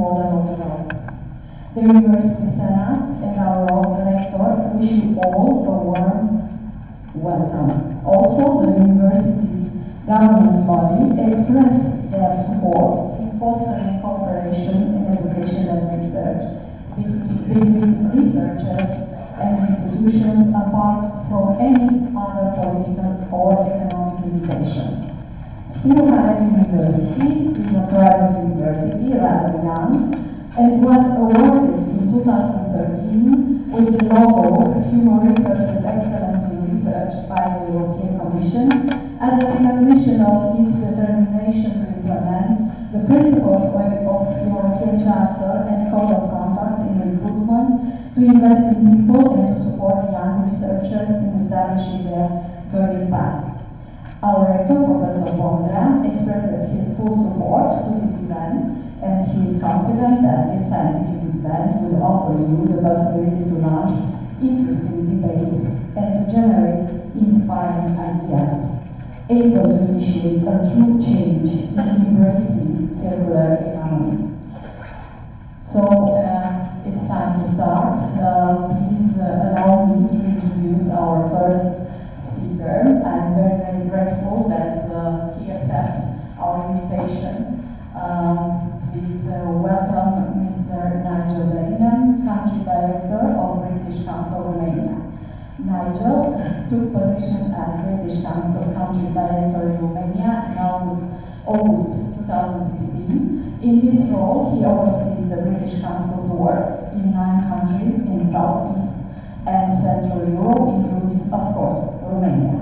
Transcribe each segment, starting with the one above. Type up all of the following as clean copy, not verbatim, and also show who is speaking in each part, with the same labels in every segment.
Speaker 1: model of development. The University Senate and our own director wish you all a warm welcome. Also, the university's governance body express their support in fostering cooperation in education and research between researchers and institutions apart from any other political or economic limitation. Steelhead University is a private university, rather young, and was awarded in 2013 with the logo Human Resources Excellence in Research by the European Commission as a recognition of its determination to implement the principles of European Charter and Code of Conduct in recruitment, to invest in people and to support young researchers in establishing their career path. Our rector, Professor Bondra, expresses his full support to this event, and he is confident that this scientific event will offer you the possibility to launch interesting debates and to generate inspiring ideas, able to initiate a true change in embracing circular economy. So it's time to start. Please allow me to introduce our first speaker. I'm very, very grateful that he accepted our invitation. Please welcome Mr. Nigel Bellingham, Country Director of British Council Romania. Nigel took position as British Council Country Director in Romania in August 2016. In this role, he oversees the British Council's work in 9 countries in Southeast and Central Europe, including, of course, Romania.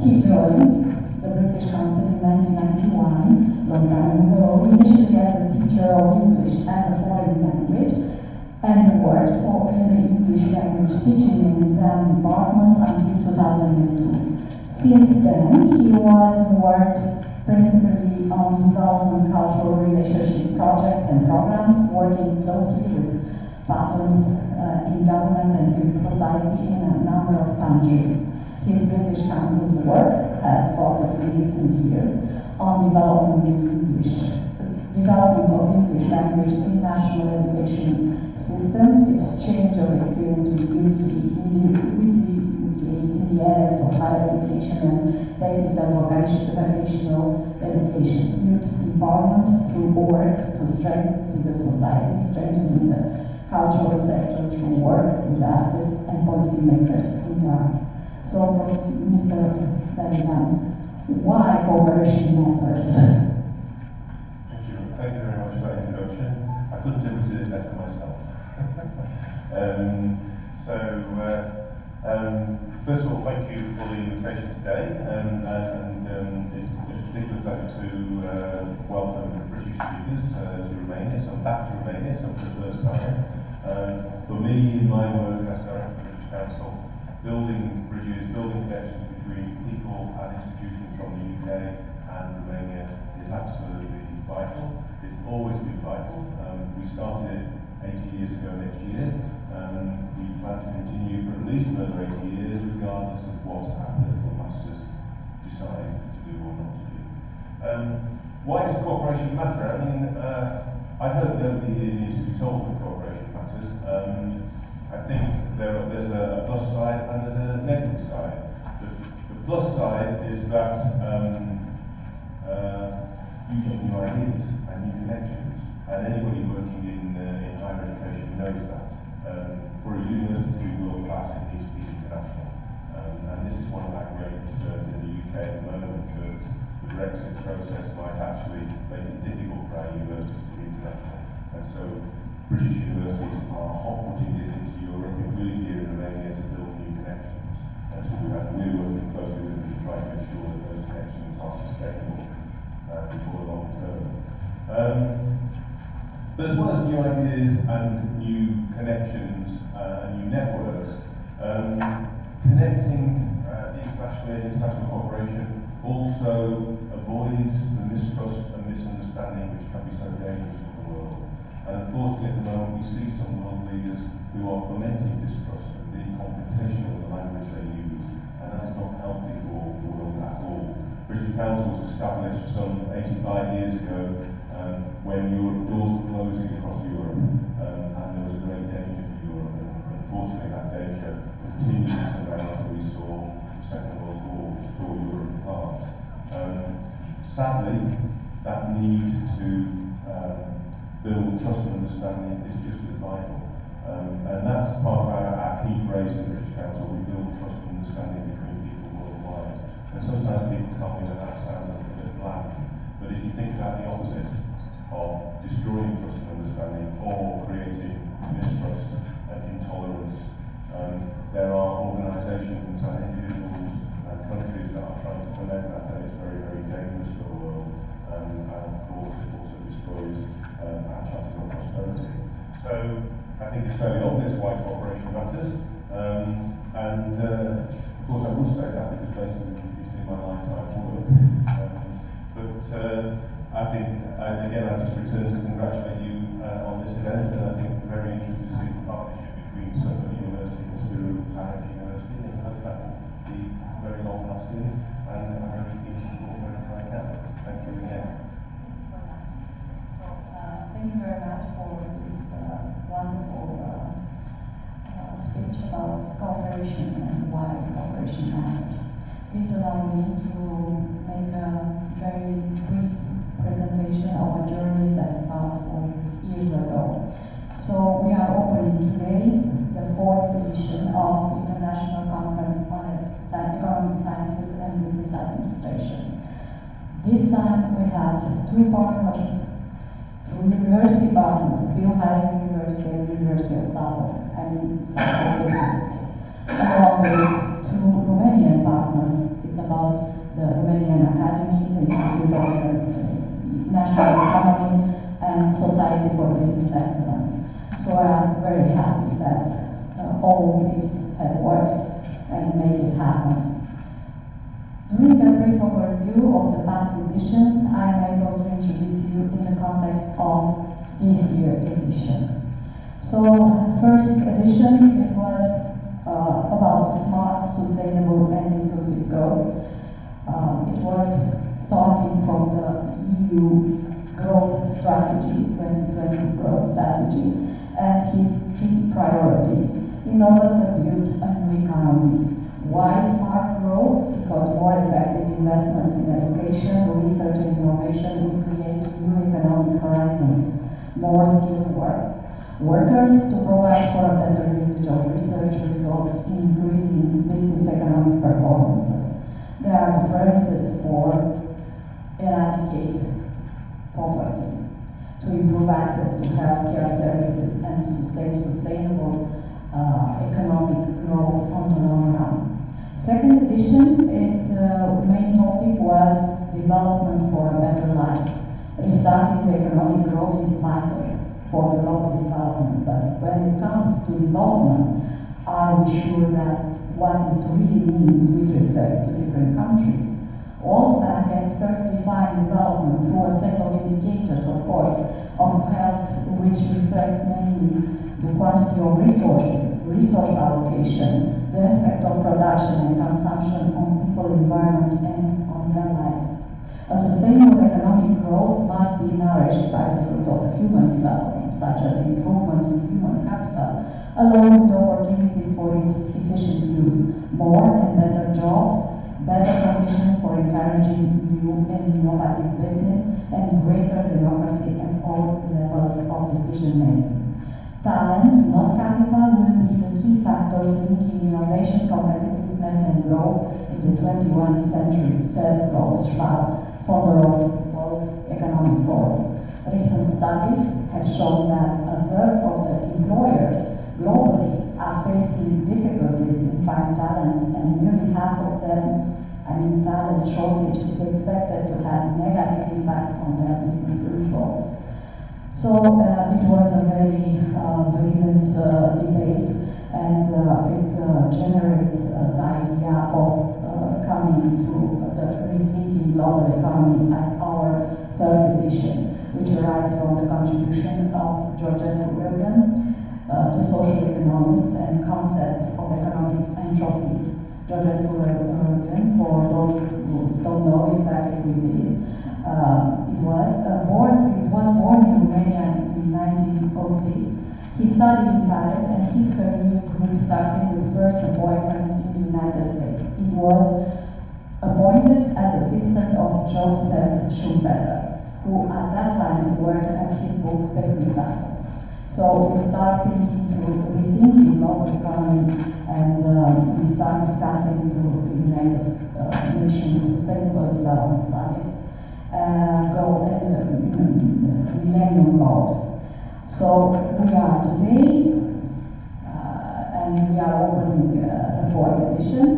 Speaker 1: He joined the British Council in 1991, long time ago, initially as a teacher of English as a foreign language, and worked in the English language teaching and exam department until 2002. Since then, he was worked principally on development cultural relationship projects and programs, working closely with partners in government and civil society in a number of countries. His British Council's work has focused in recent years on development of English language in national education systems, exchange of experience with in the areas of higher education and technical vocational education, youth empowerment through work to strengthen civil society, strengthening the cultural sector through work with artists and policymakers in Iran. So, Mr. Bellingham, why cooperation matters?
Speaker 2: Thank you very much for that introduction. I couldn't do it better myself. First of all, thank you for the invitation today, it's a particular pleasure to welcome British speakers to Romania, some back to Romania, some for the first time. For me, in my work as Director of the British Council, building bridges, building connections between people and institutions from the UK and Romania is absolutely vital. It's always been vital. We started it 80 years ago next year. We plan to continue for at least another 80 years, regardless of what our political masters decide to do or not to do. Why does cooperation matter? I mean, I hope nobody here needs to be told that cooperation matters. I think there's a plus side and there's a negative side. The plus side is that you get new ideas and new connections, and anybody working in higher education knows that. For a university to be world class, it needs to be international, and this is one of our great concerns in the UK at the moment, that the Brexit process might actually make it difficult for our universities to be international, and so British universities are hot-footing it into Europe, including here in Romania, to build new connections. And so we're working closely with them to try to ensure that those connections are sustainable for the long term. But as well as new ideas and new connections and new networks, connecting internationally and international cooperation also avoids the mistrust and misunderstanding which can be so dangerous for the world. And unfortunately, at the moment, we see some world leaders who are fomenting distrust and being confrontational with the language they use, and that is not healthy for the world at all. British Council was established some 85 years ago when Europe doors were closing across sadly, that need to build trust and understanding is just as vital. And that's part of our key phrase at British Council: we build trust and understanding between people worldwide. And sometimes people tell me that sounds a little bit bland, but if you think about the opposite of destroying trust and understanding or creating mistrust and intolerance, there are organisations and individuals and countries that are trying to prevent that, and it's very, very dangerous for the world. And of course, it also destroys our chances of prosperity. So I think it's fairly obvious why cooperation matters. Of course, I would say that because basically it's been my lifetime work. I think, again, I just returned to congratulate you on this event, and I think we're very interested to see the partnership between Suffolk University and Surrey University, and I hope that will be very long lasting, and I'm very keen to support wherever I can. Thank you again.
Speaker 1: Thank you very much for this wonderful speech about cooperation and why cooperation matters. Please allow me to make a very brief presentation of a journey that started years ago. So we are opening today the 4th edition of the International Conference on Economic Sciences and Business Administration. This time we have two partners, two university partners, Bill High University and University of Suffolk, along with two Romanian partners. It's about the Romanian Academy, the Institute of the National Economy, and Society for Business Excellence. So I'm very happy that all these have worked and made it happen. Doing a brief overview of the past editions, I am able to introduce you in the context of this year's edition. So, first edition, it was about smart, sustainable, and inclusive growth. It was starting from the EU growth strategy, 2020 growth strategy, and his key priorities in order to build a new economy. Why smart growth? Because more effective investments in education, research, and innovation will create new economic horizons, more skilled workers to provide for a better usage of research results in increasing business economic performances. There are preferences for eradicate poverty, to improve access to healthcare services, and to sustain sustainable economic growth on the long run. Second edition, the main topic was development for a better life. Restarting the economic growth is vital for the global development, but when it comes to development, are we sure that what this really means with respect to different countries? All bank experts define development through a set of indicators, of course, of health, which reflects mainly the quantity of resources, resource allocation, the effect of production and consumption on people, environment, and on their lives. A sustainable economic growth must be nourished by the fruit of human development, such as improvement in human capital, along with opportunities for its efficient use, more and better jobs, better conditions for encouraging new and innovative business, and greater democracy at all levels of decision-making. Talent, not capital, will be the key factors linking innovation, competitiveness, and growth in the 21st century, says Klaus Schwab, founder of the World Economic Forum. Recent studies have shown that a third of the employers globally are facing difficulties in finding talents, and nearly half of them, talent shortage is expected to have negative impact on their business results. So it was a very vivid debate, and it generates the idea of coming to the rethinking global economy at our third edition, which arises from the contribution of George S. William to social economics and concepts of economic entropy. George S. William, for those who don't know exactly who it is, it was born in Romania in 1906. He studied in Paris, and his career grew starting with first appointment in the United States. He was appointed as a assistant of Joseph Schumpeter, who at that time worked at his book Business Cycles. So we start rethinking global economy, and we start discussing to mission sustainable development study, millennium goals. So we are today, and we are opening the fourth edition,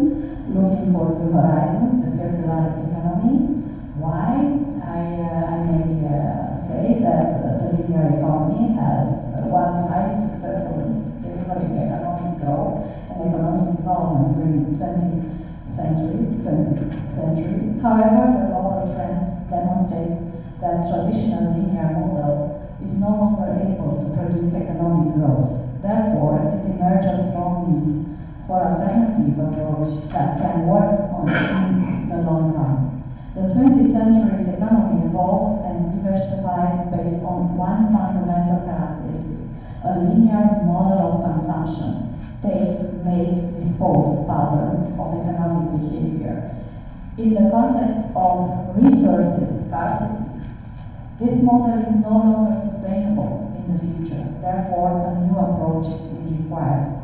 Speaker 1: looking for new horizons, the circular economy. Why? I may say that the linear economy was highly successful in delivering economic growth and economic development during the 20th century. However, the global trends demonstrate that traditional linear model is no longer able to produce economic growth. Therefore, it emerges a strong need for alternative approach that can work in the long run. The 20th century's economy evolved and diversified based on one fundamental characteristic, a linear model of consumption, take, make, dispose pattern of economic behavior. In the context of resources scarcity, this model is no longer sustainable in the future. Therefore, a new approach is required.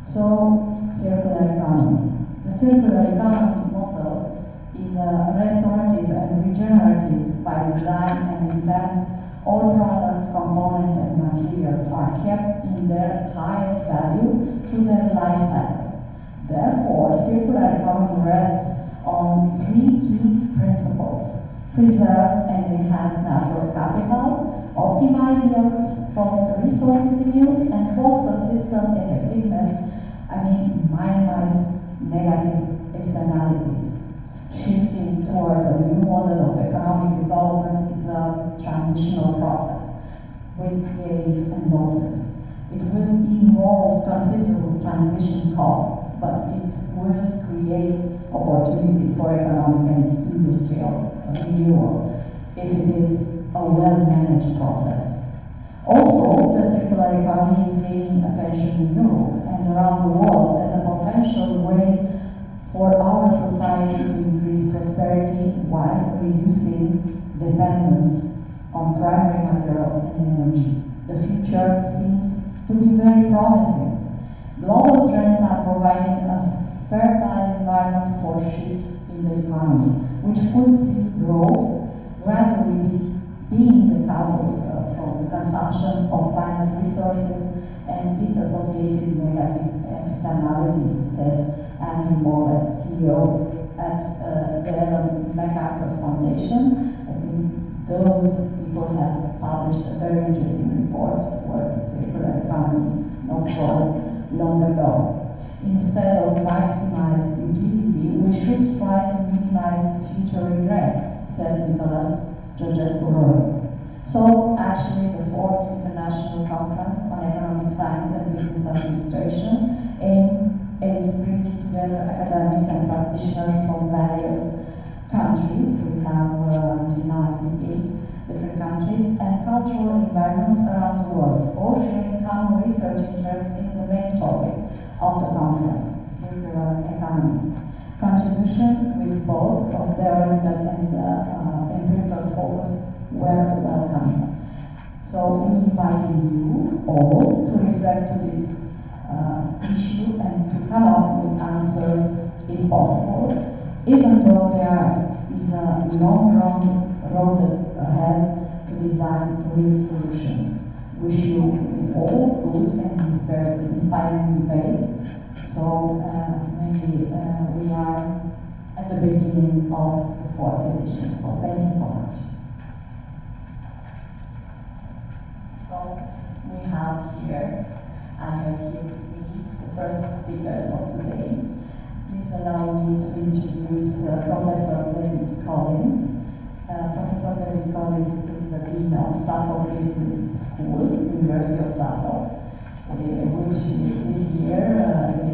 Speaker 1: So, circular economy. The circular economy model is restorative and regenerative by design and intent. All products, components, and materials are kept in their highest value through their life cycle. Therefore, circular economy rests on three key principles: preserve and enhance natural capital, optimize yields from the resources in use, and foster system effectiveness, minimize negative externalities. Shifting towards a new model of economic development is a transitional process with gains and losses. It will involve considerable transition costs, but it will create opportunities for economic and industrial renewal if it is a well-managed process. Also, the circular economy is gaining attention in Europe and around the world as a potential way for our society to increase prosperity while reducing dependence on primary material and energy. The future seems to be very promising. Global trends are providing a fertile environment for shifts in the economy, which could see growth gradually being recovered from the consumption of finite resources and its associated negative externalities, says Andrew Mollett, CEO at the Ellen MacArthur Foundation. I think those people have published a very interesting report towards circular economy not so long ago. Instead of maximize utility, we should try to minimize future regret, says Nicholas Georgescu. So actually the fourth International Conference on Economic Science and Business Administration aims bringing together academics and practitioners from various countries. We have 98 different countries and cultural environments around the world, all sharing common research interests in the main topic of the conference, circular economy. Contribution with both of theoretical and empirical focus were welcome. So we invite you all to reflect to this issue and to come up with answers if possible, even though there is a long road ahead to design real solutions. Wish you all good and inspiring debates. So maybe we are at the beginning of the fourth edition. So thank you so much. So we have here, I have here with me the first speakers of today. Please allow me to introduce Professor David Collins. Professor David Collins is the Dean of Suffolk Business School, University of Suffolk, which this year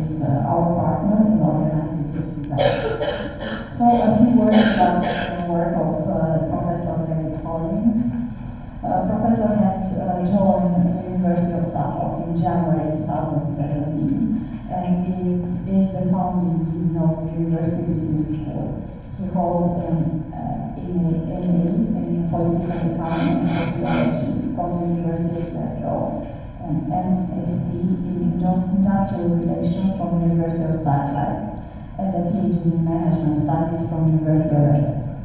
Speaker 1: is our partner in organizing this event. So a few words about the work of Professor David Collins. Professor had joined the University of Suffolk in January 2017, and he is the founding dean of the University Business School. He holds an MA in Political Economy and Sociology from the University of Glasgow, and MSc in Industrial Relations from the University of Satellite, and a PhD in Management Studies from the University of Essex.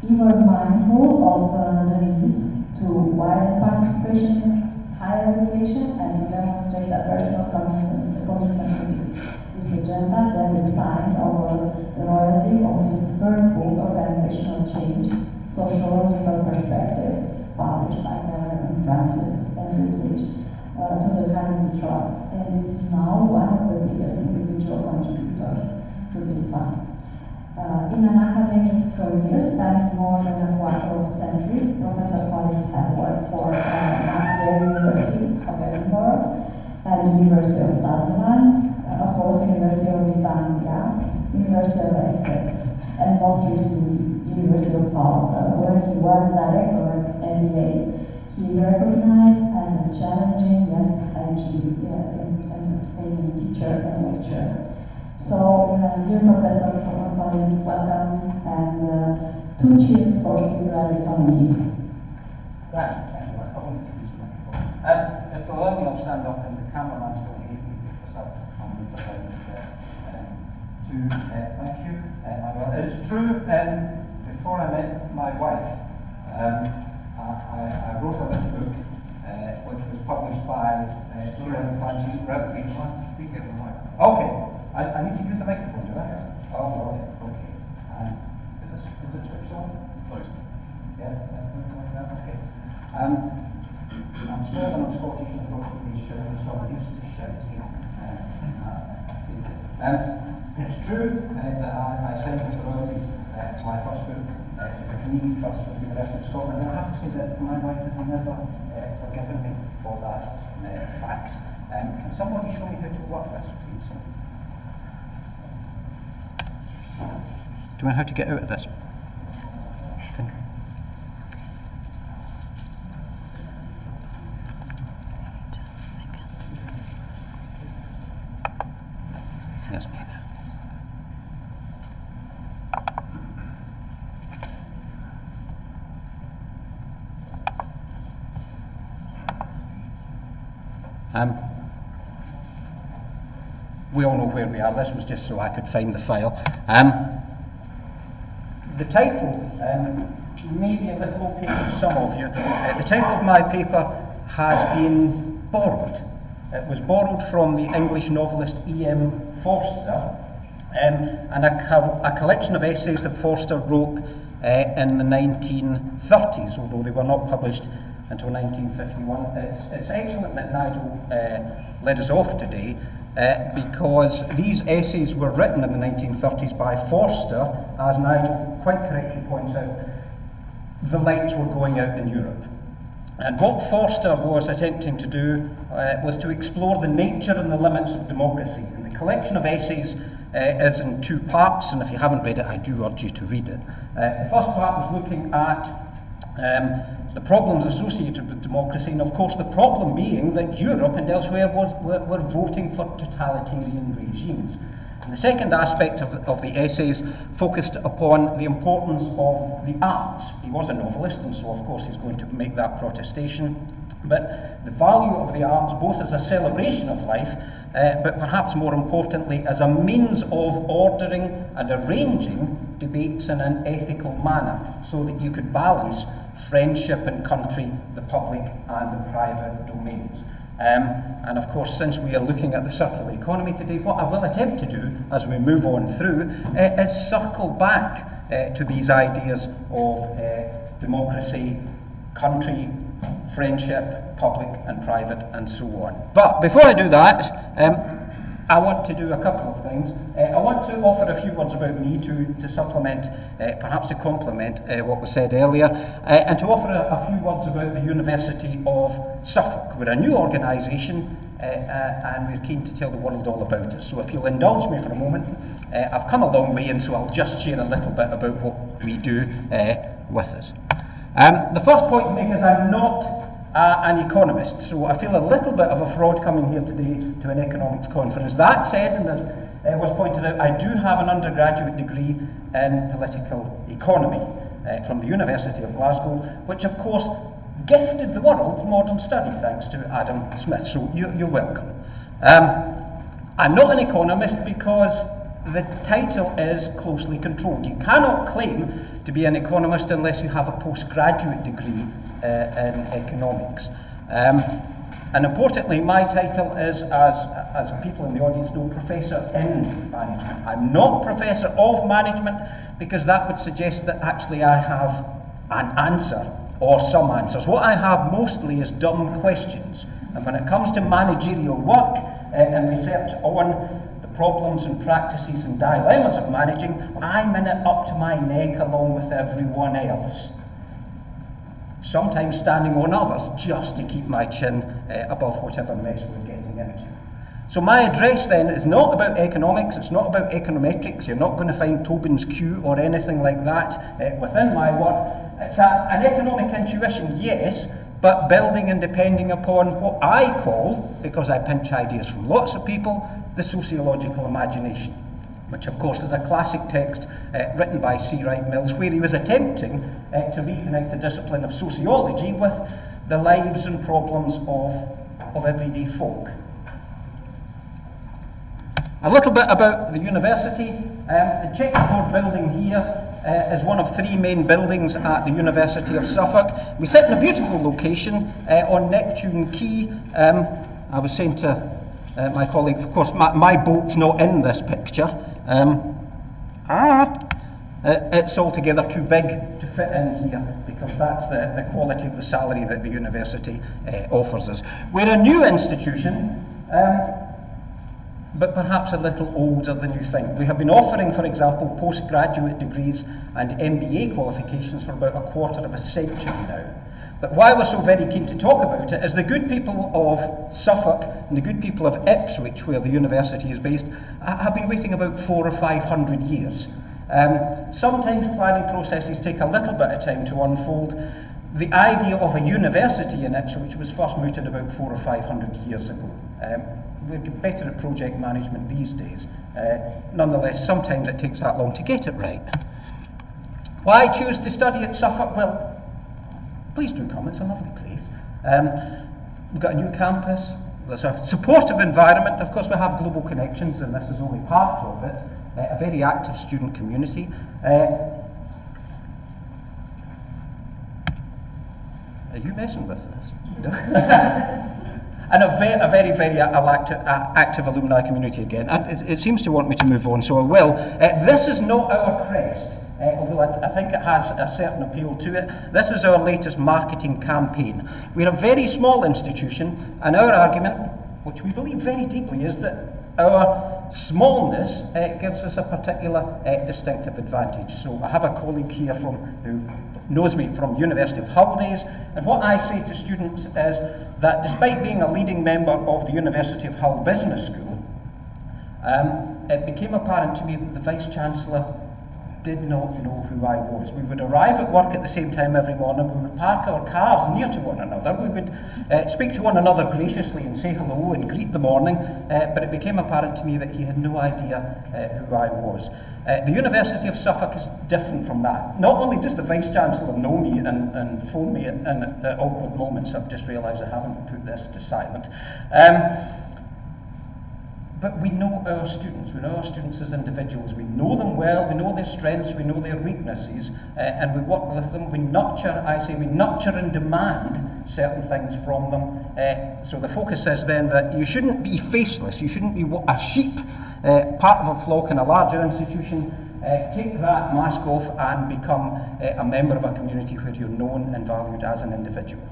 Speaker 1: He was mindful of the need to widen participation in higher education and to demonstrate a personal commitment to this agenda that is signed over the royalty of his first book, Organizational Change, Sociological Perspectives, published by Cameron Francis and Rutledge to the Carnegie Trust, and is now one of the biggest individual contributors to this fund. In an academic career spanning more than a quarter of a century, Professor Collins had worked for McGill University of Edinburgh, at the University of Sunderland, of course, University of East Anglia, University of Essex, and most recently, University of Hull, where he was director of MBA. He is recognized as a challenging and entertaining teacher and lecturer. So, dear Professor Collins, welcome, and 2 cheers for circular economy.
Speaker 3: Right, thank you. I won't use the microphone. If you'll allow me, I'll stand up, and the cameraman's going to hate me because I'll move the line thank you. It's true, before I met my wife, I wrote a little book which was published by Francis. You must speak at the mic. Okay, I need to use the microphone, do I? Oh, right, okay. Is it switched on? Close. Yeah, okay. I'm sure that I'm Scottish and don't think we shout, so I'm used to shouting. It's true that I sent the royalties for my first book to the Carnegie Trust for the University of Scotland, and I have to say that my wife has never forgiven me for that fact. Can somebody show me how to work this, please? Do you know how to get out of this? Yes. We all know where we are. This was just so I could find the file. The title may be a little opaque to some of you. The title of my paper has been borrowed. It was borrowed from the English novelist E.M. Forster, and a collection of essays that Forster wrote in the 1930s, although they were not published until 1951. It's excellent that Nigel led us off today, because these essays were written in the 1930s by Forster, as Nigel quite correctly points out. The lights were going out in Europe. And what Forster was attempting to do was to explore the nature and the limits of democracy. And the collection of essays is in 2 parts, and if you haven't read it, I do urge you to read it. The first part was looking at the problems associated with democracy, and of course the problem being that Europe and elsewhere were voting for totalitarian regimes. And the second aspect of the essays focused upon the importance of the arts. He was a novelist, and so of course he's going to make that protestation. But the value of the arts, both as a celebration of life, but perhaps more importantly as a means of ordering and arranging debates in an ethical manner, so that you could balance friendship and country, the public and the private domains. And of course, since we are looking at the circular economy today, what I will attempt to do as we move on through is circle back to these ideas of democracy, country, friendship, public and private, and so on. But before I do that, I want to do a couple of things. I want to offer a few words about me to supplement, perhaps to complement what was said earlier, and to offer a few words about the University of Suffolk. We're a new organisation, and we're keen to tell the world all about it. So if you'll indulge me for a moment, I've come a long way, and so I'll just share a little bit about what we do with us. The first point to make is I'm not an economist, so I feel a little bit of a fraud coming here today to an economics conference. That said, and was pointed out, I do have an undergraduate degree in political economy from the University of Glasgow, which of course gifted the world modern study thanks to Adam Smith, so you're welcome. I'm not an economist because the title is closely controlled. You cannot claim to be an economist unless you have a postgraduate degree in economics. And importantly, my title is, as people in the audience know, Professor in Management. I'm not Professor of Management because that would suggest that actually I have an answer or some answers. What I have mostly is dumb questions. And when it comes to managerial work and research on the problems and practices and dilemmas of managing, I'm in it up to my neck along with everyone else. Sometimes standing on others just to keep my chin above whatever mess we're getting into. So my address then is not about economics, it's not about econometrics, you're not going to find Tobin's Q or anything like that within my work. It's an economic intuition, yes, but building and depending upon what I call, because I pinch ideas from lots of people, the sociological imagination, which of course is a classic text written by C. Wright Mills, where he was attempting to reconnect the discipline of sociology with the lives and problems of everyday folk. A little bit about the university. The checkerboard building here is one of three main buildings at the University of Suffolk. We sit in a beautiful location on Neptune Quay. I was saying to my colleague, of course, my boat's not in this picture. It's altogether too big to fit in here because that's the quality of the salary that the university offers us. We're a new institution, but perhaps a little older than you think. We have been offering, for example, postgraduate degrees and MBA qualifications for about a quarter of a century now. But why we're so very keen to talk about it is the good people of Suffolk and the good people of Ipswich, where the university is based, have been waiting about 400 or 500 years. Sometimes planning processes take a little bit of time to unfold. The idea of a university in Ipswich was first mooted about 400 or 500 years ago. We're better at project management these days. Nonetheless, sometimes it takes that long to get it right. Why choose to study at Suffolk? Well, please do come, it's a lovely place. We've got a new campus, there's a supportive environment, of course we have global connections and this is only part of it, a very active student community. Are you messing with this? And a very, very active alumni community again. And it seems to want me to move on, so I will. This is not our crest, although I think it has a certain appeal to it. This is our latest marketing campaign. We're a very small institution, and our argument, which we believe very deeply, is that our smallness gives us a particular distinctive advantage. So I have a colleague here who knows me from University of Hull days, and what I say to students is that despite being a leading member of the University of Hull Business School, it became apparent to me that the Vice-Chancellor did not know who I was. We would arrive at work at the same time every morning, we would park our cars near to one another, we would speak to one another graciously and say hello and greet the morning, but it became apparent to me that he had no idea who I was. The University of Suffolk is different from that. Not only does the Vice-Chancellor know me and phone me at awkward moments, I've just realised I haven't put this to silent, but we know our students as individuals. We know them well, we know their strengths, we know their weaknesses, and we work with them. We nurture and demand certain things from them. So the focus is then that you shouldn't be faceless, you shouldn't be a sheep, part of a flock in a larger institution. Take that mask off and become a member of a community where you're known and valued as an individual.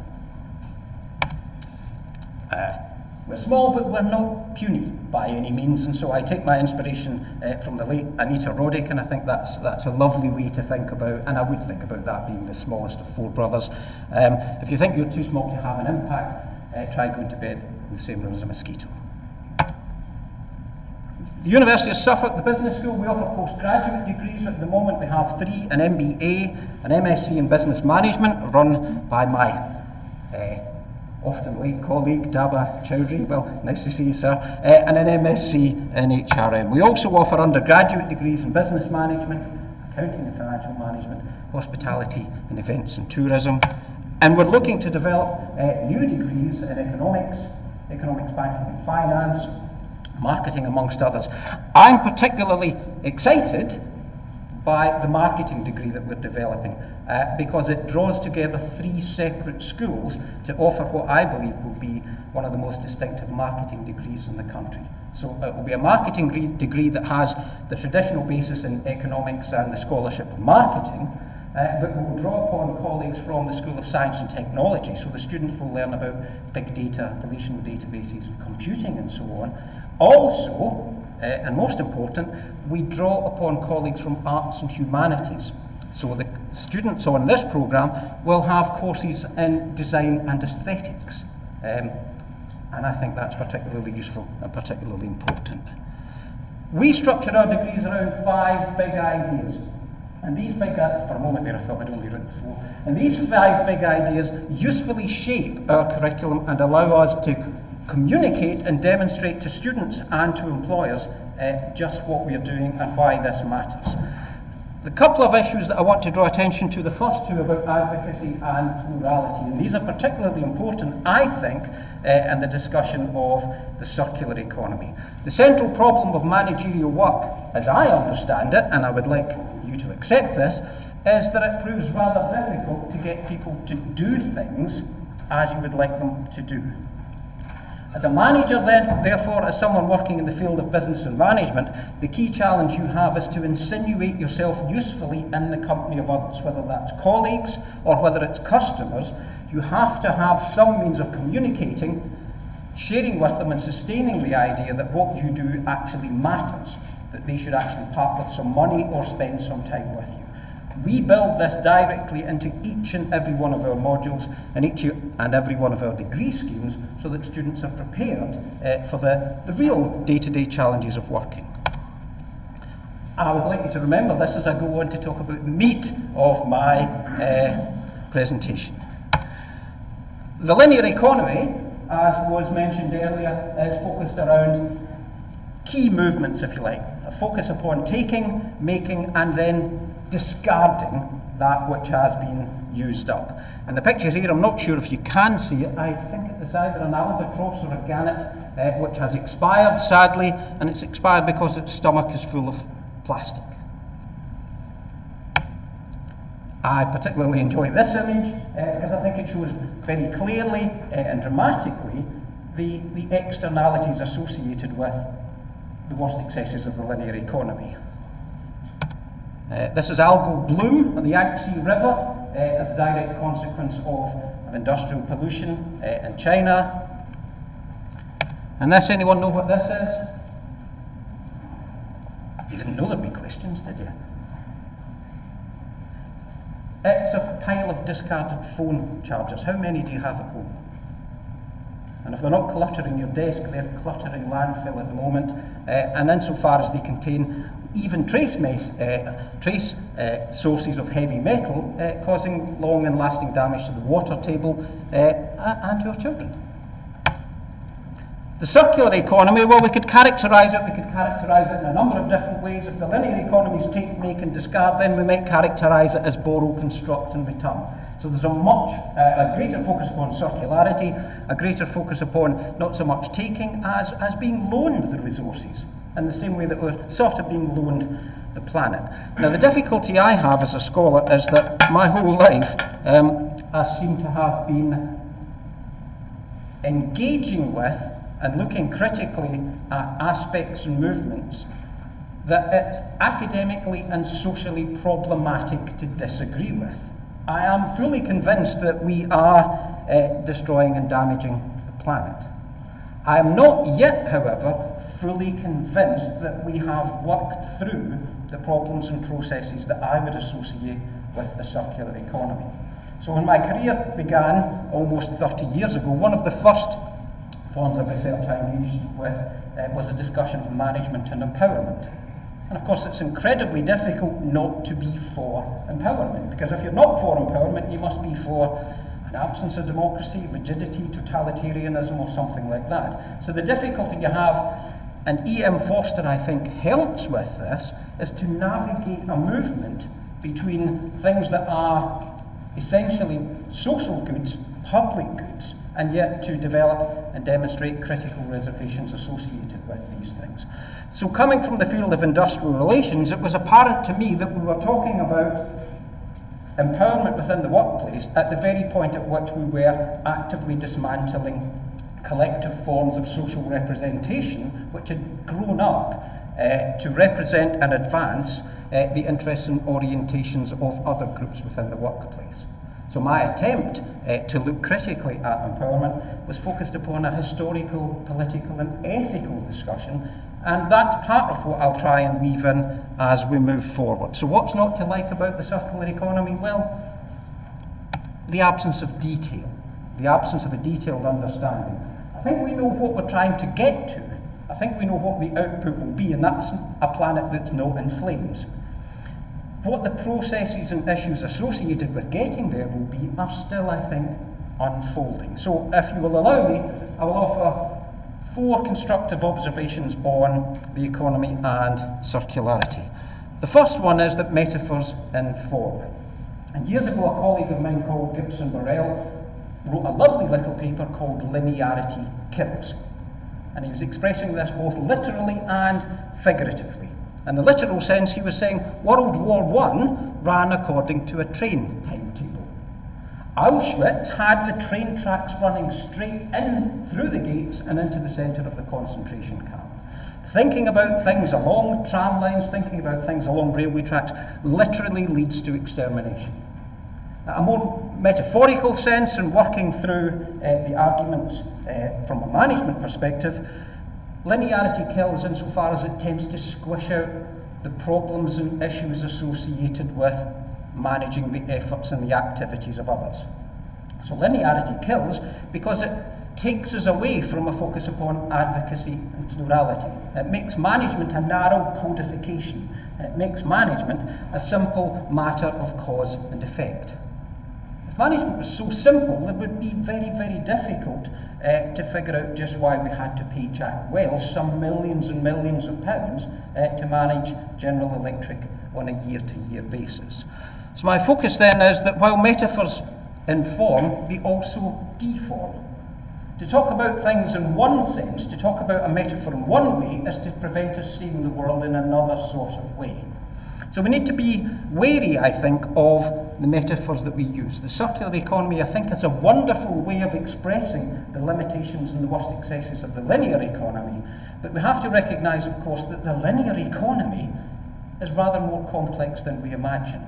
Speaker 3: We're small, but we're not puny by any means, and so I take my inspiration from the late Anita Roddick, and I think that's a lovely way to think about, and I would think about that being the smallest of four brothers. If you think you're too small to have an impact, try going to bed in the same room as a mosquito. The University of Suffolk, the Business School, we offer postgraduate degrees. At the moment we have 3, an MBA, an MSc in Business Management, run by my often late colleague, Daba Chowdhury, well, nice to see you, sir, and an MSc in HRM. We also offer undergraduate degrees in business management, accounting and financial management, hospitality and events and tourism. And we're looking to develop new degrees in economics, banking and finance, marketing, amongst others. I'm particularly excited by the marketing degree that we're developing because it draws together 3 separate schools to offer what I believe will be one of the most distinctive marketing degrees in the country. So it will be a marketing degree that has the traditional basis in economics and the scholarship of marketing, but will draw upon colleagues from the School of Science and Technology, so the students will learn about big data, relational databases, computing and so on. Also, and most important, we draw upon colleagues from arts and humanities. So the students on this programme will have courses in design and aesthetics. And I think that's particularly useful and particularly important. We structure our degrees around 5 big ideas. And these big, for a moment there I thought I'd only written 4. And these 5 big ideas usefully shape our curriculum and allow us to communicate and demonstrate to students and to employers just what we are doing and why this matters. The couple of issues that I want to draw attention to, the first 2 about advocacy and plurality, and these are particularly important, I think, in the discussion of the circular economy. The central problem of managerial work, as I understand it, and I would like you to accept this, is that it proves rather difficult to get people to do things as you would like them to do. As a manager, then, therefore, as someone working in the field of business and management, the key challenge you have is to insinuate yourself usefully in the company of others, whether that's colleagues or whether it's customers. You have to have some means of communicating, sharing with them and sustaining the idea that what you do actually matters, that they should actually part with some money or spend some time with you. We build this directly into each and every one of our modules and each and every one of our degree schemes so that students are prepared for the real day-to-day challenges of working. I would like you to remember this as I go on to talk about the meat of my presentation. The linear economy, as was mentioned earlier, is focused around key movements, if you like. A focus upon taking, making, and then discarding that which has been used up. And the picture here, I'm not sure if you can see it, I think it is either an albatross or a gannet, which has expired, sadly, and it's expired because its stomach is full of plastic. I particularly enjoy this image because I think it shows very clearly and dramatically the externalities associated with the worst excesses of the linear economy. This is algal bloom on the Yangtze River as a direct consequence of industrial pollution in China. And this, anyone know what this is? You didn't know there'd be questions, did you? It's a pile of discarded phone chargers. How many do you have at home? And if they're not cluttering your desk, they're cluttering landfill at the moment. And insofar as they contain even trace sources of heavy metal, causing long and lasting damage to the water table and to our children. The circular economy, well, we could characterise it in a number of different ways. If the linear economy is take, make and discard, then we might characterise it as borrow, construct and return. So there's a greater focus upon circularity, a greater focus upon not so much taking as being loaned the resources, in the same way that we're sort of being loaned the planet. Now, the difficulty I have as a scholar is that my whole life I seem to have been engaging with and looking critically at aspects and movements that it's academically and socially problematic to disagree with. I am fully convinced that we are destroying and damaging the planet. I am not yet, however, fully convinced that we have worked through the problems and processes that I would associate with the circular economy. So when my career began almost 30 years ago, one of the first forms of research I engaged with was a discussion of management and empowerment. And of course it's incredibly difficult not to be for empowerment, because if you're not for empowerment, you must be for an absence of democracy, rigidity, totalitarianism, or something like that. So the difficulty you have, and E.M. Forster, I think, helps with this, is to navigate a movement between things that are essentially social goods, public goods, and yet to develop and demonstrate critical reservations associated with these things. So coming from the field of industrial relations, it was apparent to me that we were talking about empowerment within the workplace at the very point at which we were actively dismantling collective forms of social representation which had grown up to represent and advance the interests and orientations of other groups within the workplace. So my attempt to look critically at empowerment was focused upon a historical, political and ethical discussion, and that's part of what I'll try and weave in as we move forward. So what's not to like about the circular economy? Well, the absence of detail, the absence of a detailed understanding. I think we know what we're trying to get to. I think we know what the output will be, and that's a planet that's not in flames. What the processes and issues associated with getting there will be are still, I think, unfolding. So if you will allow me, I will offer 4 constructive observations on the economy and circularity. The first one is that metaphors inform. And years ago, a colleague of mine called Gibson Burrell wrote a lovely little paper called Linearity Kills. And he was expressing this both literally and figuratively. In the literal sense, he was saying World War I ran according to a train timetable. Auschwitz had the train tracks running straight in through the gates and into the centre of the concentration camp. Thinking about things along tram lines, thinking about things along railway tracks, literally leads to extermination. A more metaphorical sense, and working through the argument from a management perspective, linearity kills insofar as it tends to squish out the problems and issues associated with managing the efforts and the activities of others. So linearity kills because it takes us away from a focus upon advocacy and plurality. It makes management a narrow codification. It makes management a simple matter of cause and effect. If management was so simple, it would be very, very difficult to figure out just why we had to pay Jack Welch some millions and millions of pounds to manage General Electric on a year-to-year basis. So my focus then is that while metaphors inform, they also deform. To talk about things in one sense, to talk about a metaphor in one way, is to prevent us seeing the world in another sort of way. So we need to be wary, I think, of the metaphors that we use. The circular economy, I think, is a wonderful way of expressing the limitations and the worst excesses of the linear economy. But we have to recognise, of course, that the linear economy is rather more complex than we imagine.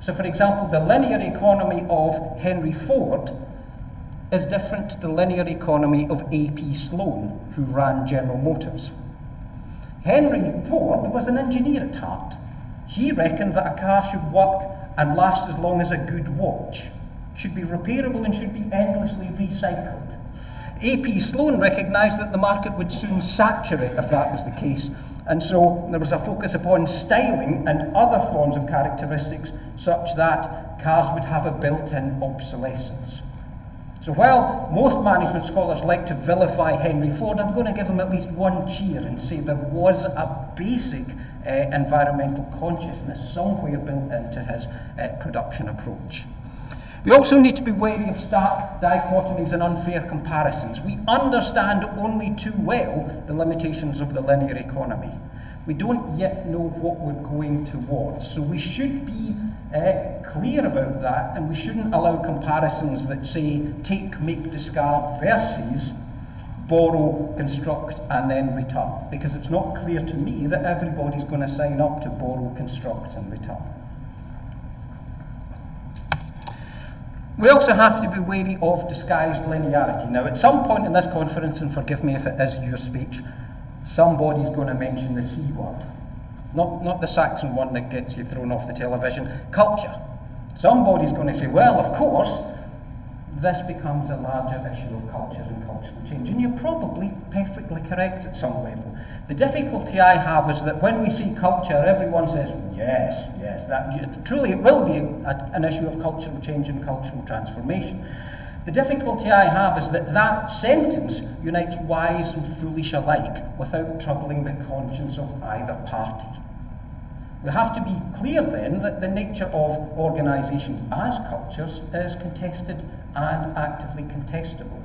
Speaker 3: So, for example, the linear economy of Henry Ford is different to the linear economy of A.P. Sloan, who ran General Motors. Henry Ford was an engineer at heart. He reckoned that a car should work and last as long as a good watch, should be repairable and should be endlessly recycled. A.P. Sloan recognised that the market would soon saturate if that was the case, and so there was a focus upon styling and other forms of characteristics such that cars would have a built-in obsolescence. So while most management scholars like to vilify Henry Ford, I'm going to give him at least one cheer and say there was a basic environmental consciousness somewhere built into his production approach. We also need to be wary of stark dichotomies and unfair comparisons. We understand only too well the limitations of the linear economy. We don't yet know what we're going towards, so we should be clear about that, and we shouldn't allow comparisons that say take, make, discard versus borrow, construct and then return, because it's not clear to me that everybody's going to sign up to borrow, construct and return. We also have to be wary of disguised linearity. Now, at some point in this conference, and forgive me if it is your speech, somebody's going to mention the C word. Not the Saxon one that gets you thrown off the television. Culture. Somebody's going to say, well, of course, this becomes a larger issue of culture and cultural change. And you're probably perfectly correct at some level. The difficulty I have is that when we see culture, everyone says, yes, yes, that truly it will be an issue of cultural change and cultural transformation. The difficulty I have is that that sentence unites wise and foolish alike without troubling the conscience of either party. We have to be clear then that the nature of organisations as cultures is contested and actively contestable.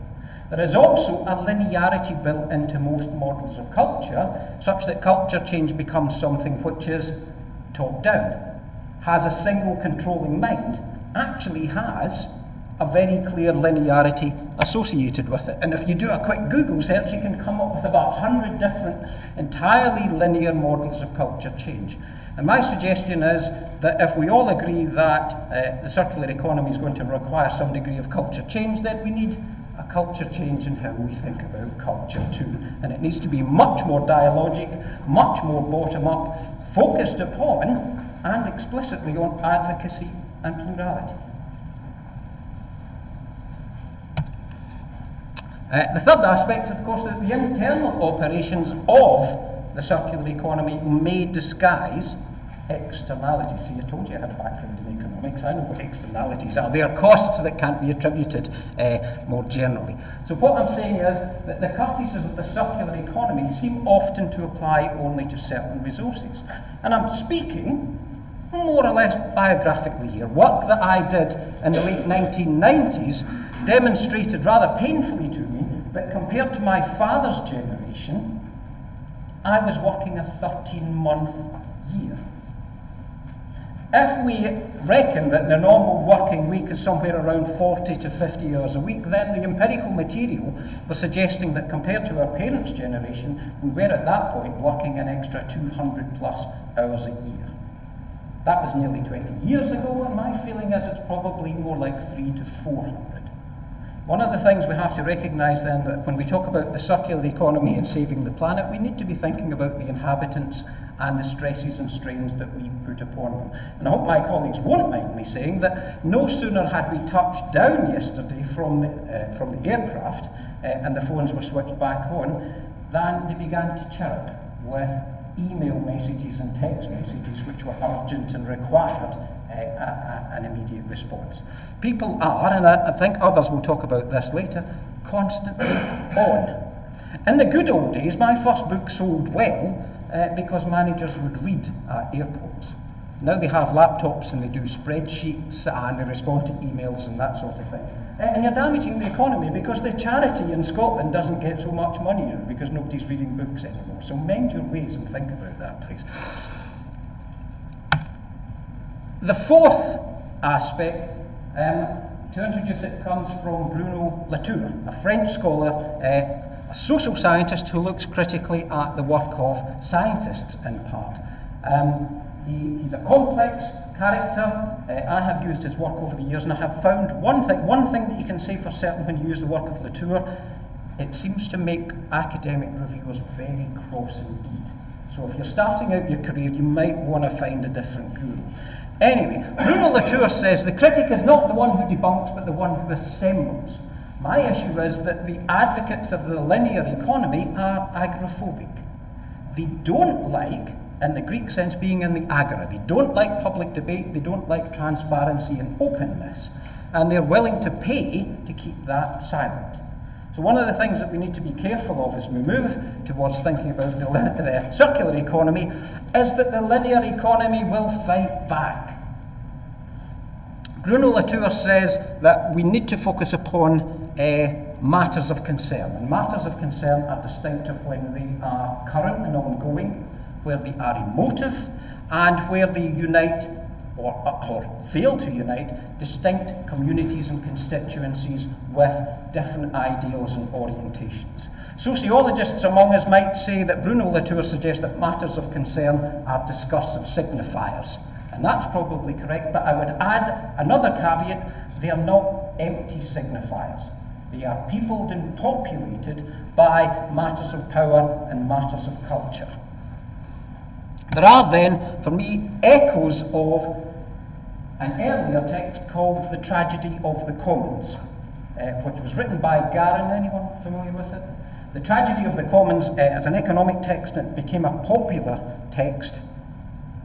Speaker 3: There is also a linearity built into most models of culture, such that culture change becomes something which is top-down, has a single controlling mind, actually has a very clear linearity associated with it. And if you do a quick Google search, you can come up with about 100 different entirely linear models of culture change. And my suggestion is that if we all agree that the circular economy is going to require some degree of culture change, then we need a culture change in how we think about culture too. And it needs to be much more dialogic, much more bottom-up, focused upon and explicitly on advocacy and plurality. The third aspect, of course, is the internal operations of the circular economy may disguise externalities. See, I told you I had a background in economics. I know what externalities are. They are costs that can't be attributed more generally. So what I'm saying is that the courtesies of the circular economy seem often to apply only to certain resources. And I'm speaking more or less biographically here. Work that I did in the late 1990s demonstrated rather painfully to me that compared to my father's generation, I was working a 13-month year. If we reckon that the normal working week is somewhere around 40 to 50 hours a week, then the empirical material was suggesting that compared to our parents' generation, we were at that point working an extra 200 plus hours a year. That was nearly 20 years ago, and my feeling is it's probably more like 300 to 400. One of the things we have to recognise then, that when we talk about the circular economy and saving the planet, we need to be thinking about the inhabitants and the stresses and strains that we put upon them. And I hope my colleagues won't mind me saying that no sooner had we touched down yesterday from the aircraft and the phones were switched back on, than they began to chirp with email messages and text messages which were urgent and required an immediate response. People are, and I think others will talk about this later, constantly on. In the good old days, my first book sold well because managers would read at airports. Now they have laptops and they do spreadsheets and they respond to emails and that sort of thing. And you're damaging the economy because the charity in Scotland doesn't get so much money now because nobody's reading books anymore. So mend your ways and think about that, please. The fourth aspect, to introduce it, comes from Bruno Latour, a French scholar, a social scientist who looks critically at the work of scientists in part. He's a complex character. I have used his work over the years, and I have found one thing that you can say for certain when you use the work of Latour: it seems to make academic reviewers very cross indeed. So if you're starting out your career, you might want to find a different guru. Anyway, Bruno Latour says the critic is not the one who debunks, but the one who assembles. My issue is that the advocates of the linear economy are agoraphobic. They don't like, in the Greek sense, being in the agora. They don't like public debate, they don't like transparency and openness, and they're willing to pay to keep that silent. So one of the things that we need to be careful of as we move towards thinking about the circular economy is that the linear economy will fight back. Bruno Latour says that we need to focus upon matters of concern. And matters of concern are distinctive when they are current and ongoing, where they are emotive, and where they unite or fail to unite distinct communities and constituencies with different ideals and orientations. Sociologists among us might say that Bruno Latour suggests that matters of concern are discursive signifiers. And that's probably correct, but I would add another caveat: they are not empty signifiers. They are peopled and populated by matters of power and matters of culture. There are then, for me, echoes of an earlier text called The Tragedy of the Commons. which was written by Garin. Anyone familiar with it? The Tragedy of the Commons as an economic text, it became a popular text,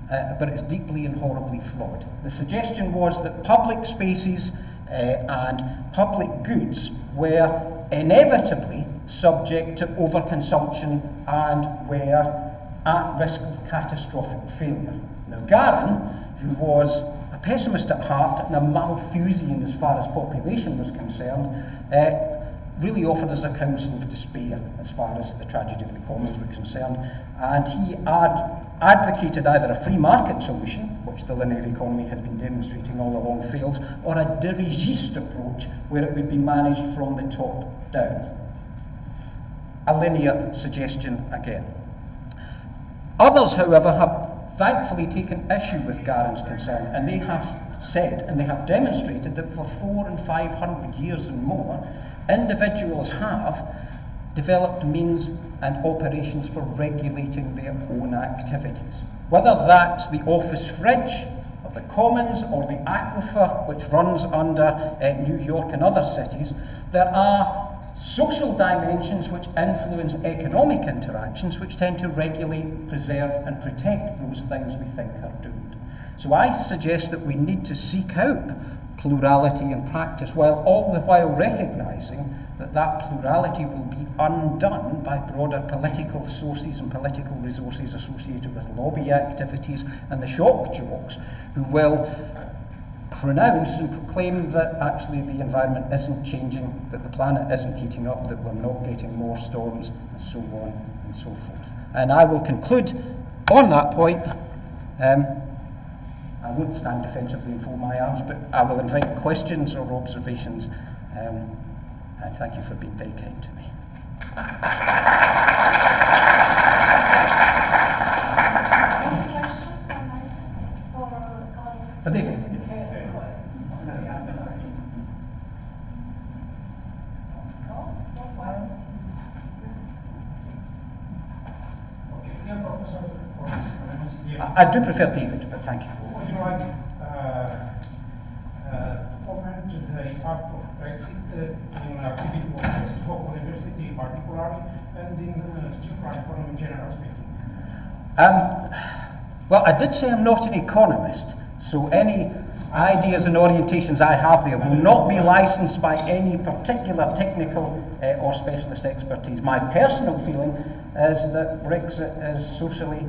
Speaker 3: but it's deeply and horribly flawed. The suggestion was that public spaces and public goods were inevitably subject to overconsumption and were at risk of catastrophic failure. Now, Garin, who was a pessimist at heart and a Malthusian as far as population was concerned, really offered us a counsel of despair as far as the Tragedy of the Commons was concerned, and he advocated either a free market solution, which the linear economy has been demonstrating all along fails, or a dirigiste approach where it would be managed from the top down. A linear suggestion again. Others, however, have thankfully taken issue with Garin's concern, and they have said and they have demonstrated that for 400 and 500 years and more, individuals have developed means and operations for regulating their own activities. Whether that's the office fridge of the Commons or the aquifer which runs under New York and other cities, there are social dimensions which influence economic interactions which tend to regulate, preserve and protect those things we think are doomed. So I suggest that we need to seek out plurality in practice, while all the while recognising that that plurality will be undone by broader political sources and political resources associated with lobby activities and the shock jocks who will pronounce and proclaim that actually the environment isn't changing, that the planet isn't heating up, that we're not getting more storms, and so on and so forth. And I will conclude on that point. I won't stand defensively and fold my arms, but I will invite questions or observations. And thank you for being very kind to me.
Speaker 4: Any questions for
Speaker 3: David? I do prefer David, but thank you.
Speaker 5: Would you like to comment the impact of Brexit in activity of Oxford University particularly, and in circular economy general speaking?
Speaker 3: Well, I did say I'm not an economist, so any ideas and orientations I have there will not be licensed by any particular technical or specialist expertise. My personal feeling is that Brexit is socially,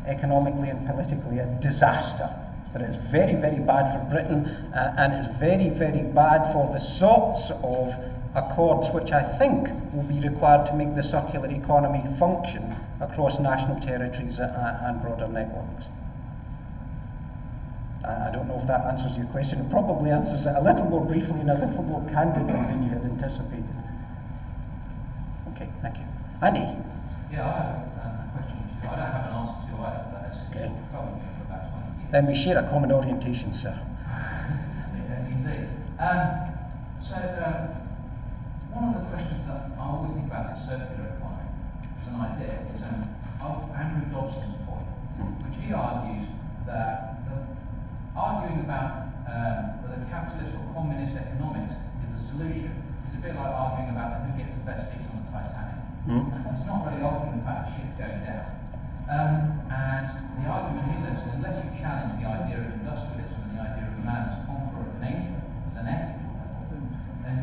Speaker 3: economically and politically a disaster. That it's very, very bad for Britain, and it's very, very bad for the sorts of accords which I think will be required to make the circular economy function across national territories and broader networks. I don't know if that answers your question. It probably answers it a little more briefly and a little more candidly than you had anticipated. Okay, thank you. Andy?
Speaker 6: Yeah, I have a question which I don't have an answer to either, but it's troubled me for about 20 years.
Speaker 3: Then we share a common orientation, sir.
Speaker 6: Yeah, indeed. One of the questions that I always think about is circular economy as an idea is Andrew Dobson's point, which he argues that arguing about whether capitalist or communist economics is the solution is a bit like arguing about who gets the best seats on the Titanic. It's not really altering the fact the ship's going down. And the argument is that unless you challenge the idea of industrialism and the idea of man as conqueror of nature as an ethical level, then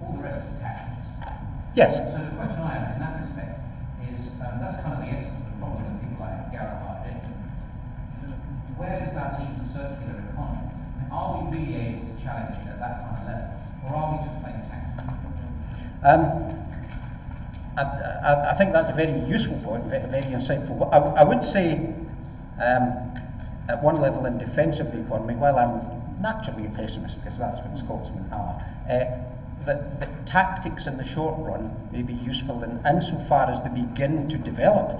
Speaker 6: all the rest is tactics.
Speaker 3: Yes.
Speaker 6: So the question I have in that respect is, that's kind of the essence of the problem that people like Gareth Harding. Where does that leave the circular economy? Are we really able to challenge it at that kind of level, or are we just playing tactics?
Speaker 3: I think that's a very useful point, very insightful. I would say, at one level in defence of the economy, while I'm naturally a pessimist, because that's what Scotsmen are, that tactics in the short run may be useful insofar as they begin to develop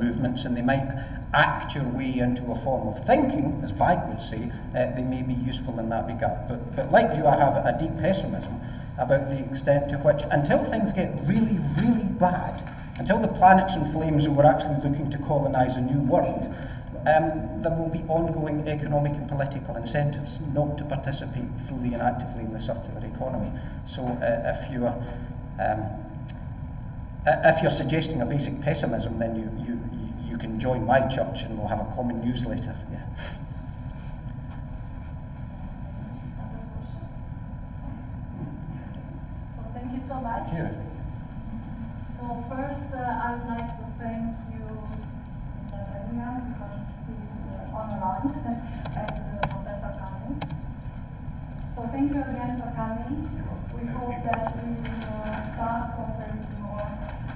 Speaker 3: movements, and they might act your way into a form of thinking, as Mike would say, they may be useful in that regard. But like you, I have a deep pessimism about the extent to which, until things get really, really bad, until the planet's in flames and we're actually looking to colonise a new world, there will be ongoing economic and political incentives not to participate fully and actively in the circular economy. So if you're suggesting a basic pessimism, then you can join my church and we'll have a common newsletter. Yeah.
Speaker 1: So thank you so much.
Speaker 3: Yeah.
Speaker 1: So first, I would like to thank you, Mr. Bellingham, because he's on the line, and Professor Cummins. So thank you again for coming. We hope that we will start cooperating more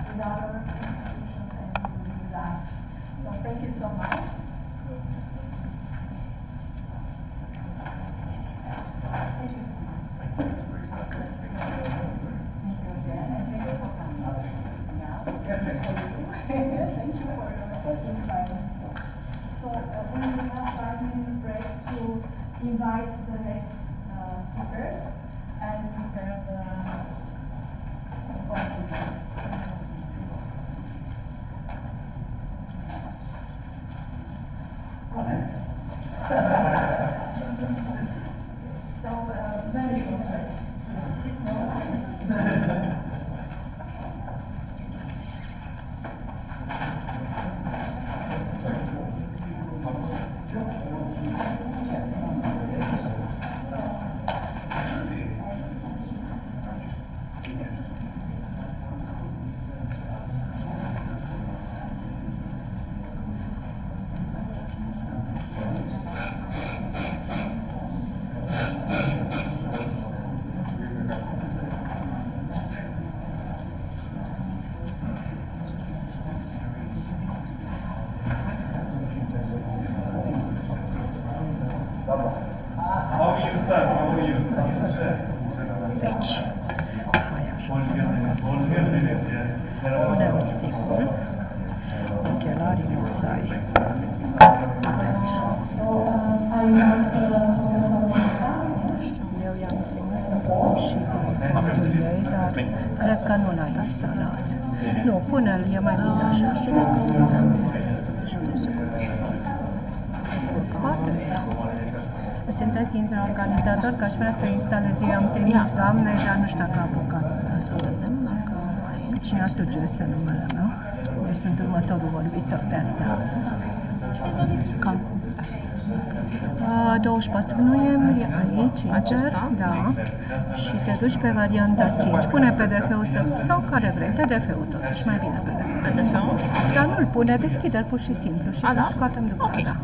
Speaker 1: with other institutions and with us. So thank you so much. Thank you so much. Thank you again, and thank you for coming. This is for you. Thank you for your inspiring talk. So we will have 5 minutes break to invite the next speakers and prepare the computer. So very short break. Please no.
Speaker 7: Cred că nu l-a instalat. Nu, pune-l, e mai bine așa. Nu știu dacă am spate sau... Sunteți dintre organizatori, că aș vrea să instalez. Eu am trimis doamne, dar nu știu dacă a apucat. Să vedem dacă mai... Cine a suge este numele meu. Deci sunt următorul vorbitor de asta. Cam. 24 noiembrie aici, acesta? Da. Și te duci pe varianta 5. Pune PDF-ul sau care vrei, PDF-ul totuși, mai bine PDF-ul.
Speaker 8: PDF-ul?
Speaker 7: Dar nu-l pune, deschide-l pur și simplu și să scoatem după.
Speaker 8: Ok.
Speaker 7: Da.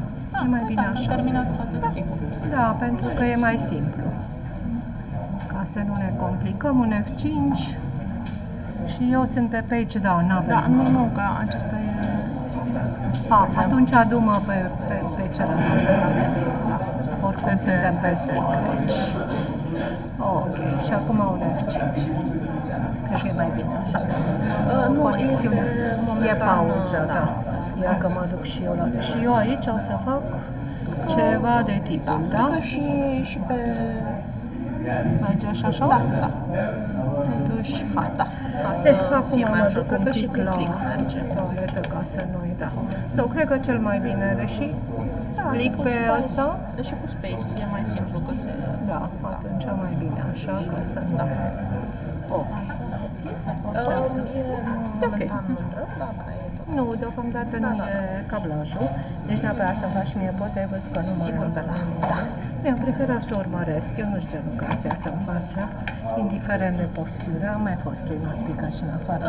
Speaker 7: E mai bine așa.
Speaker 8: Terminați, scoateți timpul.
Speaker 7: Da, pentru că e mai simplu. Ca să nu ne complicăm, un F5. Și eu sunt pe page down, n-avem.
Speaker 8: Da, nu, că acesta e...
Speaker 7: Atunci adu-mă pe celălalt. Oricum suntem pe stick, deci... Ok, și acum un F5. Cred că e mai bine așa.
Speaker 8: Nu, este momentan...
Speaker 7: E pauză, da. Ia că mă duc și eu la... Și eu aici o să fac ceva de tipul, da?
Speaker 8: Da, și pe...
Speaker 7: Merge așa așa?
Speaker 8: Da, da.
Speaker 7: Totuși, hai.
Speaker 8: Da. Ca să fie mai ușor, cred că și cu click merge.
Speaker 7: Toaletă ca să nu-i, da. Nu, cred că cel mai bine, deși click pe ăsta.
Speaker 8: Deși cu space e mai simplu că se...
Speaker 7: Da, atunci mai bine așa, ca să nu...
Speaker 8: Da.
Speaker 7: Oh.
Speaker 8: E momentan nu întreb, dacă e tot.
Speaker 7: Nu, deocamdată nu e cablajul, deci neapărat să faci mie poze, ai văzut că nu mai...
Speaker 8: Sigur că da, da.
Speaker 7: Eu prefer să urmăresc, eu nu știu genul ca să iasă în față, indiferent de postură, am mai fost keynote speaker și în afară.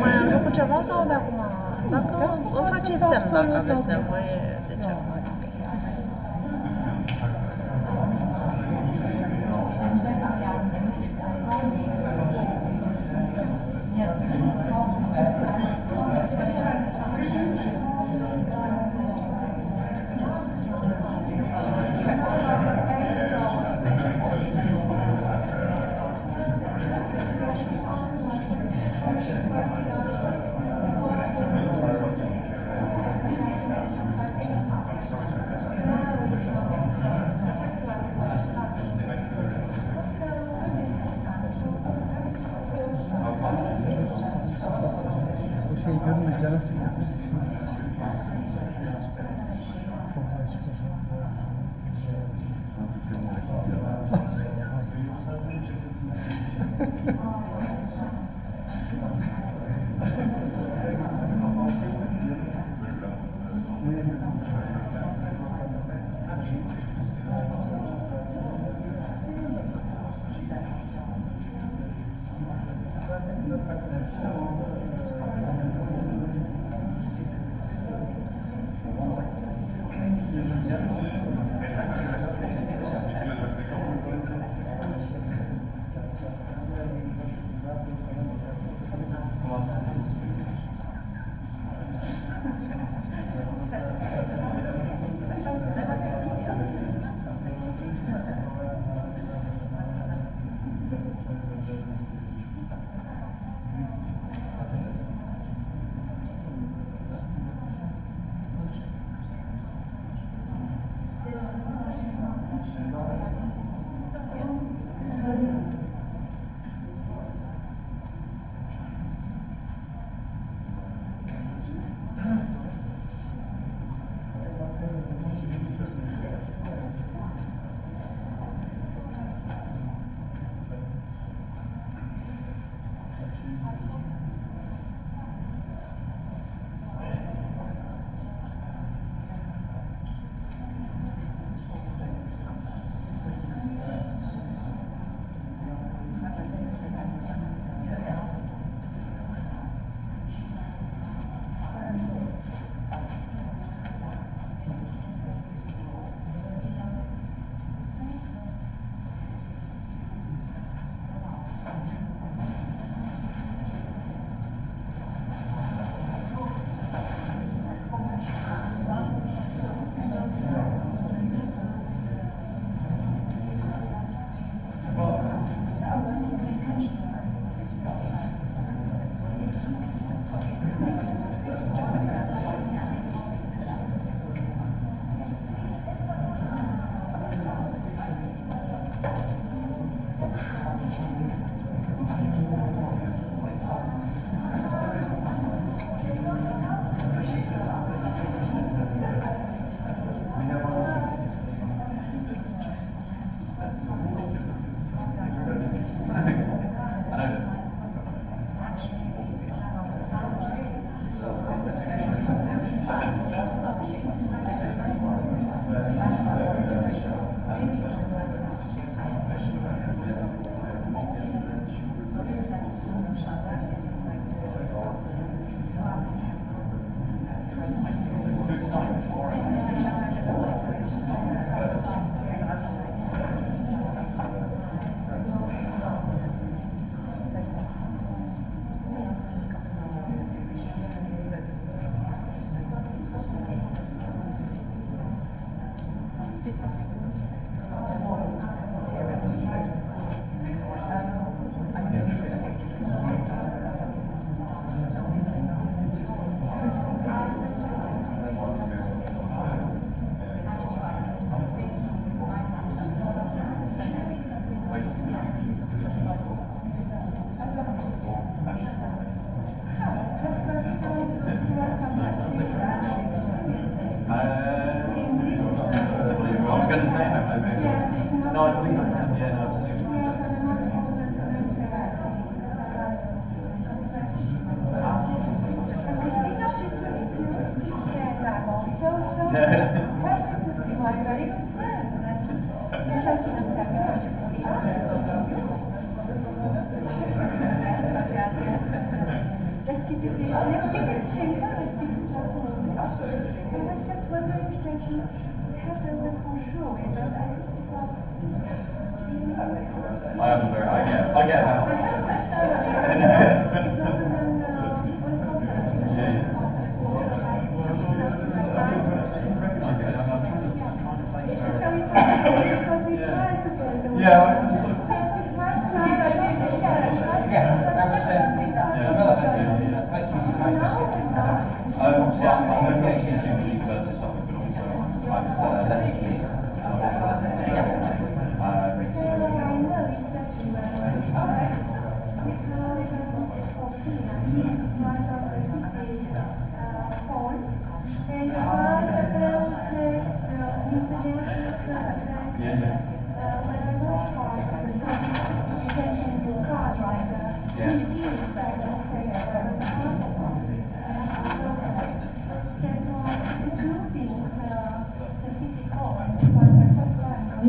Speaker 8: Mai ajung cu ceva sau de acum? Dacă îmi faceți semn dacă aveți nevoie de ceva.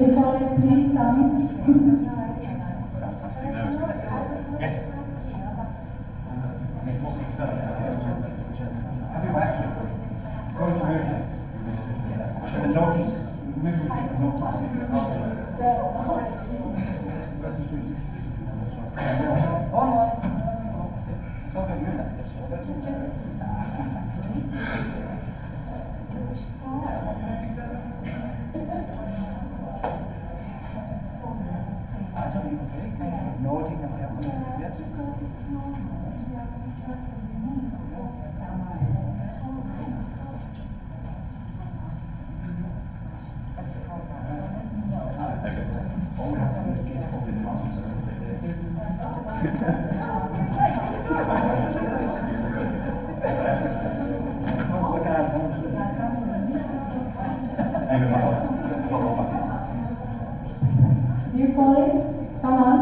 Speaker 1: Dear colleague, please come.
Speaker 3: Yes. Going to move this. The notice. Move the notice.
Speaker 1: Dear colleagues, come on.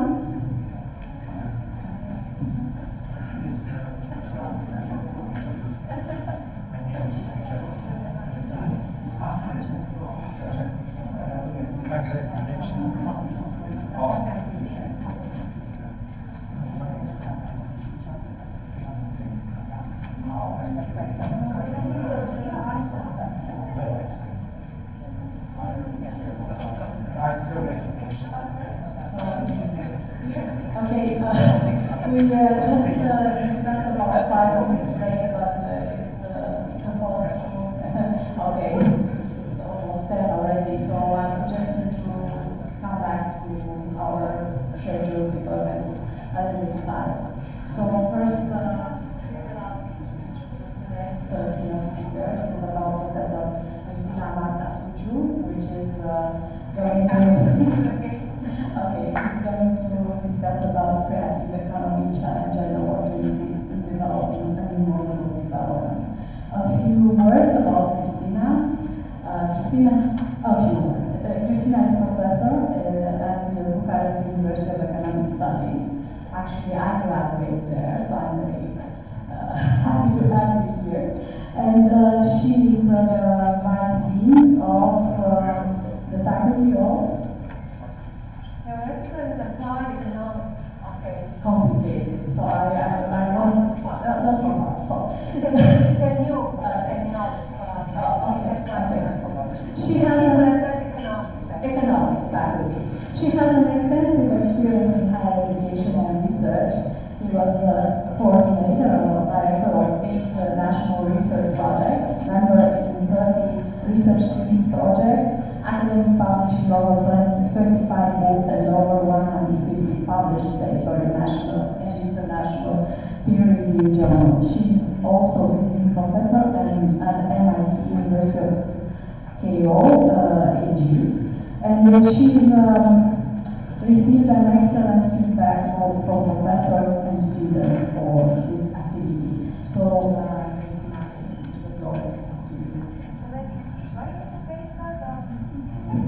Speaker 1: Okay, we just discussed about 5 minutes break, but it's supposed to, okay, it's almost 10 already, so I suggested to come back to our schedule because it's a little bit tight. So first, the next keynote speaker is about Professor Christina Suju, which is going to okay, it's going to discuss about creative economy challenge and opportunities in developing and in model development. A few words about Christina. Christina is professor at the Bucharest University of Economic Studies. Actually, I graduated there, so I'm very happy to have you here. And she is the vice dean of the faculty of
Speaker 4: applied economics.
Speaker 1: Okay, it's complicated, so I want that's not so.
Speaker 4: It's a new terminology.
Speaker 1: She has economics faculty. She has an extensive experience in higher education and research. He was coordinator or director of 8 national research projects, member in 30 research thesis projects, academic publishing over 25 books and over 150 published papers in national and international peer-reviewed journals. She's also visiting professor at MIT University of Keio, Egypt, and she's received an excellent feedback both from professors and students for this activity. So, Christina, the floor is to you.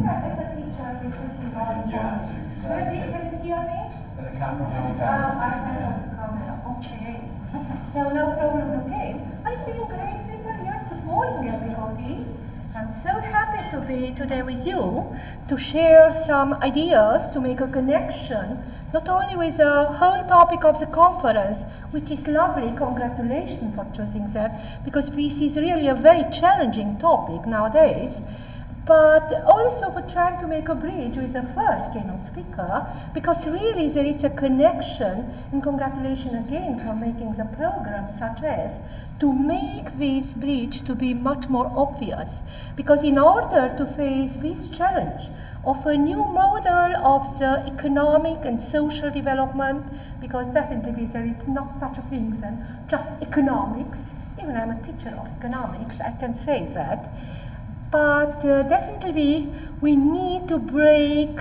Speaker 4: As a teacher, recruiting all the time. Can you hear me?
Speaker 6: The camera.
Speaker 4: I can use the camera. Okay. So no problem. Okay. I feel great. Yes. Good morning, everybody. I'm so happy to be today with you to share some ideas to make a connection, not only with the whole topic of the conference, which is lovely. Congratulations for choosing that, because this is really a very challenging topic nowadays. But also for trying to make a bridge with the first keynote speaker, because really there is a connection, and congratulations again for making the program such as to make this bridge to be much more obvious. Because in order to face this challenge of a new model of the economic and social development, because definitely there is not such a thing as just economics, even I'm a teacher of economics, I can say that. But definitely we need to break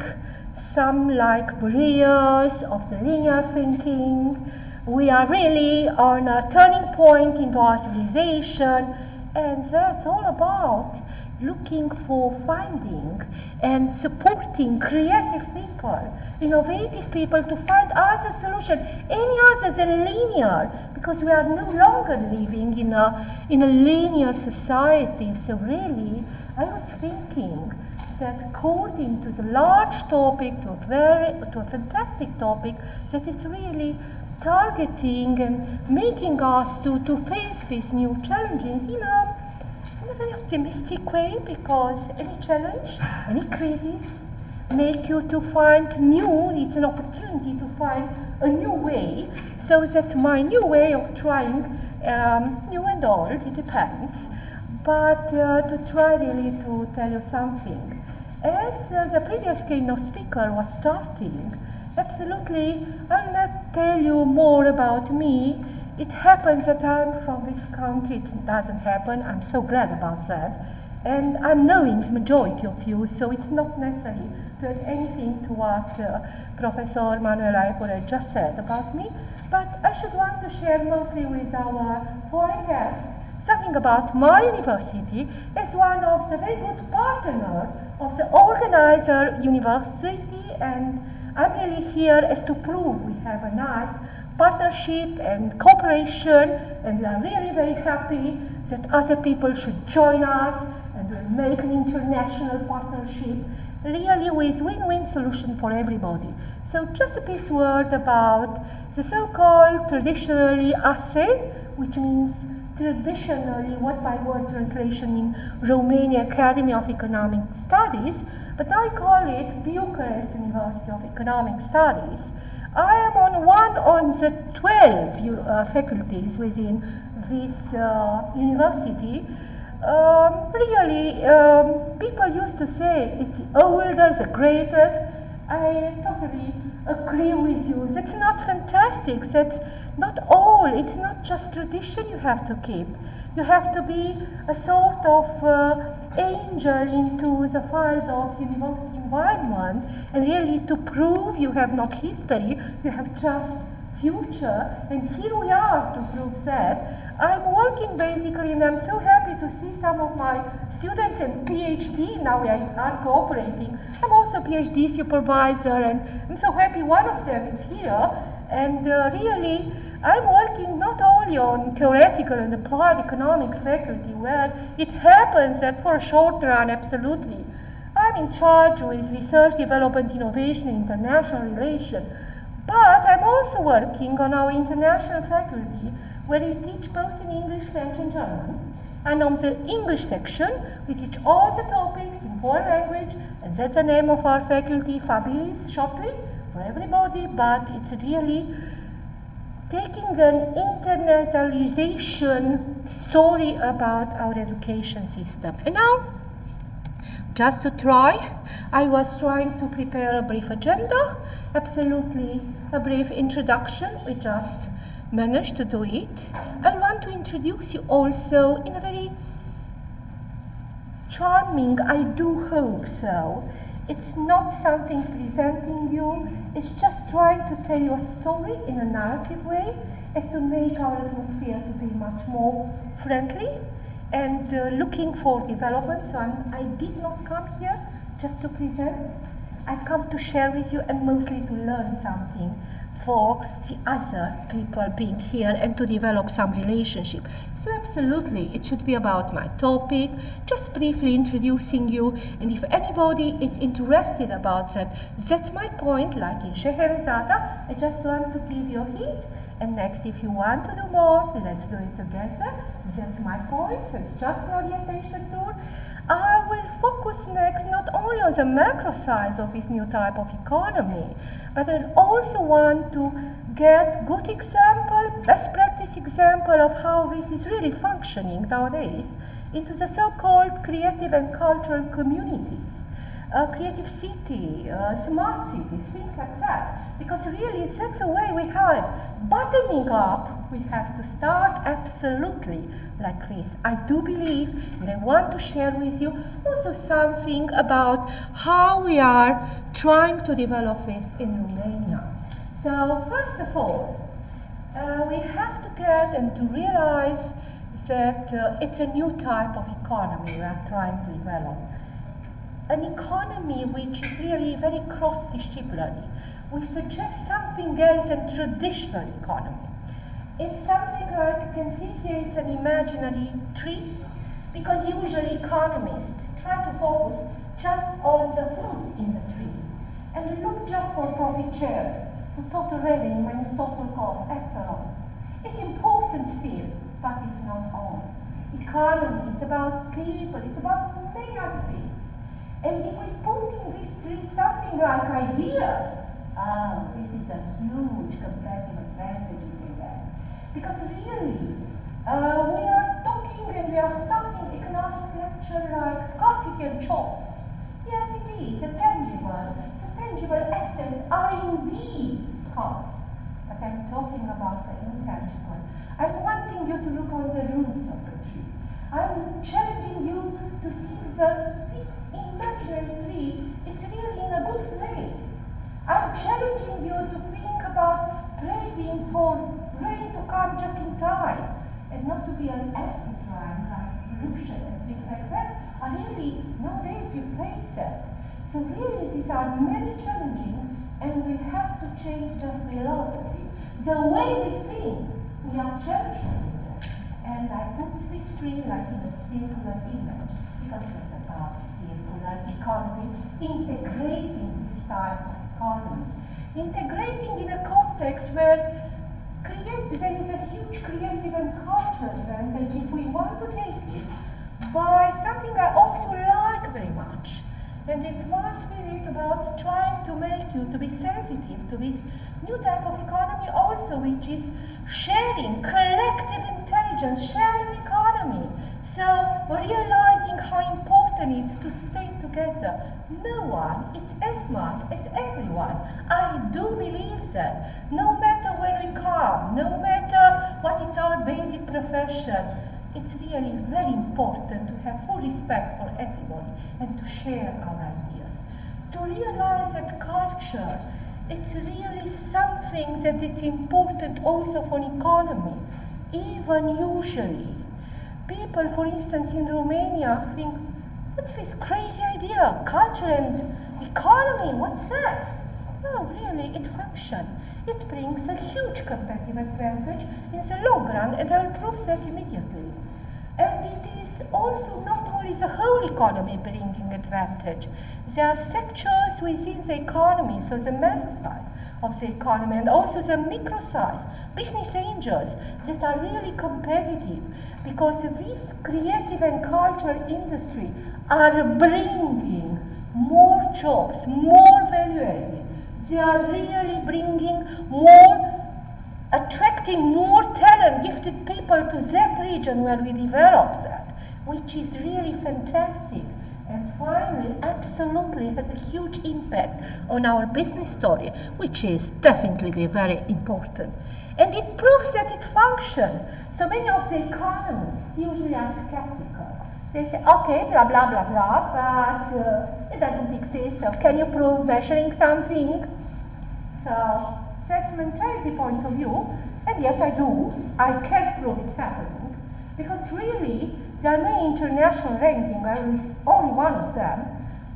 Speaker 4: some like barriers of the linear thinking. We are really on a turning point into our civilization, and that's all about looking for finding and supporting creative people, innovative people to find other solutions, any other than linear, because we are no longer living in a linear society. So really, I was thinking that according to the large topic, to a fantastic topic that is really targeting and making us to face these new challenges in a very optimistic way, because any challenge, any crisis make you to find new, it's an opportunity to find a new way. So that's my new way of trying, new and old, it depends, but to try really to tell you something. As the previous keynote speaker was starting, absolutely, I'll not tell you more about me. It happens that I'm from this country, it doesn't happen, I'm so glad about that. And I'm knowing the majority of you, so it's not necessary to add anything to what Professor Manuela Epore just said about me, but I should want to share mostly with our foreign guests something about my university as one of the very good partners of the organizer university, and I'm really here as to prove we have a nice partnership and cooperation, and we are really very happy that other people should join us and we'll make an international partnership really with win-win solution for everybody. So just a piece word about the so-called traditionally ICE, which means traditionally, what by word translation in Romania Academy of Economic Studies, but I call it Bucharest University of Economic Studies. I am on one of the 12 faculties within this university. People used to say it's the oldest, the greatest. I totally agree with you. That's not fantastic. That's not all. It's not just tradition you have to keep. You have to be a sort of angel into the field of university environment, and really to prove you have not history, you have just future, and here we are to prove that. I'm working basically, and I'm so happy to see some of my students and PhD now we are cooperating. I'm also a PhD supervisor, and I'm so happy one of them is here. And really, I'm working not only on theoretical and applied economics faculty, where it happens that for a short run, absolutely, I'm in charge with research, development, innovation, and international relations. But I'm also working on our international faculty, where we teach both in English, French, and German. And on the English section, we teach all the topics in foreign language, and that's the name of our faculty, Fabrice, shortly, for everybody, but it's really taking an internationalization story about our education system. And now, just to try, I was trying to prepare a brief agenda, absolutely a brief introduction. We just managed to do it. I want to introduce you also in a very charming, I do hope so. It's not something presenting you, it's just trying to tell you a story in a narrative way, as to make our atmosphere to be much more friendly and looking for development. So I did not come here just to present. I come to share with you and mostly to learn something for the other people being here and to develop some relationship. So absolutely, it should be about my topic, just briefly introducing you, and if anybody is interested about that, that's my point, like in Scheherazade, I just want to give you a hint, and next if you want to do more, let's do it together. That's my point, so it's just an orientation tool. I will focus next not only on the macro size of this new type of economy, but I also want to get good example, best practice example of how this is really functioning nowadays into the so-called creative and cultural communities, creative city, smart cities, things like that. Because really that's the way we have it. Bottoming up, we have to start absolutely like this. I do believe, and I want to share with you also something about how we are trying to develop this in Romania. So first of all, we have to get and to realize that it's a new type of economy we are trying to develop. An economy which is really very cross-disciplinary. We suggest something else than traditional economy. It's something like, you can see here, it's an imaginary tree, because usually economists try to focus just on the fruits in the tree, and look just for profit share, so total revenue minus total cost, etc. It's important still, but it's not all. Economy, it's about people, it's about many aspects. And if we put in this tree something like ideas, this is a huge competitive advantage we can get. Because really, we are talking and we are starting economics lecture like scarcity and choice. Yes, indeed, the tangible essence are indeed scarce. But I'm talking about the intangible. I'm wanting you to look on the roots of the tree. I'm challenging you to see that this imaginary tree is really in a good place. I'm challenging you to think about praying for rain to come just in time and not to be an acid rain like pollution and things like that. And really, nowadays we face that. So really these are many challenging, and we have to change the philosophy. The way we think, we are challenging this. And I put this tree like in a circular image, because it's about circular economy, integrating this type of economy. Integrating in a context where there is a huge creative and cultural advantage if we want to take it by something I also like very much. And it's my spirit about trying to make you to be sensitive to this new type of economy also, which is sharing, collective intelligence, sharing economy. So realizing how important it is to stay together. No one is as smart as everyone. I do believe that. No matter where we come, no matter what is our basic profession, it's really very important to have full respect for everybody and to share our ideas. To realize that culture, it's really something that it's important also for an economy. Even usually, people, for instance, in Romania think, what's this crazy idea? Culture and economy, what's that? No, really, it functions. It brings a huge competitive advantage in the long run, and I will prove that immediately. And it is also not only the whole economy bringing advantage. There are sectors within the economy, so the meso side of the economy, and also the micro size, business angels, that are really competitive, because these creative and cultural industry are bringing more jobs, more value added. They are really bringing more, attracting more talent, gifted people to that region where we develop that, which is really fantastic. And finally, absolutely has a huge impact on our business story, which is definitely very important. And it proves that it functions. So many of the economists usually are skeptical. They say, okay, blah, blah, blah, blah, but it doesn't exist, so can you prove measuring something? So that's mentality point of view, and yes, I do. I can prove it's happening, because really, there are many international rankings, I was only one of them,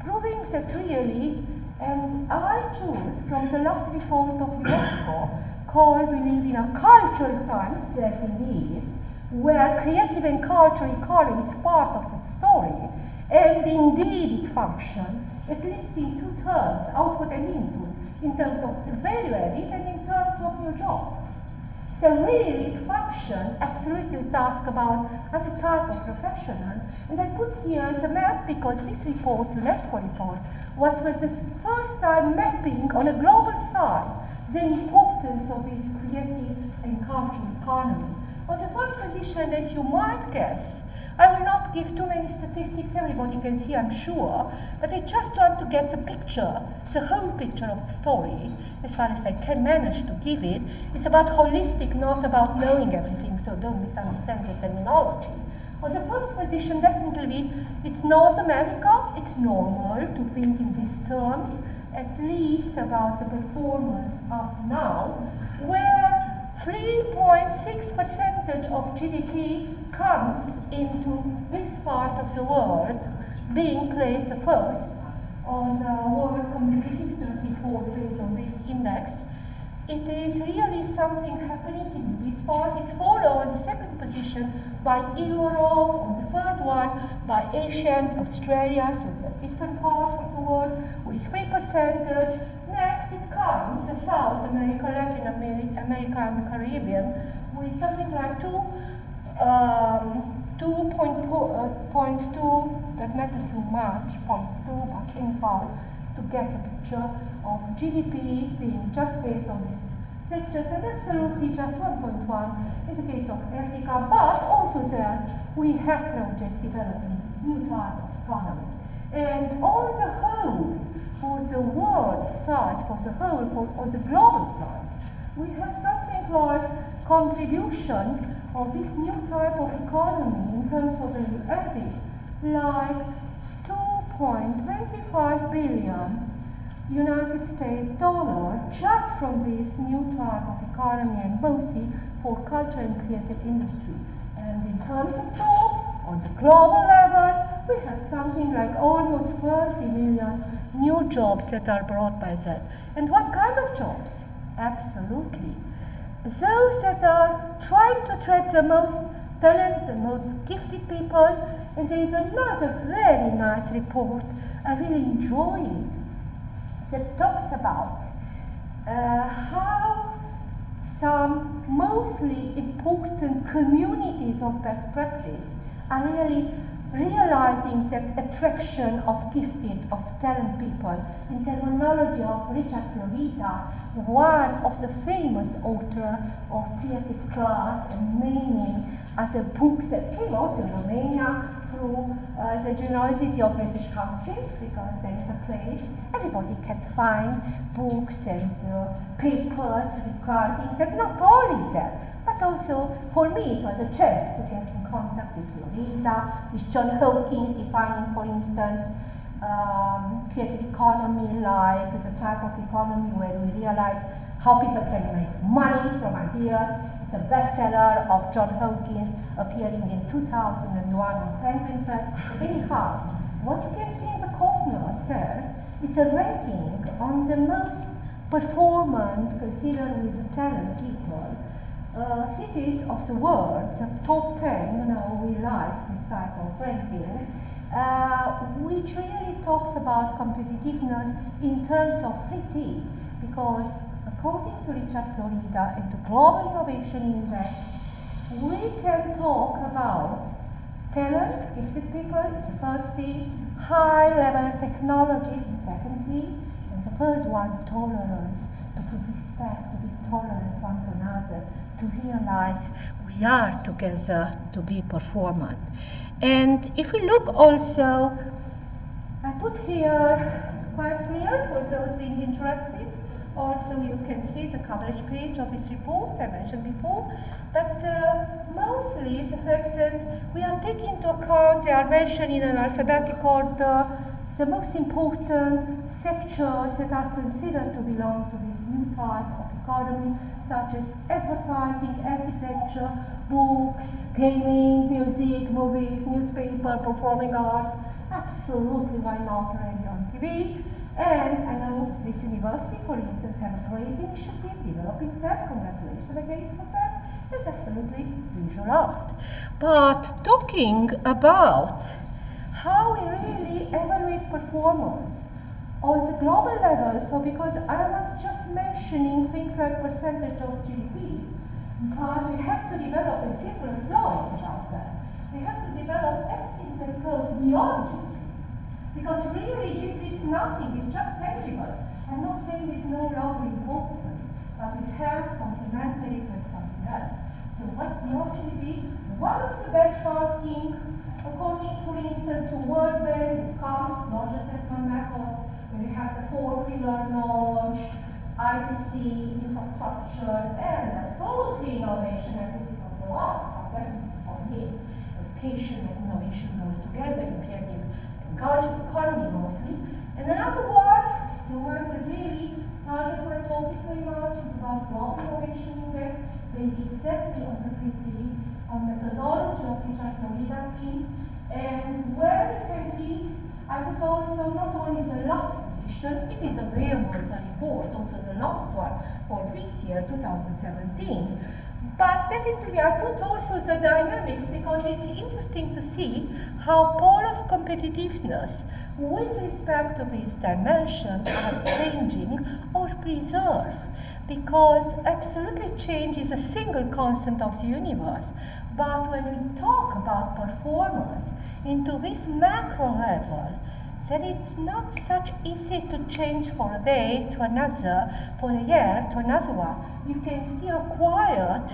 Speaker 4: proving that really, and I choose from the last report of UNESCO, called We Live in a Cultural Times, that indeed, where creative and cultural economy is part of that story, and indeed it functions, at least in two terms, output and input, in terms of value added and in terms of new jobs. So really it functions, absolutely task about as a type of professional. And I put here the map because this report, UNESCO report, was for the first time mapping on a global side the importance of this creative and cultural economy. On the first position, as you might guess, I will not give too many statistics, everybody can see, I'm sure, but I just want to get the picture, the whole picture of the story, as far as I can manage to give it. It's about holistic, not about knowing everything, so don't misunderstand the terminology. On the first position, definitely, it's North America. It's normal to think in these terms, at least about the performance up now, where 3.6% of GDP comes into this part of the world, being placed first on the World Competitiveness Report based on this index. it is really something happening in this part. It follows the second position by Europe, on the third one by Asia, Australia, so the eastern part of the world, with 3%. Next it comes the South America, Latin America, and the Caribbean, with something like 2.2, that matters so much, 0.2, but anyhow, to get a picture of GDP being just based on these sectors, and absolutely just 1.1 is the case of Africa, but also there we have projects developing this new type of economy. And on the whole, for the world side, on the global side, we have something like contribution of this new type of economy in terms of value added, like 2.25 billion United States dollar just from this new type of economy, and mostly for culture and creative industry. And in terms of jobs, on the global level, we have something like almost 30 million new jobs that are brought by that. And what kind of jobs? Absolutely. Those that are trying to attract the most talent, the most gifted people. And there is another very nice report, I really enjoy it, that talks about how some mostly important communities of best practice are really realizing that attraction of gifted, of talent people. In terminology of Richard Florida, one of the famous author of Creative Class and Meaning, as a book that came also in Romania through the generosity of British Council, because there is a place everybody can find books and papers regarding that, not only that, but also for me it was a chance to get in contact with Florida, with John Hawkins, defining, for instance, creative economy like the type of economy where we realize how people can make money from ideas. It's a bestseller of John Hawkins, appearing in 2001 on Penguin Press. Anyhow, what you can see in the corner there, it's a ranking on the most performant, considered with talent people, cities of the world, the top 10, we like this type of ranking, which really talks about competitiveness in terms of pretty, because according to Richard Florida and the Global Innovation Index, we can talk about talent, gifted people, it's the first thing, high level technology, secondly, and the third one, tolerance, to put respect, to be tolerant one to another, to realize we are together to be performant. And if we look also, I put here quite clear for those being interested. Also, you can see the coverage page of this report I mentioned before, but mostly the fact that we are taking into account, they are mentioned in an alphabetic order, the most important sectors that are considered to belong to this new type of economy, such as advertising, architecture, books, gaming, music, movies, newspaper, performing arts, absolutely why not radio and TV. And I know this university, for instance, have a great initiative developing that, congratulations again for that, and absolutely visual art. But talking about how we really evaluate performance on the global level, so because I was just mentioning things like percentage of GDP, but we have to develop a circular flow about that. We have to develop everything that goes beyond GDP. Because really GDP is nothing, it's just tangible. I'm not saying it's no longer important, but we have complementary with something else. So what's beyond GDP? One of the benchmarking, according, for instance, to World Bank, it's called knowledge assessment method, where we have the 4-pillar knowledge, ICC, infrastructure, and absolutely innovation, and critical art, but definitely for me, education and innovation goes together in creative culture, economy mostly. And another one, the one that really target my topic very much, is about global innovation index, based exactly on the methodology of Richard Florida team, and where you can see, I would also not only the last position. It is available as a report, also the last one for this year, 2017. But definitely I put also the dynamics because it's interesting to see how pole of competitiveness with respect to this dimension are changing or preserved. Because absolutely change is a single constant of the universe. But when we talk about performance into this macro level, then it's not such easy to change for a day to another, for a year to another one. You can see a quiet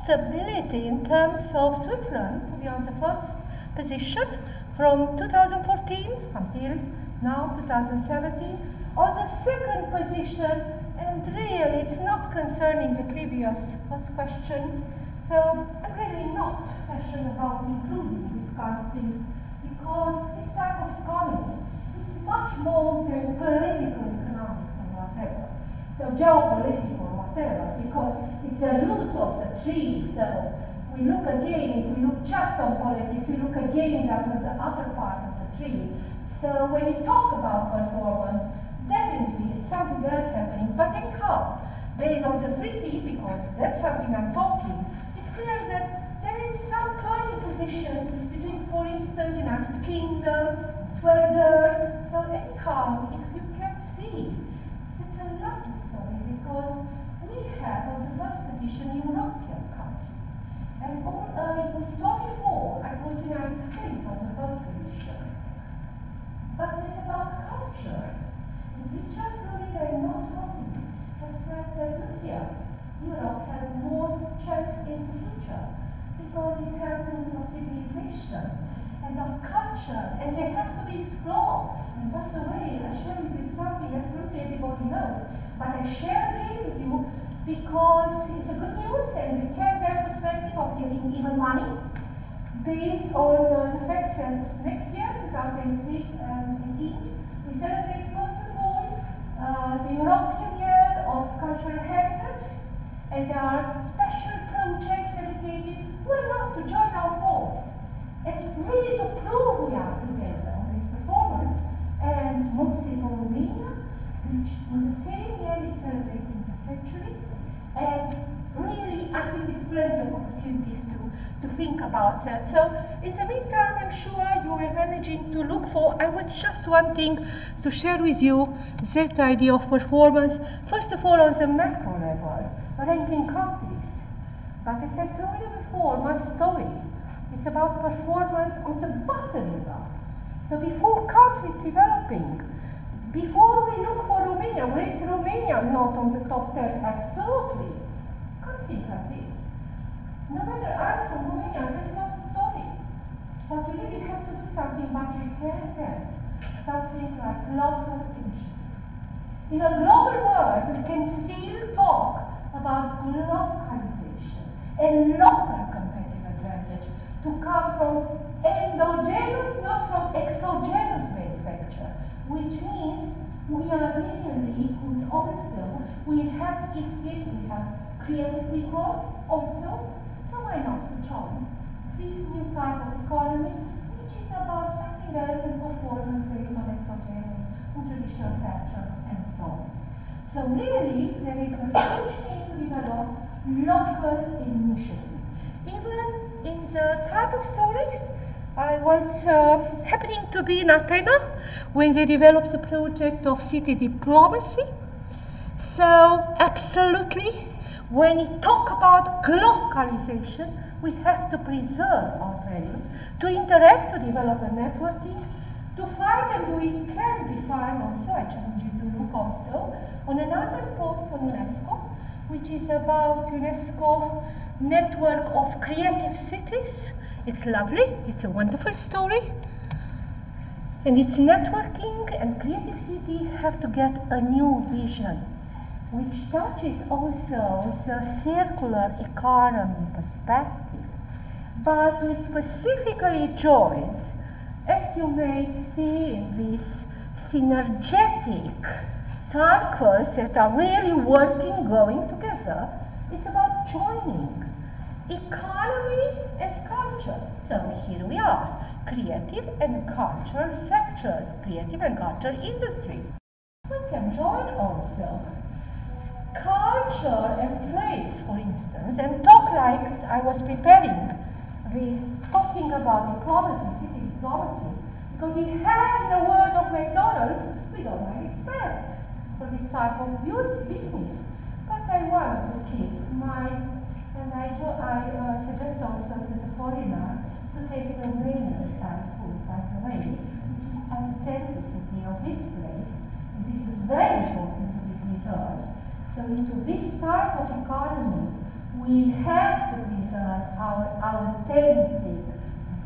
Speaker 4: stability in terms of Switzerland to be on the first position from 2014 until now 2017, on the second position, and really it's not concerning the previous first question. So I'm really not passionate about including these kind of things because this type of economy is much more than political economics or whatever. So geopolitical or whatever, because it's a root of the tree. So we look again, if we look just on politics, we look again just at the upper part of the tree. So when we talk about performance, definitely it's something else happening. But anyhow, based on the treaty, because that's something I'm talking, it's clear that there is some turning position between, for instance, United Kingdom, Sweden. So anyhow, if you can see, it's a lovely story because we have on the first position European countries. And we saw before, I put United States on the first position. But it's about culture. And Richard Florida and not only have said that look here, Europe has more chance in the future because it has roots of civilization and of culture, and they have to be explored. And that's the way I share with you something absolutely everybody knows. But I share it with you because it's a good news and we can have perspective of getting even money based on the fact that next year, 2018, we celebrate first of all the European Year of Cultural Heritage, and there are special projects dedicated, why not, to join our force and really to prove we are together on this performance. And mostly for Romania, which in the same year is celebrating the century, and really I think it's plenty of opportunities to think about that. So in the meantime, I'm sure you are managing to look for, I was just wanting to share with you that idea of performance, first of all on the macro level, ranking countries. But as I told you before, my story, it's about performance on the bottom level. So before countries developing, before we look for Romania, where is Romania not on the top 10? Absolutely. Can't think like this. No matter I'm from Romania, that's not the story. But we really have to do something, but we can get something like local initiative. In a global world, we can still talk about localization and local competitive advantage to come from endogenous, not from exogenous manufacture, which means we are really good also. We have gifted, we have creative people also, so why not to join this new type of economy, which is about something else and performance based on exogenous and traditional factors and so on. So really, there is a huge need to develop local initiative. Even in the type of story, I was happening to be in Athens when they developed the project of city diplomacy. So absolutely, when we talk about globalization, we have to preserve our values, to interact, to develop a networking, to find, and we can define also, I challenge you to look also, on another report from UNESCO, which is about UNESCO network of creative cities. It's lovely, it's a wonderful story. And it's networking, and creative city have to get a new vision, which touches also the circular economy perspective, but which specifically joins, as you may see in these synergetic circles that are really working, going together. It's about joining economy and culture. So here we are, creative and culture sectors, creative and culture industry. we can join also culture and place, for instance, and talk like I was preparing this, talking about diplomacy, city diplomacy, because we have in the world of McDonald's, with all my respect for this type of business, but I want to keep my, and I suggest also to the foreigner to taste Romanian style food, by the way, which is authenticity of this place, and this is very important to be preserved. So into this type of economy, we have to preserve our authentic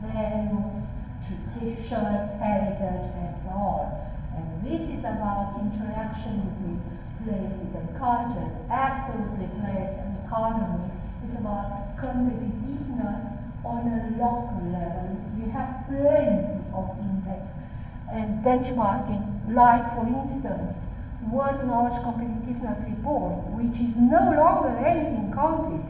Speaker 4: values, traditions, heritage, and so on. And this is about interaction between places and culture. Absolutely, place and economy is about competitiveness on a local level. You have plenty of index and benchmarking, like for instance, World Knowledge Competitiveness Report, which is no longer ranking countries,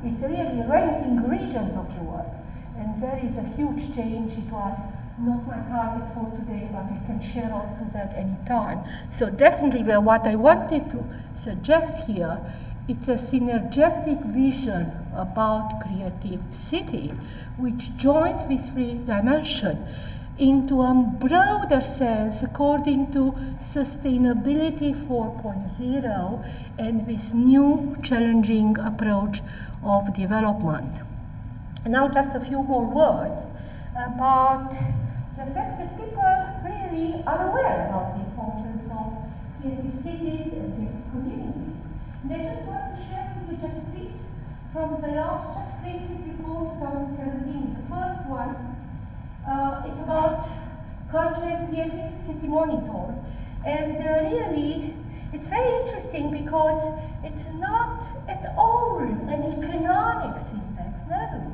Speaker 4: it's really ranking regions of the world. And there is a huge change. It was not my target for today, but we can share also that any time. So definitely what I wanted to suggest here, it's a synergetic vision about creative city, which joins this three dimension into a broader sense according to Sustainability 4.0 and this new challenging approach of development. Now just a few more words about the fact that people really are aware about the importance of creative cities and creative communities. And I just want to share with you just a piece from the last Just Creative Report 2017. It's the first one. It's about culture and creative city monitor. And really, it's very interesting because it's not at all an economics index, no.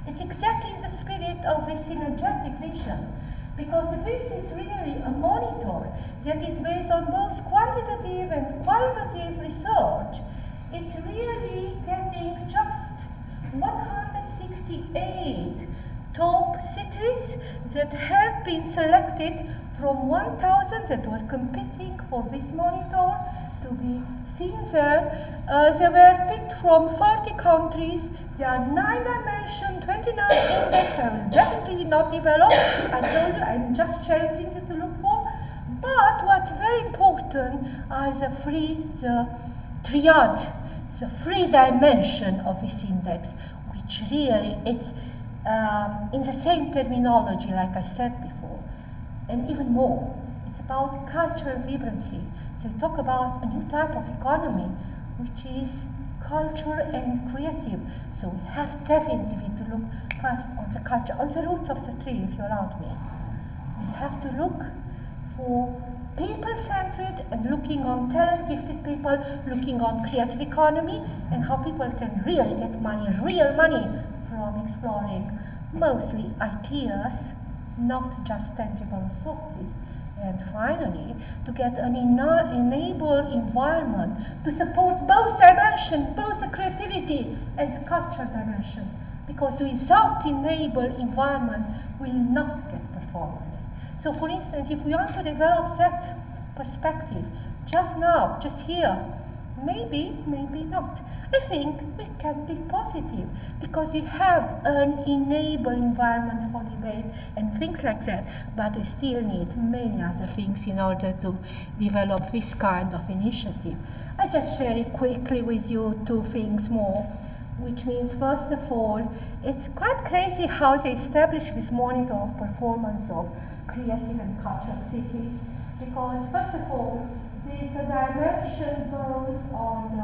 Speaker 4: It's exactly the spirit of this synergetic vision, because this is really a monitor that is based on both quantitative and qualitative research. It's really getting just 168 top cities that have been selected from 1,000 that were competing for this monitor to be seen there. They were picked from 30 countries. There are 9 dimensions, 29 index. I will definitely not develop. I told you I'm just challenging you to look for. But what's very important are the triad, the 3 dimension of this index, which really it's in the same terminology like I said before, and even more. It's about cultural vibrancy. So we talk about a new type of economy, which is culture and creative. So we have definitely to look first on the culture, on the roots of the tree, if you allow me. We have to look for people-centered and looking on talent, gifted people, looking on creative economy and how people can really get money, real money, from exploring mostly ideas, not just tangible resources. And finally, to get an enable environment to support both dimensions, both the creativity and the culture dimension. Because without enable environment, we will not get performance. So for instance, if we want to develop that perspective, just now, just here, maybe, maybe not. I think we can be positive because you have an enable environment for debate and things like that, but we still need many other things in order to develop this kind of initiative. I just share it quickly with you 2 things more, which means first of all, it's quite crazy how they establish this monitor of performance of creative and cultural cities, because first of all, there's a dimension both on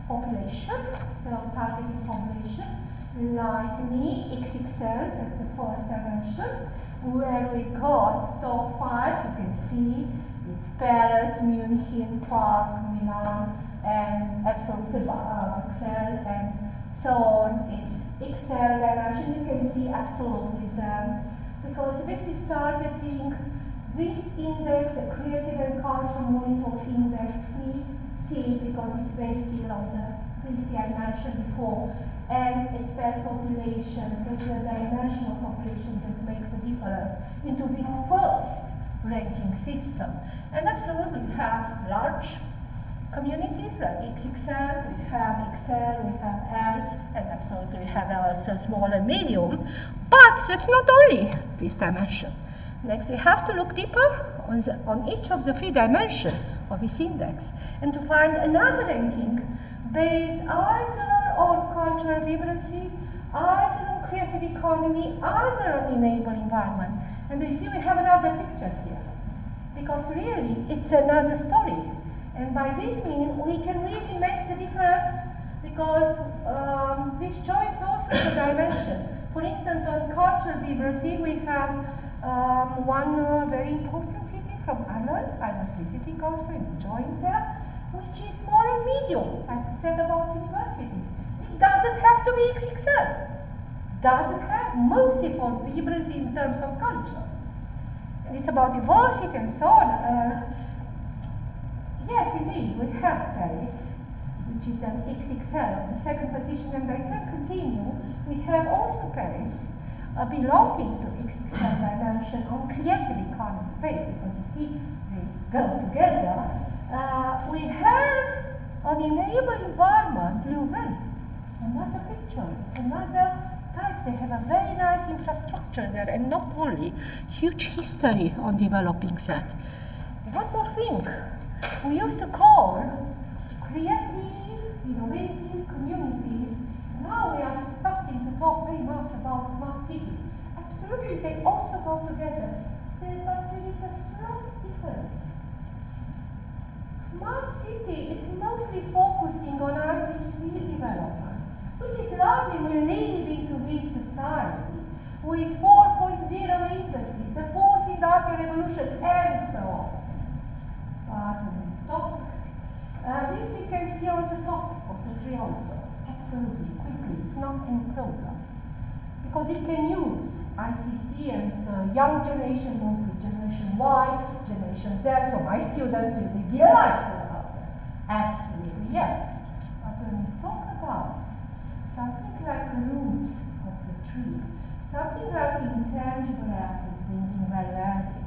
Speaker 4: population, so targeting population, like me, XXL, that's the first dimension, where we got top 5, you can see, it's Paris, Munich, Prague, Milan, and absolutely Brussels, and so on. It's XL dimension, you can see absolutely them, because this is targeting this index, the creative and cultural monitor index, we see because it's based still on the 3C I mentioned before, and it's per population, so it's the dimension of population that makes the difference into this first rating system. And absolutely we have large communities like XXL, we have XL, we have L, and absolutely we have also small and medium. But that's not only this dimension. Next, we have to look deeper on each of the 3 dimensions of this index and to find another ranking based either on cultural vibrancy, either on creative economy, either on enable environment. And you see we have another picture here, because really it's another story. And by this means we can really make the difference, because this joins also the dimension. For instance, on cultural vibrancy we have one very important city from Ireland. I was visiting also and enjoying there, which is small and medium, like I said about universities. It doesn't have to be XXL. Doesn't have mostly for vibrancy in terms of culture. And it's about diversity and so on. Yes, indeed, we have Paris, which is an XXL, the second position, and I can continue. We have also Paris, belonging to XXL dimension on creative economy base, because you see they go together. We have on enable environment, Louvain, another picture, it's another type. They have a very nice infrastructure there, and not only huge history on developing that. One more thing, we used to call creative, innovative communities. Now we are starting to talk very much about smart city. Absolutely, they also go together. But there is a slight difference. Smart city is mostly focusing on RPC development, which is largely related into this society, with 4.0 industries, the 4th industrial revolution, and so on. This you can see on the top of the tree also. Absolutely, quickly, it's not any problem. Because you can use ICC and young generation, mostly Generation Y, Generation Z, so my students will be realized about that. Absolutely, yes. But when we talk about something like the roots of the tree, something like intangible assets being value added,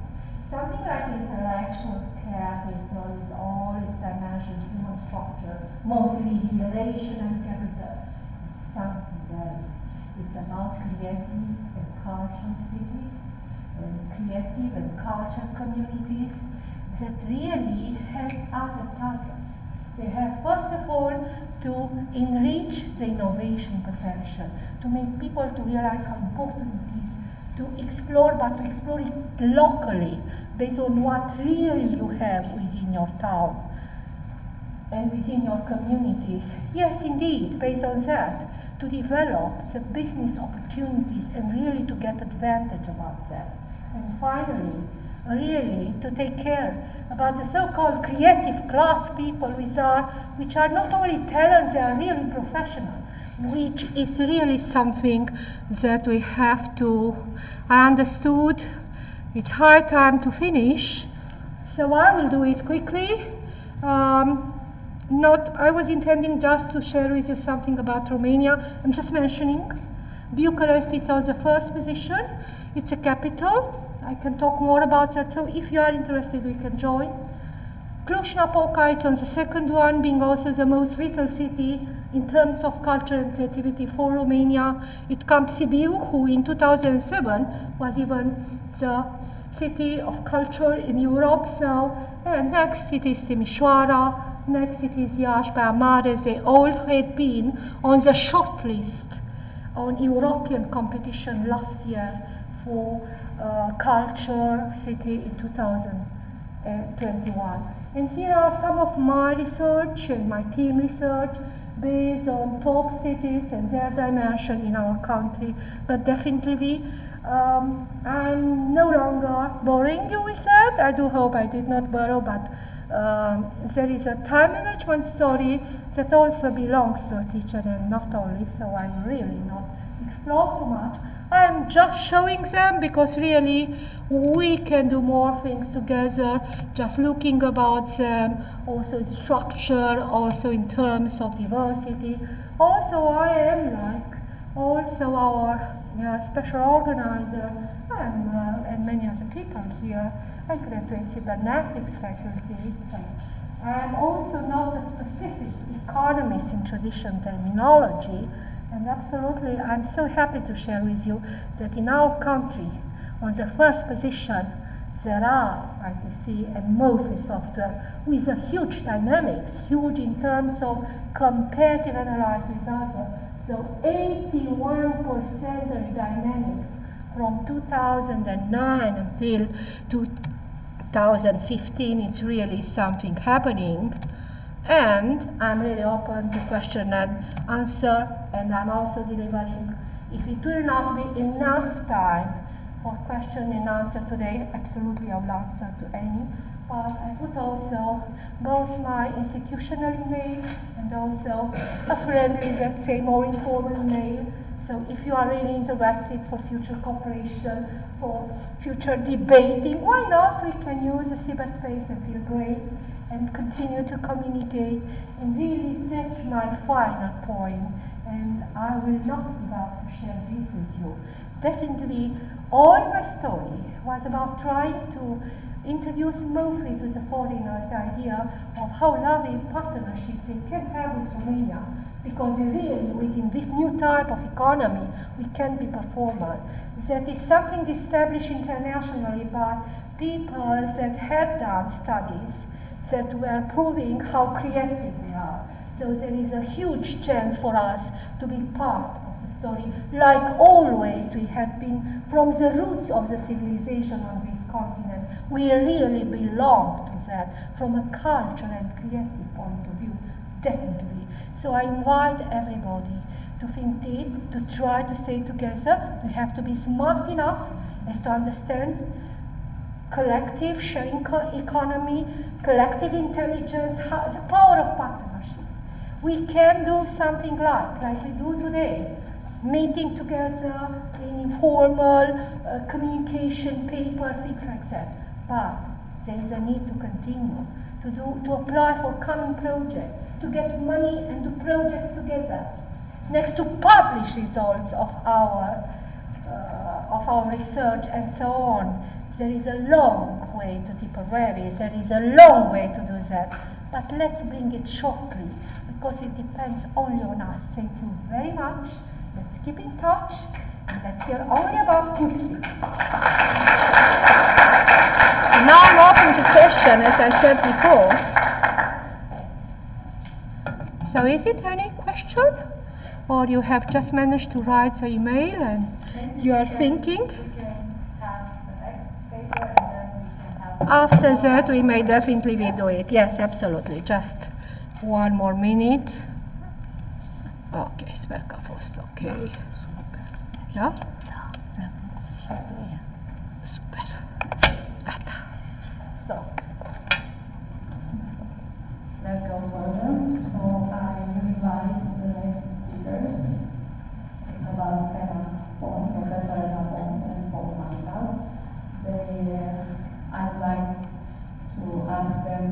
Speaker 4: something like intellectual capital is all its dimensions, human structure, mostly relation and capital. It's something else. It's about creative and cultural cities, and creative and cultural communities that really have other targets. They have, first of all, to enrich the innovation potential, to make people to realize how important it is to explore, but to explore it locally, based on what really you have within your town and within your communities. Yes, indeed, based on that, to develop the business opportunities and really to get advantage about that. And finally, really to take care about the so-called creative class people which are not only talents, they are really professional, which is really something that we have to, I understood, it's high time to finish, so I will do it quickly. I was intending just to share with you something about Romania. I'm just mentioning. Bucharest is on the first position. It's a capital. I can talk more about that, so if you are interested, you can join. Cluj-Napoca is on the second one, being also the most vital city in terms of culture and creativity for Romania. It comes Sibiu, who in 2007 was even the city of culture in Europe. So, and next it is Timișoara, next it is Iași, Mare. They all had been on the short list on European competition last year for culture city in 2021. And here are some of my research and my team research based on top cities and their dimension in our country. But definitely, I'm no longer boring you with that. I do hope I did not bore, but there is a time management story that also belongs to a teacher and not only, so I will really not explore too much. I'm just showing them because really we can do more things together, just looking about them, also in structure, also in terms of diversity. Also I am like also our special organizer, and many other people here. I graduate cybernetics faculty. So I'm also not a specific economist in traditional terminology, and absolutely I'm so happy to share with you that in our country, on the first position, there are, like you see, and mostly software, with a huge dynamics, huge in terms of comparative analysis with others. So 81% dynamics from 2009 until 2015, it's really something happening. And I'm really open to question and answer, and I'm also delivering, if it will not be enough time for question and answer today, absolutely I will answer to any. But I put also both my institutional email and also a friendly, let's say, more informal email. So if you are really interested for future cooperation, for future debating, why not? We can use the cyberspace and feel great and continue to communicate. And really, that's my final point. And I will not give up to share this with you. Definitely, all my story was about trying to introduce mostly to the foreigners the idea of how loving partnership they can have with Romania, because really within this new type of economy we can be performant. That is something established internationally by people that had done studies that were proving how creative we are. So there is a huge chance for us to be part of the story. Like always, we have been from the roots of the civilization on this continent. We really belong to that from a cultural and creative point of view, definitely. So I invite everybody to think deep, to try to stay together. We have to be smart enough as to understand collective sharing economy, collective intelligence, the power of partnership. We can do something like we do today, meeting together in informal communication paper, things like that. But there is a need to continue, to apply for common projects, to get money and do projects together. Next, to publish results of our research and so on. There is a long way to Tipperary, there is a long way to do that. But let's bring it shortly, because it depends only on us. Thank you very much. Let's keep in touch, and let's hear only about good things. Now I'm open to question, as I said before. So is it any question? Or you have just managed to write the email and you are thinking? After that, we may definitely do it. Yes, absolutely. Just one more minute. Okay, sperka fost okay. Ja? Super. Gata.
Speaker 1: So, let's go further. So, I invite the next speakers. It's about Professor Anna Bond and Paul Pascal. I'd like to ask them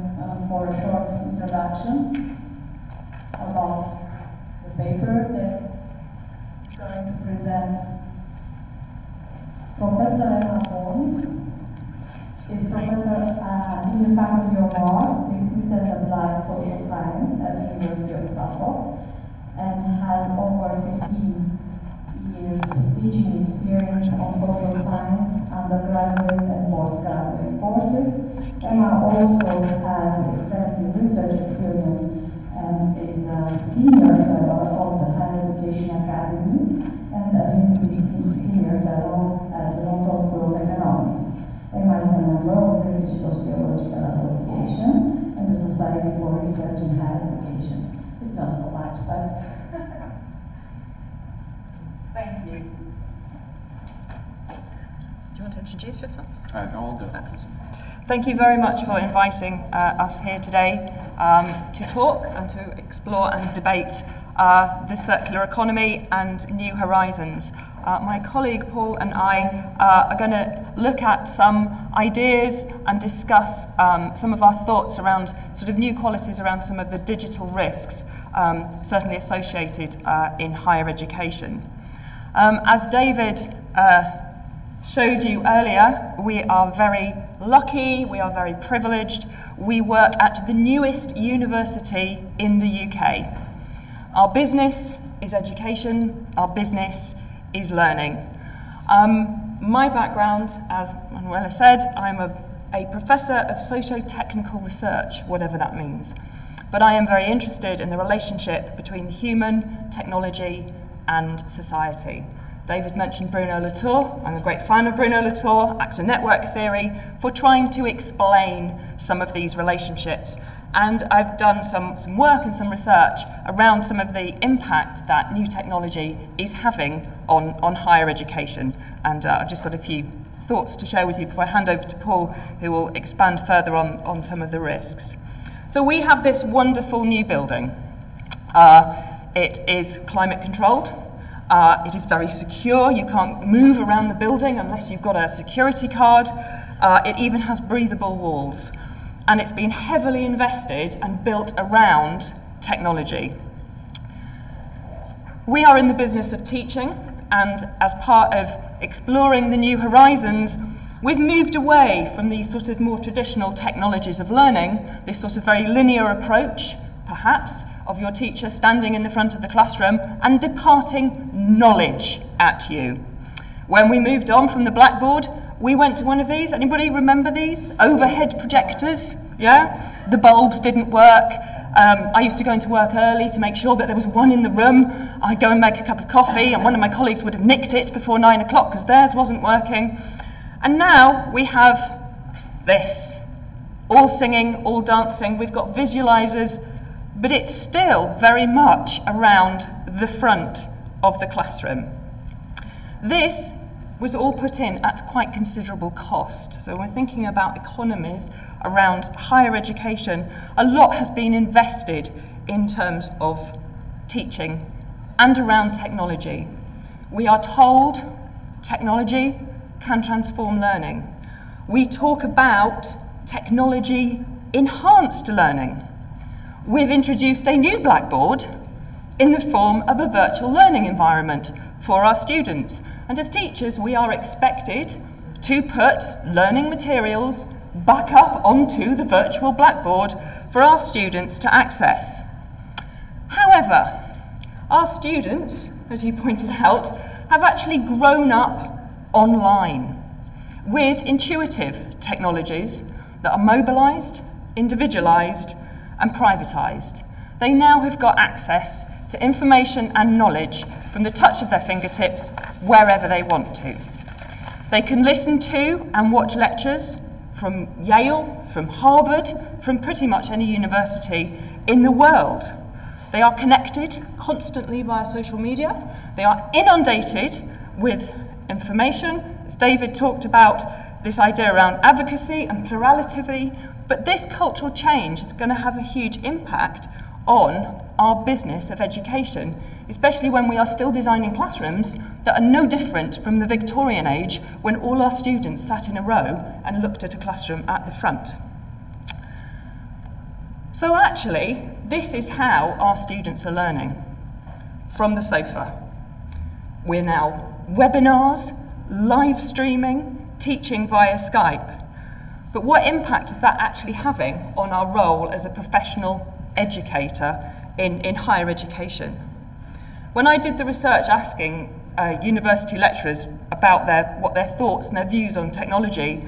Speaker 1: for a short introduction about the paper that is going to present. Professor Anna Bond is Professor Senior Faculty of Arts, Business and Applied Social Science at the University of Suffolk, and has over 15 years teaching experience on social science, undergraduate and postgraduate courses. Emma also has extensive research experience and is a senior fellow of the Higher Education Academy and a visiting senior fellow at the London School of Economics. Emma is a member of the British Sociological Association and the Society for Research in Higher Education. It's not so much, but thank you.
Speaker 8: Do you want to introduce yourself?
Speaker 2: No, I'll do it.
Speaker 9: Thank you very much for inviting us here today to talk and to explore and debate the circular economy and new horizons. My colleague Paul and I are going to look at some ideas and discuss some of our thoughts around sort of new qualities around some of the digital risks certainly associated in higher education. As David showed you earlier, we are very lucky, we are very privileged. We work at the newest university in the UK. Our business is education, our business is learning. My background, as Manuela said, I'm a professor of socio-technical research, whatever that means. But I am very interested in the relationship between the human, technology, and society. David mentioned Bruno Latour. I'm a great fan of Bruno Latour, actor network theory, for trying to explain some of these relationships. And I've done some work and some research around some of the impact that new technology is having on higher education. And I've just got a few thoughts to share with you before I hand over to Paul, who will expand further on some of the risks. So we have this wonderful new building. It is climate controlled. It is very secure. You can't move around the building unless you've got a security card. It even has breathable walls. And it's been heavily invested and built around technology. We are in the business of teaching, and as part of exploring the new horizons, we've moved away from these sort of more traditional technologies of learning, this sort of very linear approach, perhaps, of your teacher standing in the front of the classroom and departing knowledge at you. When we moved on from the blackboard, we went to one of these. Anybody remember these? Overhead projectors, yeah? The bulbs didn't work. I used to go into work early to make sure that there was one in the room. I'd go and make a cup of coffee, and one of my colleagues would have nicked it before 9 o'clock because theirs wasn't working. And now we have this. All singing, all dancing. We've got visualizers, but it's still very much around the front of the classroom. This was all put in at quite considerable cost. So when we're thinking about economies around higher education, a lot has been invested in terms of teaching and around technology. We are told technology can transform learning. We talk about technology enhanced learning. We've introduced a new blackboard in the form of a virtual learning environment for our students. And as teachers, we are expected to put learning materials back up onto the virtual blackboard for our students to access. However, our students, as you pointed out, have actually grown up online with intuitive technologies that are mobilised, individualised and privatised. They now have got access to information and knowledge from the touch of their fingertips wherever they want to. They can listen to and watch lectures from Yale, from Harvard, from pretty much any university in the world. They are connected constantly via social media. They are inundated with information. As David talked about, this idea around advocacy and plurality, but this cultural change is going to have a huge impact on our business of education, especially when we are still designing classrooms that are no different from the Victorian age, when all our students sat in a row and looked at a classroom at the front. So actually, this is how our students are learning, from the sofa. We're now webinars, live streaming, teaching via Skype. But what impact is that actually having on our role as a professional educator in higher education? When I did the research asking university lecturers about what their thoughts and their views on technology,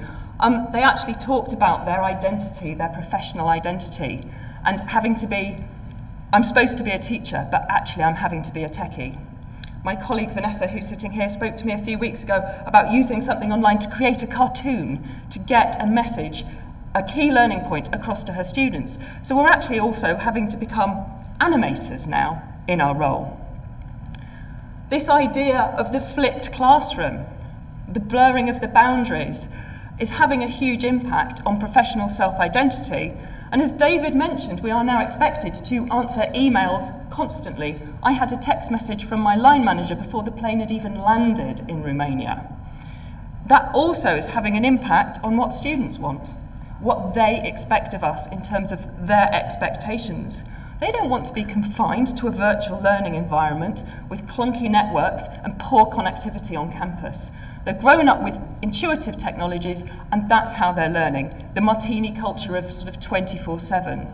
Speaker 9: they actually talked about their identity, their professional identity, and having to be, I'm supposed to be a teacher, but actually I'm having to be a techie. My colleague Vanessa, who's sitting here, spoke to me a few weeks ago about using something online to create a cartoon to get a message, a key learning point across to her students. So we're actually also having to become animators now in our role. This idea of the flipped classroom, the blurring of the boundaries, is having a huge impact on professional self-identity. And as David mentioned, we are now expected to answer emails constantly. I had a text message from my line manager before the plane had even landed in Romania. That also is having an impact on what students want, what they expect of us in terms of their expectations. They don't want to be confined to a virtual learning environment with clunky networks and poor connectivity on campus. They're growing up with intuitive technologies, and that's how they're learning, the martini culture of sort of 24/7.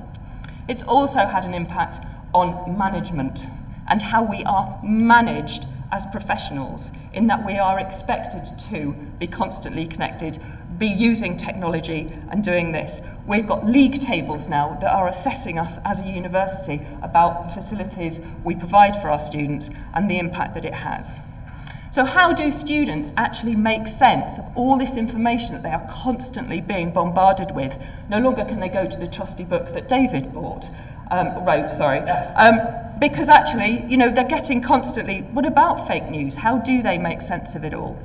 Speaker 9: It's also had an impact on management and how we are managed as professionals, in that we are expected to be constantly connected, be using technology and doing this. We've got league tables now that are assessing us as a university about the facilities we provide for our students and the impact that it has. So how do students actually make sense of all this information that they are constantly being bombarded with? No longer can they go to the trusty book that David wrote, because actually, you know, they're getting constantly, what about fake news? How do they make sense of it all?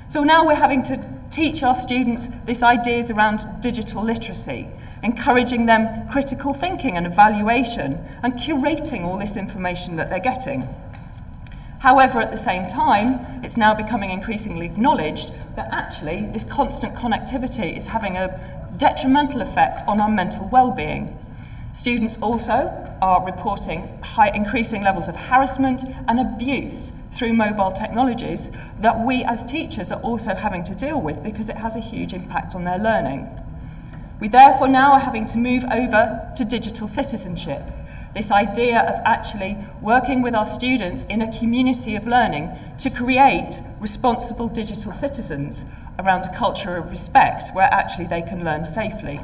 Speaker 9: So now we're having to teach our students these ideas around digital literacy, encouraging them critical thinking and evaluation, and curating all this information that they're getting. However, at the same time, it's now becoming increasingly acknowledged that actually this constant connectivity is having a detrimental effect on our mental well-being. Students also are reporting increasing levels of harassment and abuse through mobile technologies that we as teachers are also having to deal with, because it has a huge impact on their learning. We therefore now are having to move over to digital citizenship. This idea of actually working with our students in a community of learning to create responsible digital citizens around a culture of respect where actually they can learn safely.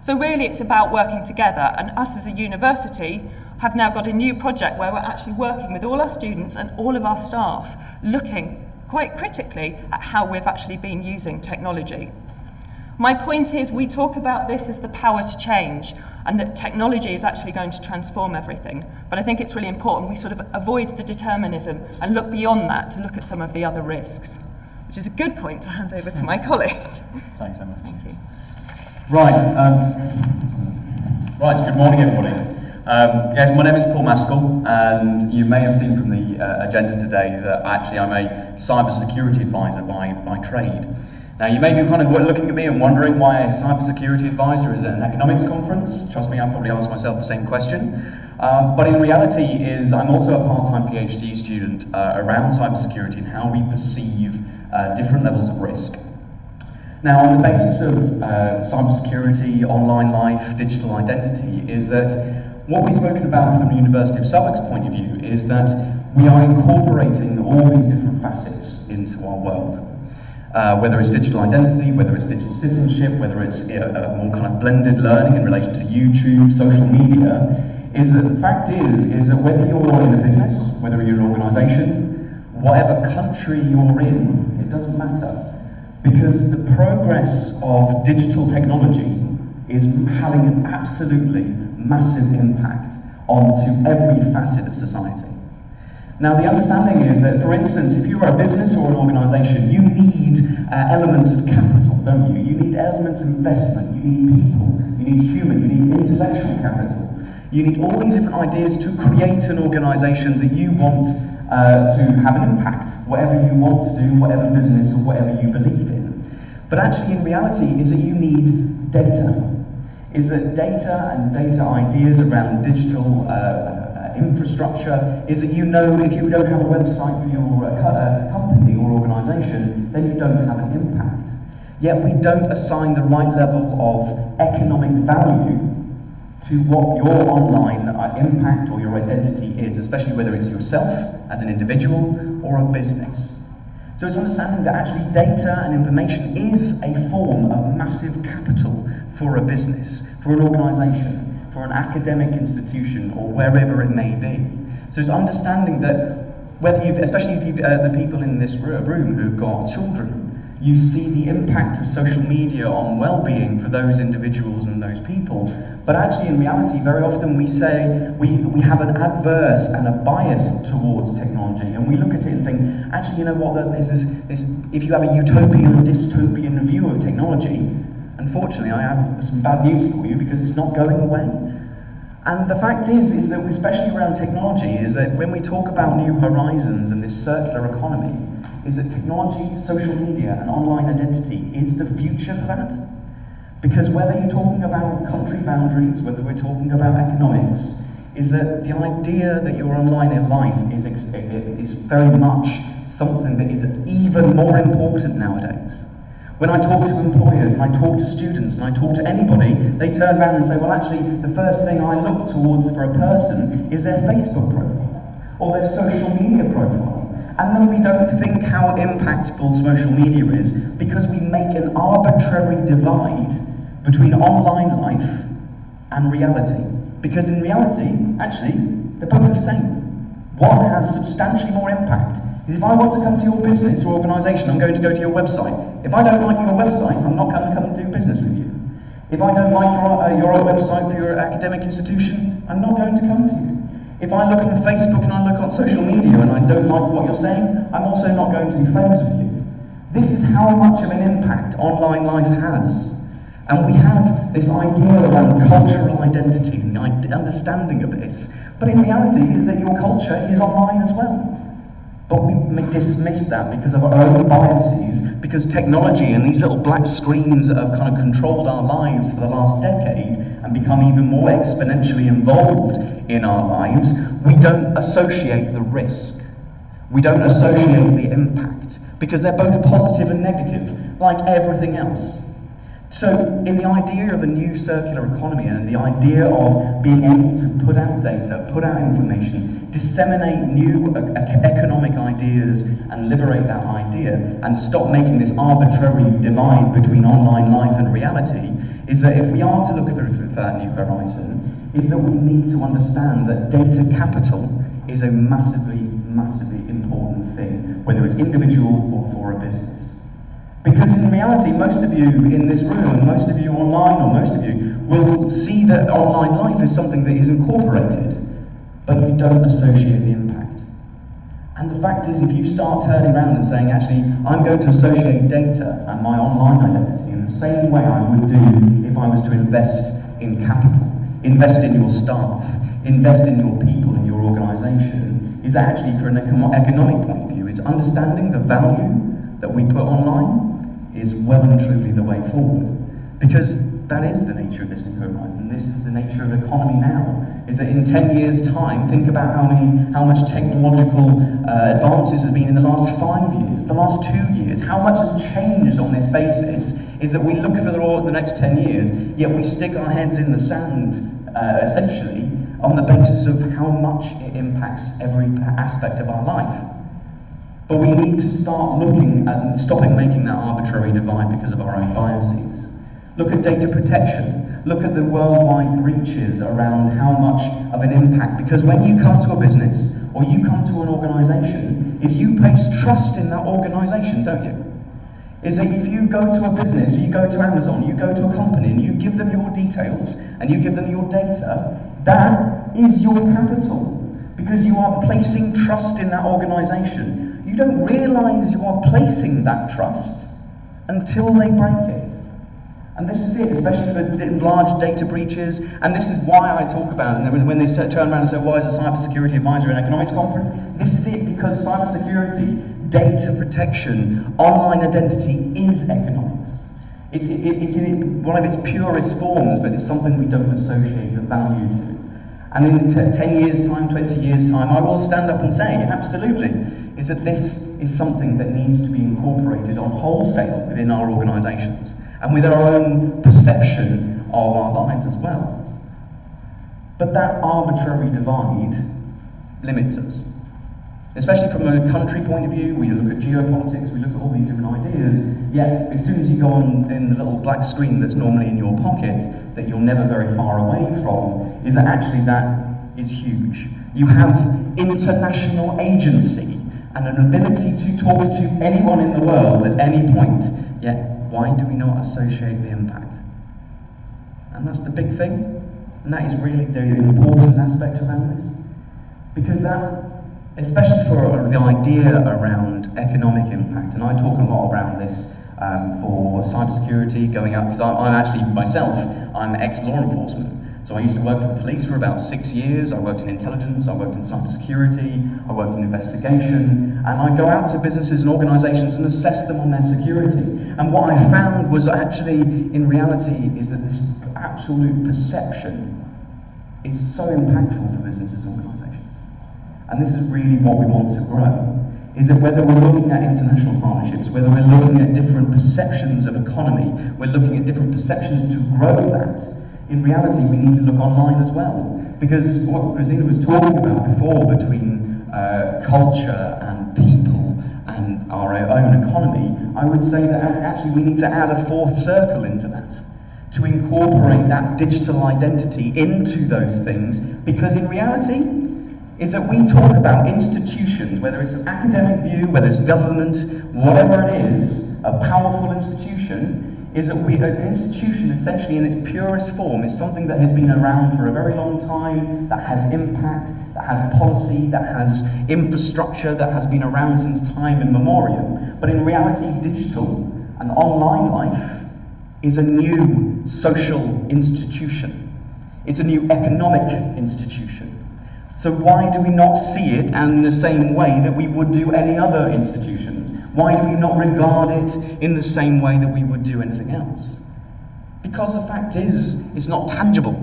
Speaker 9: So really it's about working together, and us as a university have now got a new project where we're actually working with all our students and all of our staff, looking quite critically at how we've actually been using technology. My point is, we talk about this as the power to change, and that technology is actually going to transform everything. But I think it's really important we sort of avoid the determinism and look beyond that to look at some of the other risks, which is a good point to hand over to my colleague.
Speaker 10: Thanks, Emma.
Speaker 9: Thank you.
Speaker 10: Right, good morning everybody. Yes, my name is Paul Maskell, and you may have seen from the agenda today that actually I'm a cybersecurity advisor by trade. Now you may be kind of looking at me and wondering why a cybersecurity advisor is at an economics conference. Trust me, I probably asked myself the same question. But in reality I'm also a part-time PhD student around cybersecurity and how we perceive different levels of risk. Now, on the basis of cybersecurity, online life, digital identity, is that what we've spoken about from the University of Southwark's point of view is that we are incorporating all these different facets into our world. Whether it's digital identity, whether it's digital citizenship, whether it's a more kind of blended learning in relation to YouTube, social media, is that the fact is that whether you're in a business, whether you're an organisation, whatever country you're in, it doesn't matter. Because the progress of digital technology is having an absolutely massive impact onto every facet of society. Now the understanding is that, for instance, if you're a business or an organisation, you need elements of capital, don't you? You need elements of investment, you need people, you need human, you need intellectual capital. You need all these different ideas to create an organisation that you want to have an impact, whatever you want to do, whatever business or whatever you believe in. But actually in reality is that you need data. Is that data and data ideas around digital infrastructure is that, you know, if you don't have a website for your company or organisation, then you don't have an impact. Yet we don't assign the right level of economic value to what your online impact or your identity is, especially whether it's yourself as an individual or a business. So it's understanding that actually data and information is a form of massive capital for a business, for an organisation, for an academic institution, or wherever it may be. So it's understanding that whether you've, especially the people in this room who've got children, you see the impact of social media on well-being for those individuals and those people. But actually, in reality, very often we say we have an adverse and a bias towards technology, and we look at it and think, actually, you know what? If you have a utopian or dystopian view of technology, unfortunately, I have some bad news for you because it's not going away. And the fact is that especially around technology, is that when we talk about new horizons and this circular economy, is that technology, social media, and online identity is the future for that. Because whether you're talking about country boundaries, whether we're talking about economics, is that the idea that you're online in life is very much something that is even more important nowadays. When I talk to employers, and I talk to students, and I talk to anybody, they turn around and say, well actually, the first thing I look towards for a person is their Facebook profile, or their social media profile. And then we don't think how impactful social media is, because we make an arbitrary divide between online life and reality. Because in reality, actually, they're both the same. One has substantially more impact. If I want to come to your business or organisation, I'm going to go to your website. If I don't like your website, I'm not going to come and do business with you. If I don't like your website for your academic institution, I'm not going to come to you. If I look on Facebook and I look on social media and I don't like what you're saying, I'm also not going to be friends with you. This is how much of an impact online life has. And we have this idea around cultural identity and the understanding of this. But in reality is that your culture is online as well. But we dismiss that because of our own biases, because technology and these little black screens that have kind of controlled our lives for the last decade and become even more exponentially involved in our lives, we don't associate the risk. We don't associate the impact, because they're both positive and negative, like everything else. So, in the idea of a new circular economy and the idea of being able to put out data, put out information, disseminate new economic ideas and liberate that idea and stop making this arbitrary divide between online life and reality, is that if we are to look at that new horizon, is that we need to understand that data capital is a massively, massively important thing, whether it's individual or for a business. Because in reality, most of you in this room, most of you online, or most of you, will see that online life is something that is incorporated, but you don't associate the impact. And the fact is, if you start turning around and saying, actually, I'm going to associate data and my online identity in the same way I would do if I was to invest in capital, invest in your staff, invest in your people, in your organisation, is actually, for an economic point of view, is understanding the value that we put online is well and truly the way forward. Because that is the nature of this new horizon. This is the nature of economy now. Is that in 10 years' time, think about how much technological advances have been in the last 5 years, the last 2 years, how much has changed on this basis, is that we look for the next 10 years, yet we stick our heads in the sand, essentially, on the basis of how much it impacts every aspect of our life. But we need to start looking at stopping making that arbitrary divide because of our own biases. Look at data protection. Look at the worldwide breaches around how much of an impact. Because when you come to a business or you come to an organisation, is you place trust in that organisation, don't you? Is that if you go to a business, you go to Amazon, you go to a company, and you give them your details and you give them your data, that is your capital. Because you are placing trust in that organisation. You don't realise you are placing that trust until they break it. And this is it, especially for large data breaches, and this is why I talk about it. And when they turn around and say, why is a cybersecurity advisor in economics conference? This is it, because cybersecurity, data protection, online identity is economics. It's in one of its purest forms, but it's something we don't associate the value to. And in 10 years' time, 20 years' time, I will stand up and say, absolutely, is that this is something that needs to be incorporated on wholesale within our organisations and with our own perception of our lives as well. But that arbitrary divide limits us. Especially from a country point of view, we look at geopolitics, we look at all these different ideas, yet as soon as you go on in the little black screen that's normally in your pocket, that you're never very far away from, is that actually that is huge. You have international agency and an ability to talk to anyone in the world at any point, yet why do we not associate the impact? And that's the big thing, and that is really the important aspect around this. Because that, especially for the idea around economic impact, and I talk a lot around this for cybersecurity going up, because I'm actually, myself, I'm ex-law enforcement. So I used to work for the police for about 6 years. I worked in intelligence, I worked in cybersecurity, I worked in investigation, and I go out to businesses and organisations and assess them on their security. And what I found was actually, in reality, is that this absolute perception is so impactful for businesses and organisations. And this is really what we want to grow, is that whether we're looking at international partnerships, whether we're looking at different perceptions of economy, we're looking at different perceptions to grow that, in reality we need to look online as well. Because what Christina was talking about before between culture and people and our own economy, I would say that actually we need to add a fourth circle into that, to incorporate that digital identity into those things, because in reality, is that we talk about institutions, whether it's an academic view, whether it's government, whatever it is, a powerful institution, is that an institution essentially in its purest form is something that has been around for a very long time, that has impact, that has policy, that has infrastructure, that has been around since time immemorial. But in reality, digital and online life is a new social institution. It's a new economic institution. So why do we not see it in the same way that we would do any other institutions? Why do we not regard it in the same way that we would do anything else? Because the fact is, it's not tangible.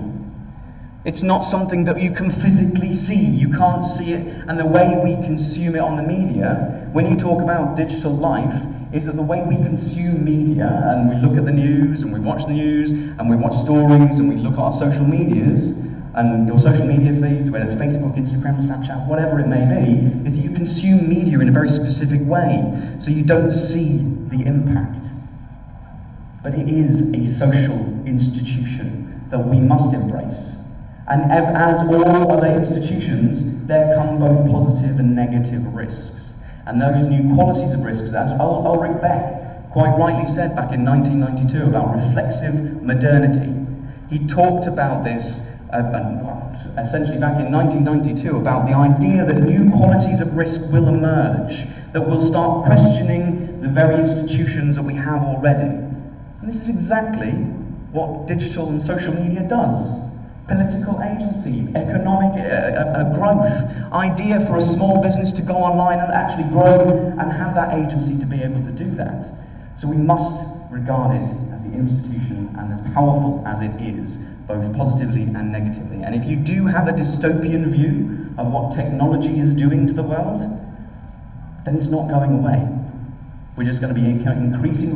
Speaker 10: It's not something that you can physically see. You can't see it, and the way we consume it on the media, when you talk about digital life, is that the way we consume media, and we look at the news, and we watch the news, and we watch stories, and we look at our social medias, and your social media feeds, whether it's Facebook, Instagram, Snapchat, whatever it may be, is that you consume media in a very specific way, so you don't see the impact. But it is a social institution that we must embrace. And as all other institutions, there come both positive and negative risks. And those new qualities of risks, as Ulrich Beck quite rightly said back in 1992 about reflexive modernity, he talked about this essentially back in 1992 about the idea that new qualities of risk will emerge, that will start questioning the very institutions that we have already. And this is exactly what digital and social media does. Political agency, economic growth, idea for a small business to go online and actually grow and have that agency to be able to do that. So we must regard it as an institution and as powerful as it is, both positively and negatively. And if you do have a dystopian view of what technology is doing to the world, then it's not going away. We're just going to be increasingly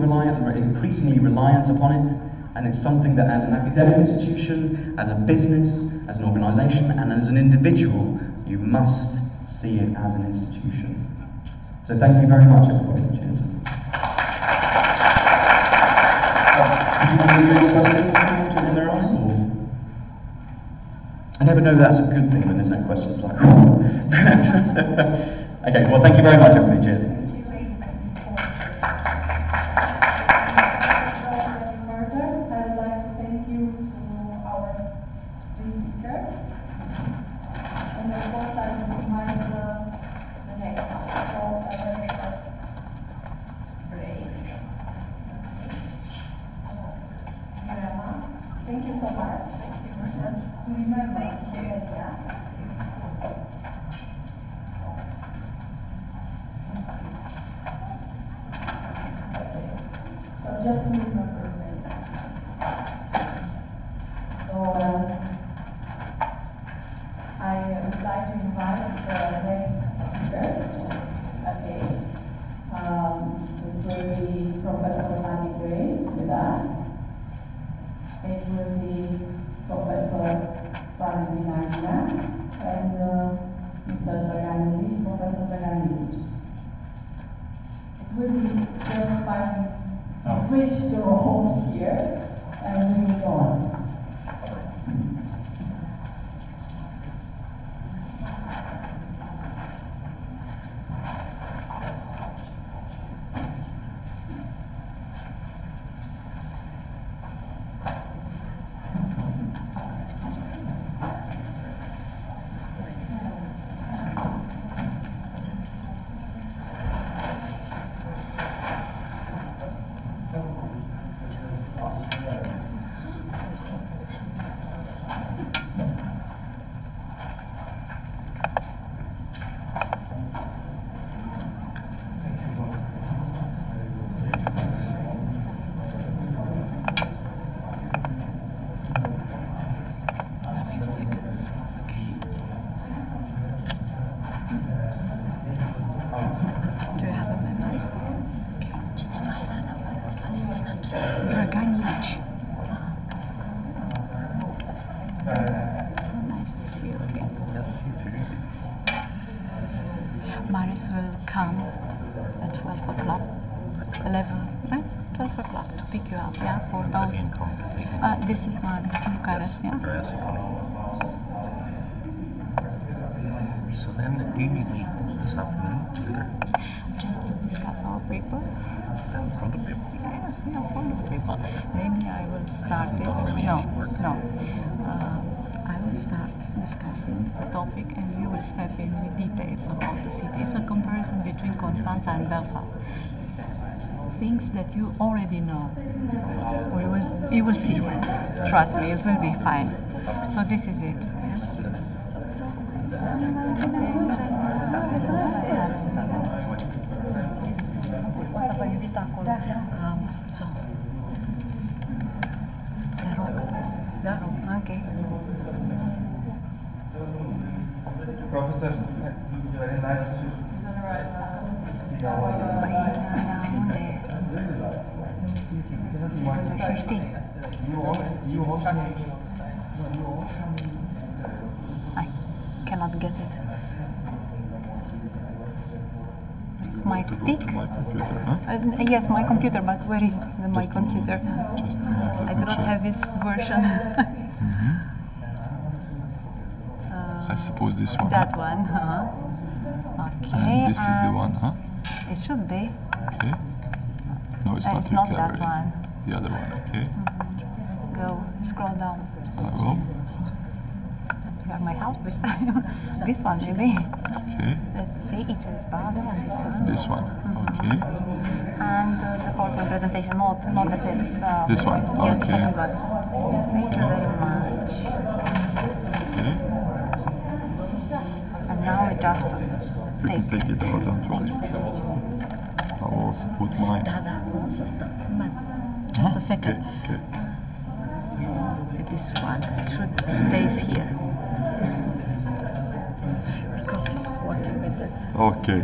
Speaker 10: reliant upon it, and it's something that as an academic institution, as a business, as an organisation, and as an individual, you must see it as an institution. So thank you very much, everybody. Cheers. I never know that's a good thing when there's no questions like Okay, well thank you very much everybody, cheers.
Speaker 1: I'd like to thank you to our three speakers. And of course I will remind the next one. So a very short break. Thank you so much. Just to remember, so just to remember. So I would like to invite the next speakers. Okay. It will be Professor Annie Gray with us. It will be Professor Valentina and Mr. Dragani, Professor Dragani. It will be just 5 minutes to switch the roles here, and we will go on.
Speaker 7: Organic. So nice to see you again.
Speaker 11: Yes, you too.
Speaker 7: Marius will come at 12 o'clock. 11, right? 12 o'clock to pick you up, yeah? For those. This is one, Bucharest, yeah?
Speaker 11: Bucharest. So then, do you need me this afternoon together?
Speaker 7: Just to discuss our paper.
Speaker 11: In front of people?
Speaker 7: Yeah, in front of people. Maybe I will start it.
Speaker 11: Don't really
Speaker 7: No,
Speaker 11: any work.
Speaker 7: no. I will start discussing the topic and you will step in with details about the city. It's a comparison between Constanța and Belfast. Things that you already know. You will see. Trust me, it will be fine. So this is it. O să vă invit acolo. So. Te rog. Da? Ok.
Speaker 12: Professor, very nice to see you.
Speaker 7: I cannot get it. It's my tick.
Speaker 13: My computer, huh?
Speaker 7: Yes, my computer, but where is my computer?
Speaker 13: Just a moment,
Speaker 7: I
Speaker 13: let me
Speaker 7: do not
Speaker 13: check.
Speaker 7: have this version.
Speaker 13: I suppose this one.
Speaker 7: That one, huh? Okay.
Speaker 13: And this is the one, huh?
Speaker 7: It should be.
Speaker 13: Okay. No, it's
Speaker 7: It's
Speaker 13: not
Speaker 7: not that
Speaker 13: recovery.
Speaker 7: one.
Speaker 13: The other one, okay.
Speaker 7: Go, scroll down.
Speaker 13: I will.
Speaker 7: You are my help this time. This one, maybe.
Speaker 13: Okay.
Speaker 7: Let's see, ICESBA,
Speaker 13: This one, okay.
Speaker 7: and the PowerPoint presentation, not the pen.
Speaker 13: This one,
Speaker 7: yeah, the
Speaker 13: okay.
Speaker 7: second one. Thank you very much.
Speaker 13: Okay.
Speaker 7: And now we just
Speaker 13: You can
Speaker 7: take
Speaker 13: take it out, don't worry. I will also put mine.
Speaker 7: Just a second.
Speaker 13: Okay.
Speaker 7: This one should stays here. Because it's working with this.
Speaker 13: Okay.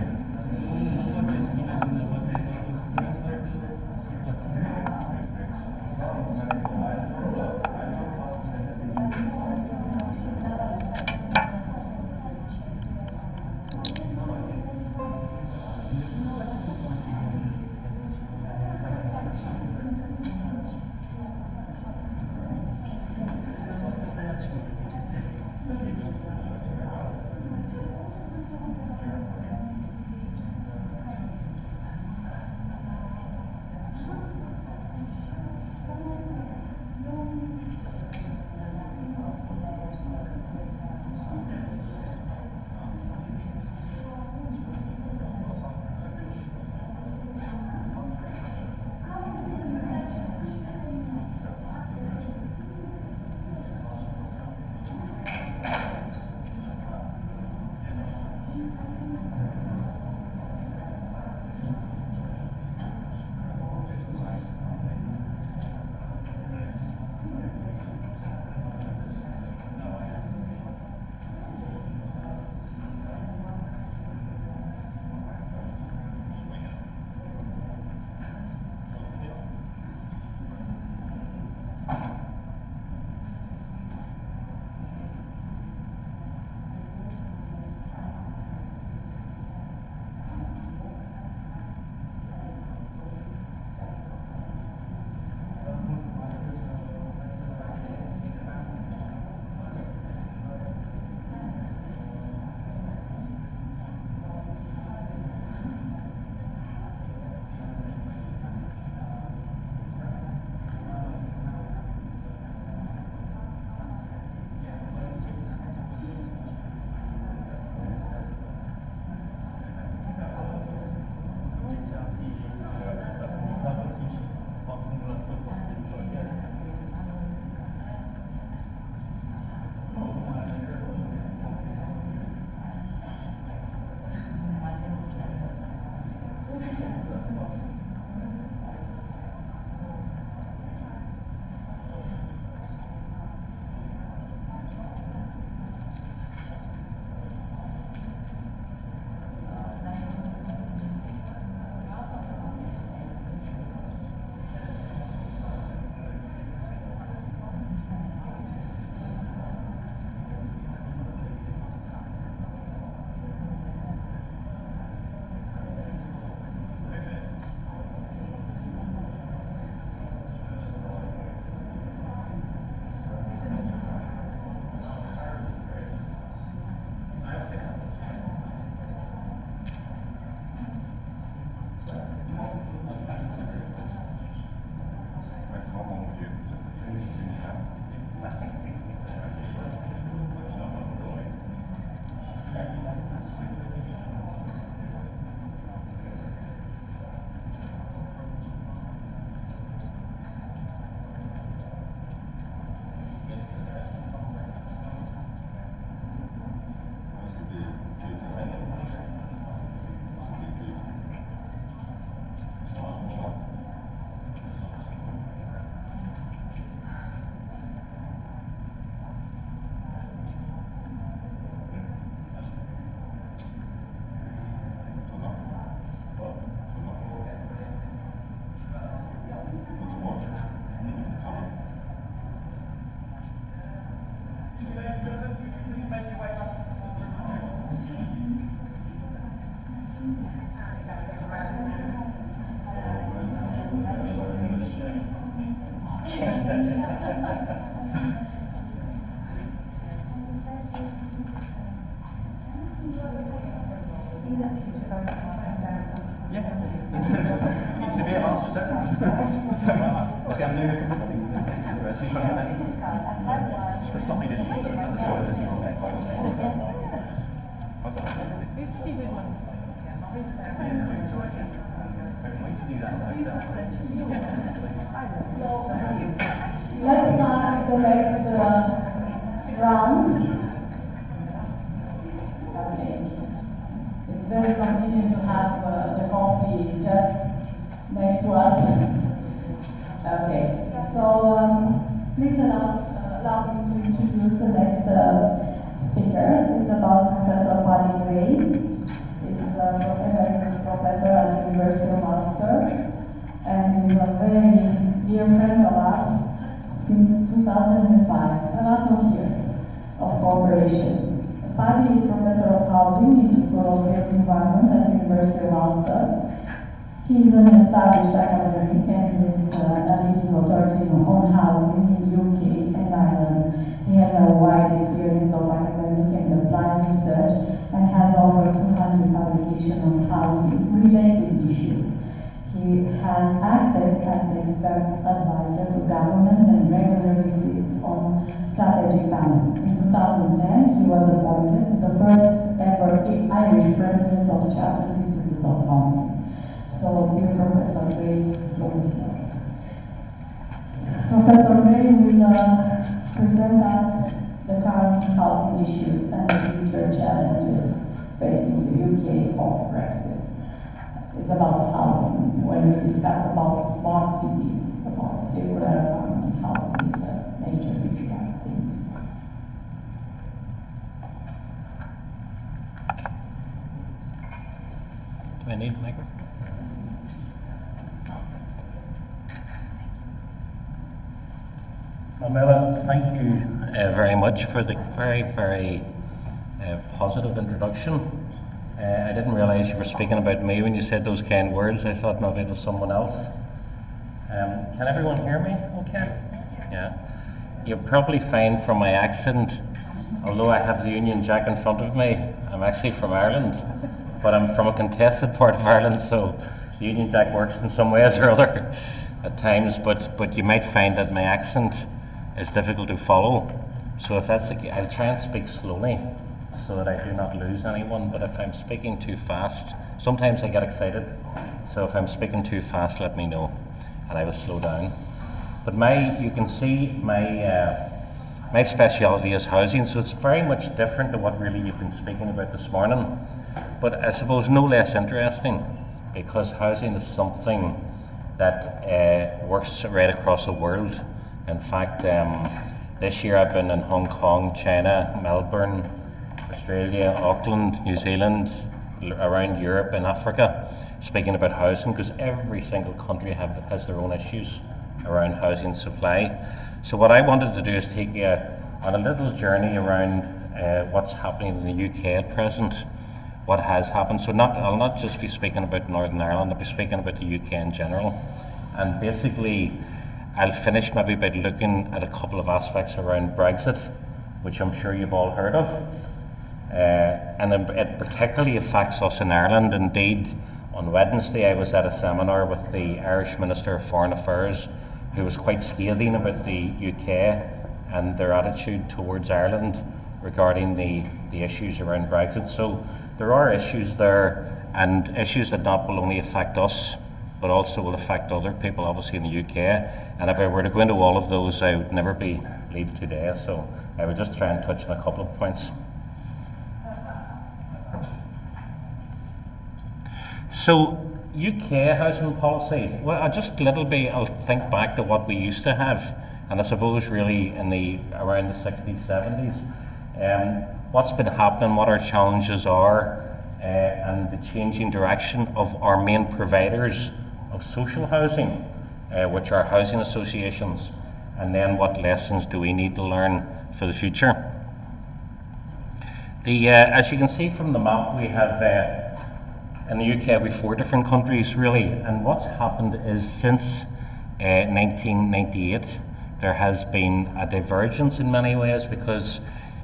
Speaker 10: Needs to be a master's sentence. See, I'm doing a couple of things in university trying to get the slide in.
Speaker 8: You said you did one.
Speaker 1: Let's start the next round. Okay. It's very convenient to have the coffee just next to us. Okay. So please allow me to introduce the next speaker. It's about Professor Paddy Gray. He's emeritus professor at the University of Ulster, and he's a very dear friend of us since 2005, a lot of years of cooperation. Paddy is professor of housing in the School of Built Environment at the University of Ulster. He is an established academic and is a leading authority on housing in the UK and Ireland. He has a wide experience of academic and applied research and has over 200 publications on housing-related issues. He has acted as expert advisor to government and regularly sits on strategic panels. In 2010, he was appointed the first ever Irish president of Chartered Institute of Housing. So, dear Professor Gray, floor is yours. Professor Gray will present us the current housing issues and the future challenges facing the UK post-Brexit. It's about housing. When we discuss about smart cities, about circular economy, housing is a major issue, I think.
Speaker 11: Do I need a microphone? Mela, thank you very much for the very positive introduction. I didn't realise you were speaking about me when you said those kind words. I thought maybe it was someone else. Can everyone hear me okay? Yeah. You'll probably find from my accent, although I have the Union Jack in front of me, I'm actually from Ireland, but I'm from a contested part of Ireland, so the Union Jack works in some ways or other at times, but you might find that my accent is difficult to follow. So if that's the case, I'll try and speak slowly so that I do not lose anyone, but if I'm speaking too fast, sometimes I get excited, so if I'm speaking too fast, let me know and I will slow down. But you can see my speciality is housing, so it's very much different to what really you've been speaking about this morning, but I suppose no less interesting, because housing is something that works right across the world. In fact, this year I've been in Hong Kong, China, Melbourne, Australia, Auckland, New Zealand, around Europe and Africa, speaking about housing, because every single country has their own issues around housing supply. So what I wanted to do is take you on a little journey around what's happening in the UK at present, what has happened. So I'll not just be speaking about Northern Ireland, I'll be speaking about the UK in general. And basically, I'll finish maybe by looking at a couple of aspects around Brexit, which I'm sure you've all heard of. And it particularly affects us in Ireland. Indeed, on Wednesday I was at a seminar with the Irish Minister of Foreign Affairs, who was quite scathing about the UK and their attitude towards Ireland regarding the issues around Brexit. So there are issues there, and issues that not will only affect us, but also will affect other people, obviously, in the UK. And if I were to go into all of those, I would never leave today. So I would just try and touch on a couple of points. So UK housing policy. Well, I'll think back to what we used to have, and I suppose really around the 60s, 70s. What's been happening, what our challenges are, and the changing direction of our main providers of social housing, which are housing associations, and then what lessons do we need to learn for the future. As you can see from the map, we have in the UK we have 4 different countries really, and what's happened is since 1998 there has been a divergence in many ways, because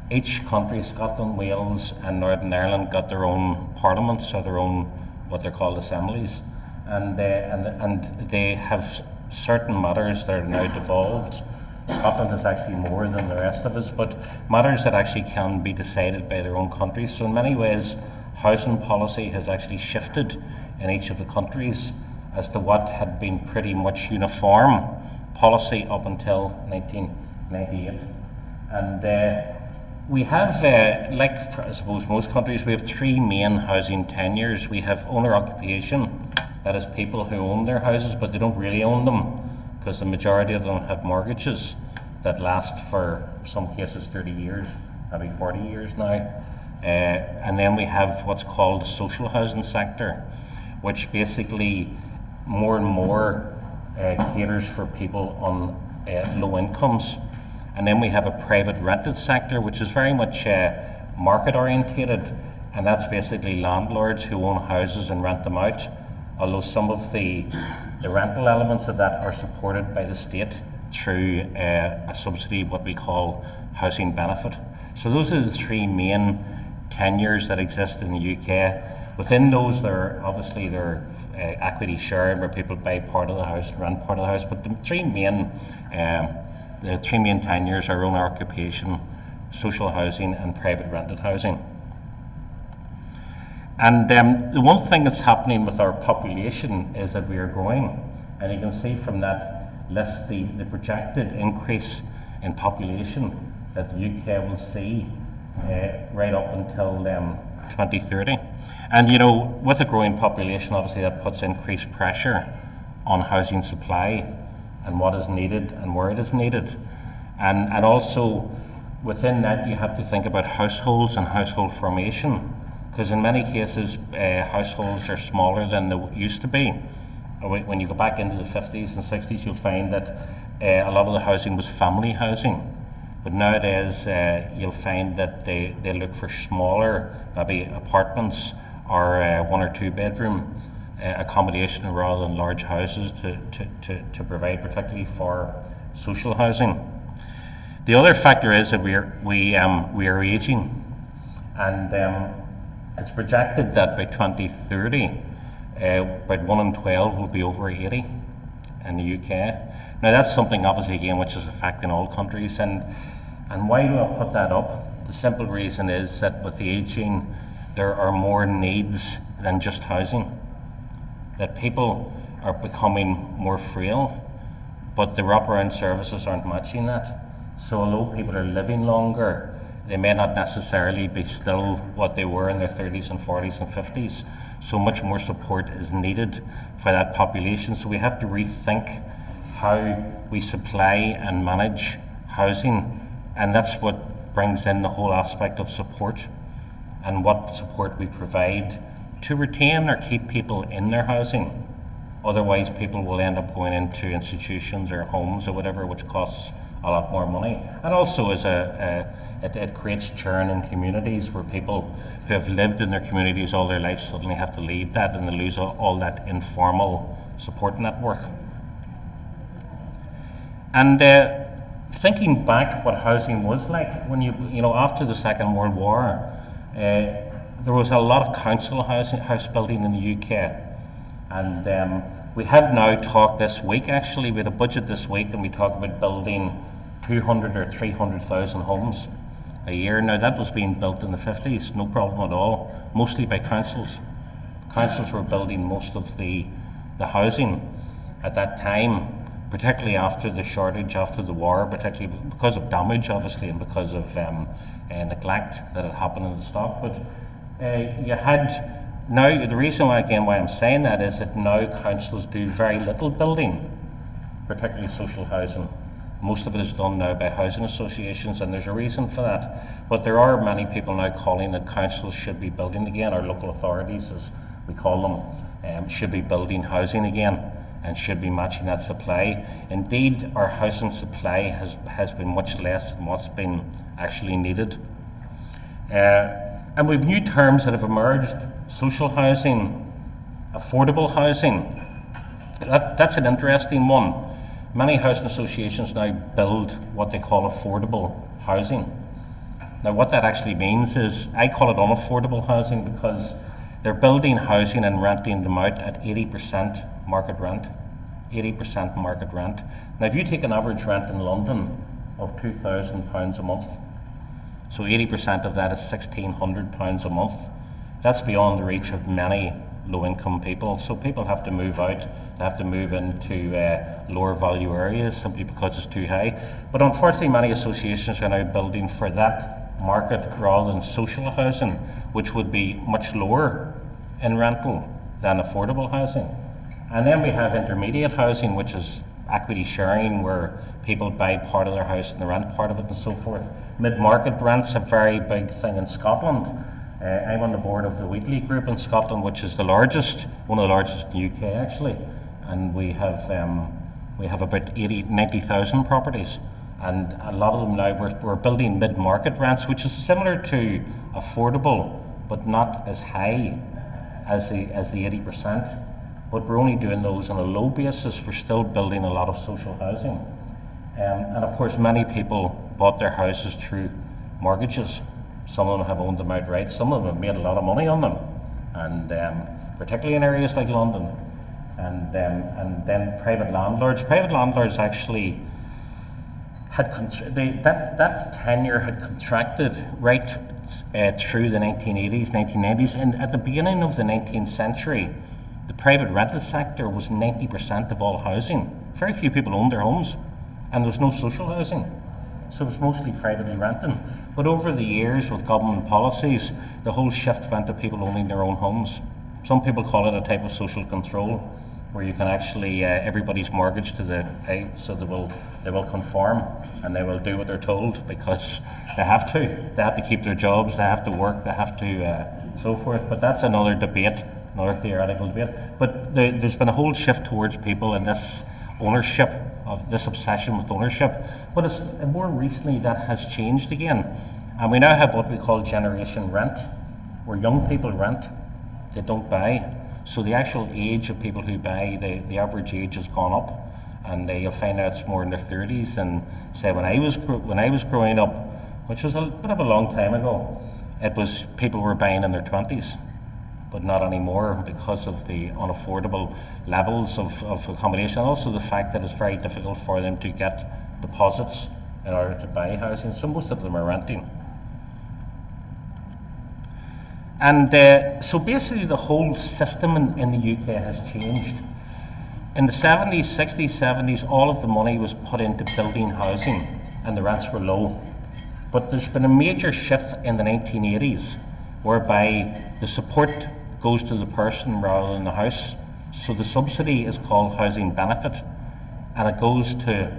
Speaker 11: each country, Scotland, Wales and Northern Ireland, got their own parliaments, or their own, what they're called, assemblies, and they have certain matters that are now devolved. Scotland has actually more than the rest of us, but matters that actually can be decided by their own countries. So in many ways, housing policy has actually shifted in each of the countries as to what had been pretty much uniform policy up until 1998. And we have, like I suppose most countries, we have three main housing tenures. We have owner occupation, that is people who own their houses but they don't really own them, because the majority of them have mortgages that last for some cases 30 years, maybe 40 years now. And then we have what's called the social housing sector, which basically more and more caters for people on low incomes. And then we have a private rented sector, which is very much market orientated, and that's basically landlords who own houses and rent them out, although some of the rental elements of that are supported by the state through a subsidy, what we call housing benefit. So those are the three main tenures that exist in the UK. Within those, there are equity sharing, where people buy part of the house and rent part of the house, but the three main tenures are owner occupation, social housing and private rented housing. And the one thing that's happening with our population is that we are growing, and you can see from that list the projected increase in population that the UK will see right up until 2030. And you know, with a growing population, obviously that puts increased pressure on housing supply and what is needed and where it is needed. And also within that, you have to think about households and household formation, because in many cases households are smaller than they used to be. When you go back into the 50s and 60s, you'll find that a lot of the housing was family housing, but nowadays you'll find that they look for smaller, maybe apartments or 1 or 2 bedroom accommodation rather than large houses to provide, particularly for social housing. The other factor is that we are aging, and it's projected that by 2030 about 1 in 12 will be over 80 in the UK. Now that's something obviously again which is affecting all countries, and why do I put that up? The simple reason is that with the ageing there are more needs than just housing, that people are becoming more frail, but the wraparound services aren't matching that. So although people are living longer, they may not necessarily be still what they were in their 30s and 40s and 50s. So much more support is needed for that population. So we have to rethink how we supply and manage housing, and that's what brings in the whole aspect of support and what support we provide to retain or keep people in their housing. Otherwise people will end up going into institutions or homes or whatever, which costs a lot more money. And also as it creates churn in communities where people who have lived in their communities all their life suddenly have to leave that, and they lose all that informal support network. And thinking back what housing was like when you know after the Second World War, there was a lot of council house building in the UK, and we have now talked this week, actually we had a budget this week, and we talked about building 200 or 300,000 homes a year. Now that was being built in the 50s, no problem at all, mostly by councils. Councils were building most of the housing at that time, particularly after the shortage, after the war, particularly because of damage obviously, and because of neglect that had happened in the stock. But you had, now the reason why I'm saying that is that now councils do very little building, particularly social housing. Most of it is done now by housing associations, and there's a reason for that. But there are many people now calling that councils should be building again, or local authorities as we call them, should be building housing again and should be matching that supply. Indeed, our housing supply has been much less than what's been actually needed. And we've new terms that have emerged: social housing, affordable housing. That's an interesting one. many housing associations now build what they call affordable housing. Now what that actually means is, I call it unaffordable housing because they're building housing and renting them out at 80% market rent. 80% market rent. Now if you take an average rent in London of £2,000 a month, so 80% of that is £1,600 a month. That's beyond the reach of many low-income people. So people have to move out, they have to move into lower value areas simply because it's too high. But unfortunately many associations are now building for that market rather than social housing, which would be much lower in rental than affordable housing. And then we have intermediate housing, which is equity sharing, where people buy part of their house and they rent part of it and so forth. Mid-market rent's a very big thing in Scotland. I'm on the board of the Wheatley Group in Scotland, which is the largest, one of the largest in the UK actually, and we have about 90,000 properties, and a lot of them now we're building mid-market rents, which is similar to affordable, but not as high as the 80%. But we're only doing those on a low basis. We're still building a lot of social housing, and of course many people bought their houses through mortgages. Some of them have owned them outright, some of them have made a lot of money on them, and particularly in areas like London. And then private landlords actually had that tenure had contracted right through the 1980s, 1990s, and at the beginning of the 19th century, the private rental sector was 90% of all housing. Very few people owned their homes, and there was no social housing. So it was mostly privately renting. But over the years, with government policies, the whole shift went to people owning their own homes. Some people call it a type of social control, where you can actually everybody's mortgaged to the so they will conform and they will do what they're told because they have to. They have to keep their jobs. They have to work. They have to so forth. But that's another debate, another theoretical debate. But there's been a whole shift towards people in this ownership, of this obsession with ownership. But more recently that has changed again, and we now have what we call generation rent, where young people rent, they don't buy. So the actual age of people who buy, the average age has gone up, and you'll find out it's more in their 30s. And say when I was growing up, which was a bit of a long time ago, it was people were buying in their 20s. But not anymore because of the unaffordable levels of accommodation, and also the fact that it's very difficult for them to get deposits in order to buy housing. So most of them are renting. And so basically the whole system in the UK has changed. In the 70s, 60s, 70s, all of the money was put into building housing and the rents were low. But there's been a major shift in the 1980s whereby the support goes to the person rather than the house. So the subsidy is called housing benefit, and it goes to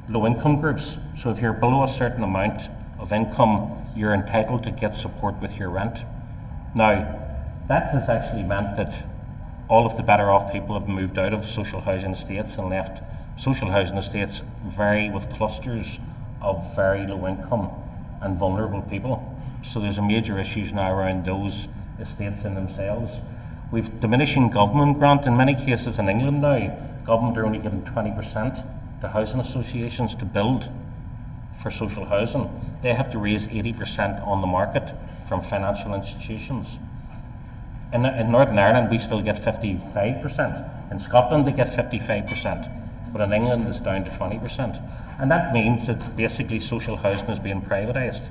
Speaker 11: low income groups. So if you're below a certain amount of income, you're entitled to get support with your rent. Now, that has actually meant that all of the better off people have moved out of social housing estates and left social housing estates with clusters of very low income and vulnerable people. So there's a major issues now around those estates in themselves. We've diminishing government grant. In many cases in England now, government are only giving 20% to housing associations to build for social housing. They have to raise 80% on the market from financial institutions. In Northern Ireland we still get 55%. In Scotland they get 55%, but in England it's down to 20%. And that means that basically social housing is being privatised.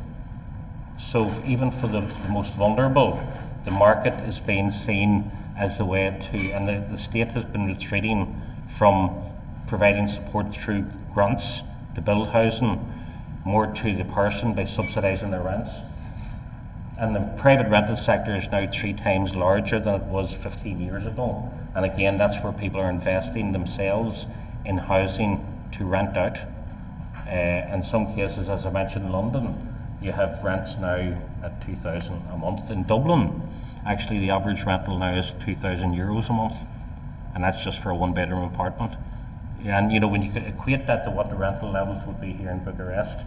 Speaker 11: So even for the most vulnerable, the market is being seen as the way to, and the state has been retreating from providing support through grants to build housing more to the person by subsidising their rents. And the private rental sector is now 3 times larger than it was 15 years ago. And again, that's where people are investing themselves in housing to rent out. In some cases, as I mentioned, in London, you have rents now at €2,000 a month. In Dublin, actually the average rental now is €2,000 a month, and that's just for a 1-bedroom apartment. And you know, when you equate that to what the rental levels would be here in Bucharest,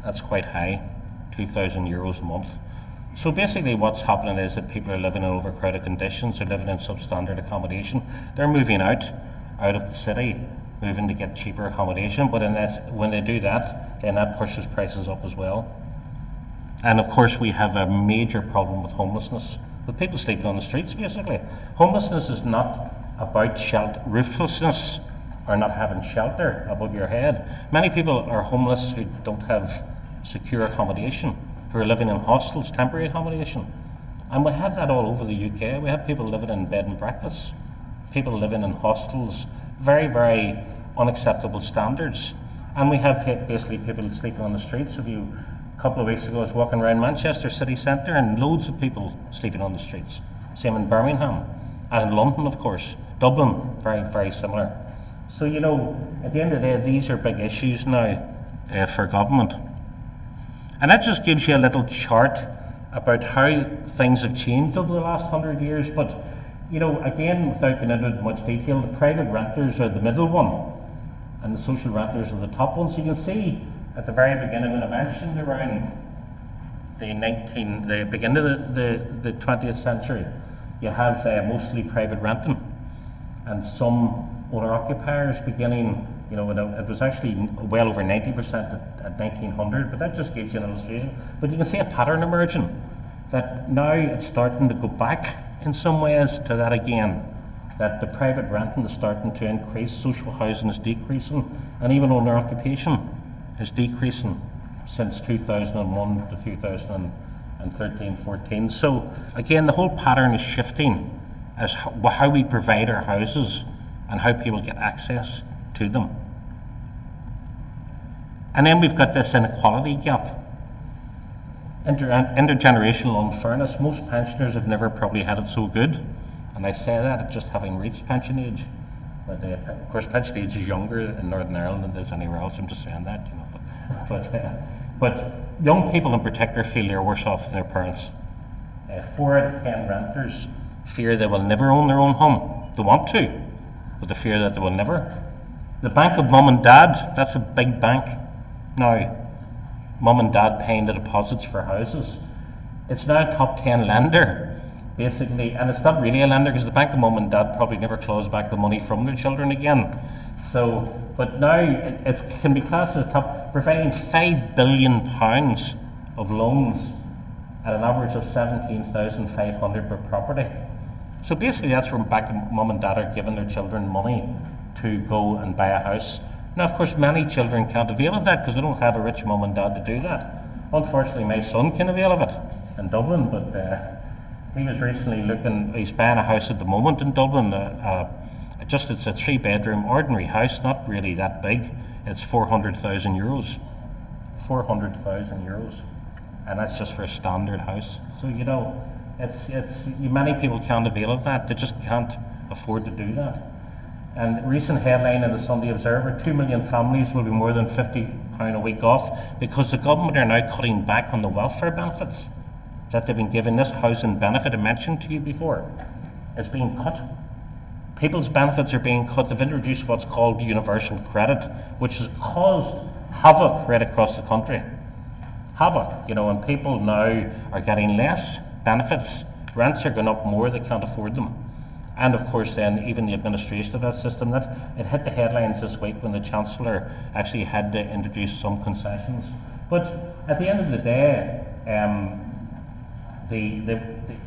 Speaker 11: that's quite high, €2,000 a month. So basically what's happening is that people are living in overcrowded conditions, they're living in substandard accommodation, they're moving out of the city moving to get cheaper accommodation, but when they do that, then that pushes prices up as well. And of course we have a major problem with homelessness, with people sleeping on the streets basically. Homelessness is not about rooflessness or not having shelter above your head. Many people are homeless who don't have secure accommodation, who are living in hostels, temporary accommodation. And we have that all over the UK. We have people living in bed and breakfasts, people living in hostels, very, very unacceptable standards. And we have basically people sleeping on the streets. A couple of weeks ago I was walking around Manchester city centre and loads of people sleeping on the streets. Same in Birmingham and in London, of course. Dublin, very, very similar. So, you know, at the end of the day, these are big issues now for government. And that just gives you a little chart about how things have changed over the last 100 years. But, you know, again, without going into much detail, the private renters are the middle one and the social renters are the top one. So you can see at the very beginning, when I mentioned around the beginning of the 20th century, you have mostly private renting and some owner-occupiers beginning, you know, it was actually well over 90% at 1900, but that just gives you an illustration. But you can see a pattern emerging, that now it's starting to go back in some ways to that again, that the private renting is starting to increase, social housing is decreasing, and even owner-occupation is decreasing since 2001 to 2013-14. So again, the whole pattern is shifting as how we provide our houses and how people get access to them. And then we've got this inequality gap, intergenerational unfairness. Most pensioners have never probably had it so good, and I say that just having reached pension age. But of course, pension age is younger in Northern Ireland than it is anywhere else. I'm just saying that, you know. But young people in particular feel they're worse off than their parents. 4 out of 10 renters fear they will never own their own home. They want to, but they fear that they will never. The bank of mum and dad, that's a big bank now. Mum and dad paying the deposits for houses. It's now a top 10 lender, basically, and it's not really a lender because the bank of mum and dad probably never claws back the money from their children again. So, but now it can be classed as a top, providing £5 billion of loans at an average of 17,500 per property. So basically that's where back mum and dad are giving their children money to go and buy a house. Now of course many children can't avail of that because they don't have a rich mum and dad to do that. Unfortunately my son can avail of it in Dublin, but he was recently he's buying a house at the moment in Dublin, it's a 3-bedroom ordinary house, not really that big. It's €400,000. 400,000 euros. And that's just for a standard house. So, you know, many people can't avail of that. They just can't afford to do that. And recent headline in the Sunday Observer, 2 million families will be more than £50 a week off because the government are now cutting back on the welfare benefits that they've been given. This housing benefit I mentioned to you before, it's being cut. People's benefits are being cut. They've introduced what's called universal credit, which has caused havoc right across the country. Havoc, you know, and people now are getting less benefits. Rents are going up more, they can't afford them. And of course then even the administration of that system, it hit the headlines this week when the Chancellor actually had to introduce some concessions. But at the end of the day,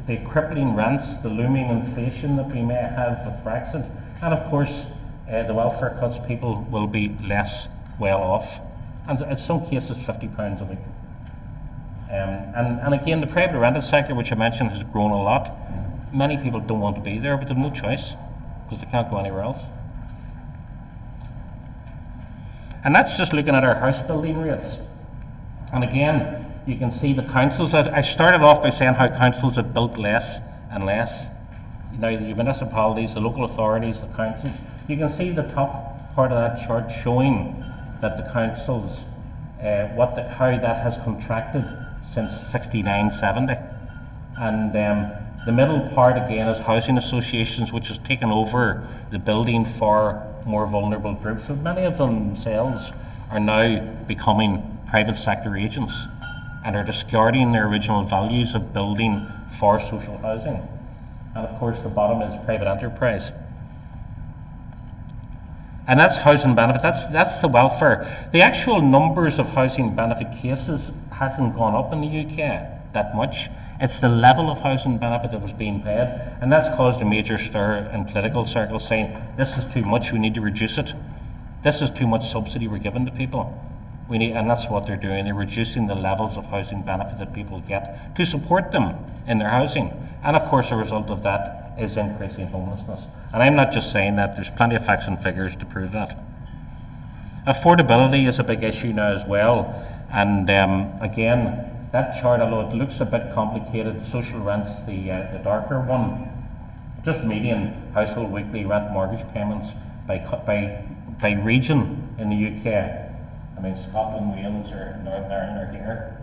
Speaker 11: the crippling rents, the looming inflation that we may have with Brexit, and of course the welfare cuts, people will be less well off, and in some cases £50 a week. And again, the private rented sector, which I mentioned, has grown a lot. Many people don't want to be there, but they have no choice because they can't go anywhere else. And that's just looking at our house building rates. And again, you can see the councils. I started off by saying how councils have built less and less. You know, the municipalities, the local authorities, the councils. You can see the top part of that chart showing that the councils, how that has contracted since 69-70. And the middle part again is housing associations, which has taken over the building for more vulnerable groups. So many of themselves are now becoming private sector agents and are discarding their original values of building for social housing. And of course the bottom is private enterprise. And that's housing benefit, that's the welfare. The actual numbers of housing benefit cases hasn't gone up in the UK that much. It's the level of housing benefit that was being paid, and that's caused a major stir in political circles saying, this is too much, we need to reduce it. This is too much subsidy we're giving to people. And that's what they're doing. They're reducing the levels of housing benefit that people get to support them in their housing. And of course, a result of that is increasing homelessness. And I'm not just saying that, there's plenty of facts and figures to prove that. Affordability is a big issue now as well. And again, that chart, although it looks a bit complicated, social rents, the darker one, just median household weekly rent mortgage payments by region in the UK. I mean, Scotland, Wales, or Northern Ireland are here.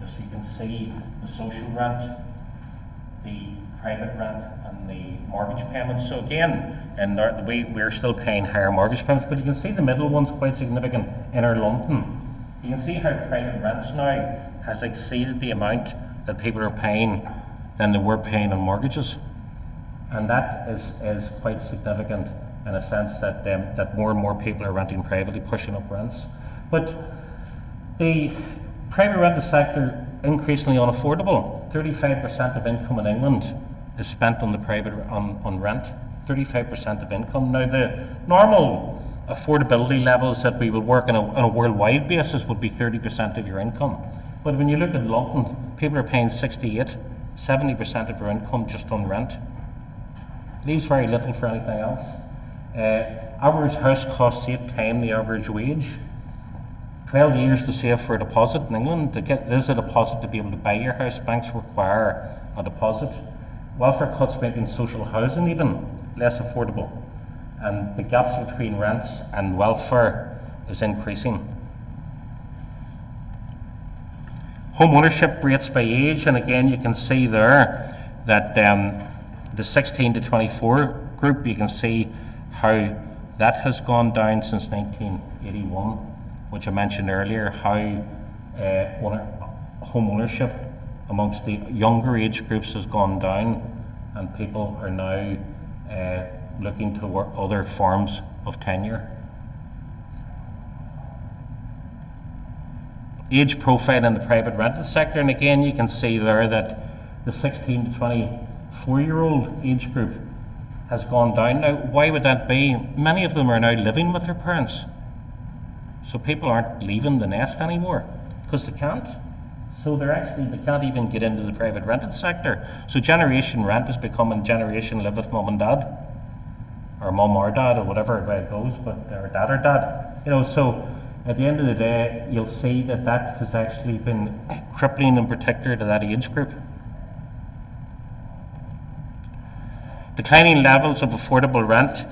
Speaker 11: Just so you can see the social rent, the private rent, and the mortgage payments. So again, we're still paying higher mortgage payments, but you can see the middle one's quite significant. Inner London, you can see how private rents now has exceeded the amount that people are paying than they were paying on mortgages. And that is quite significant in a sense that that more and more people are renting privately, pushing up rents. But the private rental sector increasingly unaffordable. 35% of income in England is spent on the private on rent. 35% of income. Now the normal affordability levels that we would work on a worldwide basis would be 30% of your income. But when you look at London, people are paying 70% of their income just on rent. Leaves very little for anything else. Average house costs 8 times the average wage. 12 years to save for a deposit in England. To get this a deposit to be able to buy your house, banks require a deposit. Welfare cuts making social housing even less affordable. And the gaps between rents and welfare is increasing. Home ownership rates by age, and again you can see there that the 16 to 24 group, you can see how that has gone down since 1981, which I mentioned earlier, how home ownership amongst the younger age groups has gone down, and people are now looking to work other forms of tenure. Age profile in the private rental sector, and again you can see there that the 16 to 24-year-old age group has gone down. Now, why would that be? Many of them are now living with their parents. So people aren't leaving the nest anymore because they can't. So they can't even get into the private rented sector. So generation rent is becoming generation live with mum and dad, or mum or dad, or whatever way it goes, or dad or dad. You know, so at the end of the day, you'll see that that has actually been crippling in particular to that age group. Declining levels of affordable rent.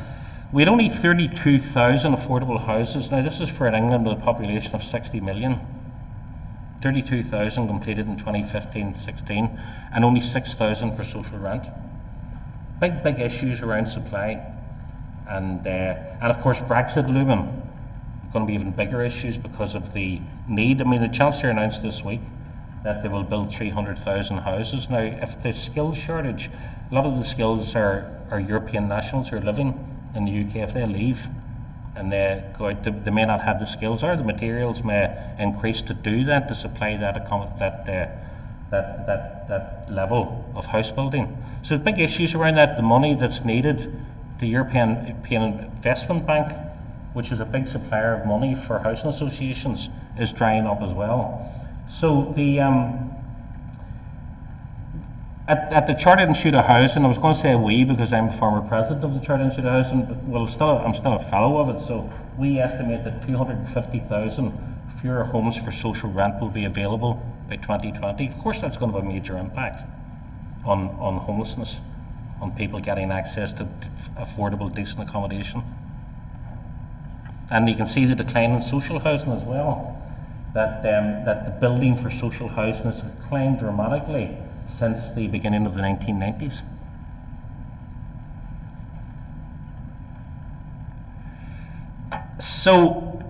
Speaker 11: We had only 32,000 affordable houses. Now this is for an England with a population of 60 million. 32,000 completed in 2015-16 and only 6,000 for social rent. Big issues around supply. And of course Brexit looming. Going to be even bigger issues because of the need. I mean, the Chancellor announced this week that they will build 300,000 houses. Now, if the skills shortage, a lot of the skills are European nationals who are living in the UK. If they leave and they go out, they may not have the skills or the materials may increase to do that, to supply that level of house building. So there's big issues around that. The money that's needed, the European Investment Bank, which is a big supplier of money for housing associations, is drying up as well. So the at the Chartered Institute of Housing, I was going to say we because I'm a former president of the Chartered Institute of Housing, but I'm still a fellow of it. So we estimate that 250,000 fewer homes for social rent will be available by 2020. Of course, that's going to have a major impact on homelessness, on people getting access to affordable, decent accommodation. And you can see the decline in social housing as well. That the building for social housing has declined dramatically since the beginning of the 1990s. So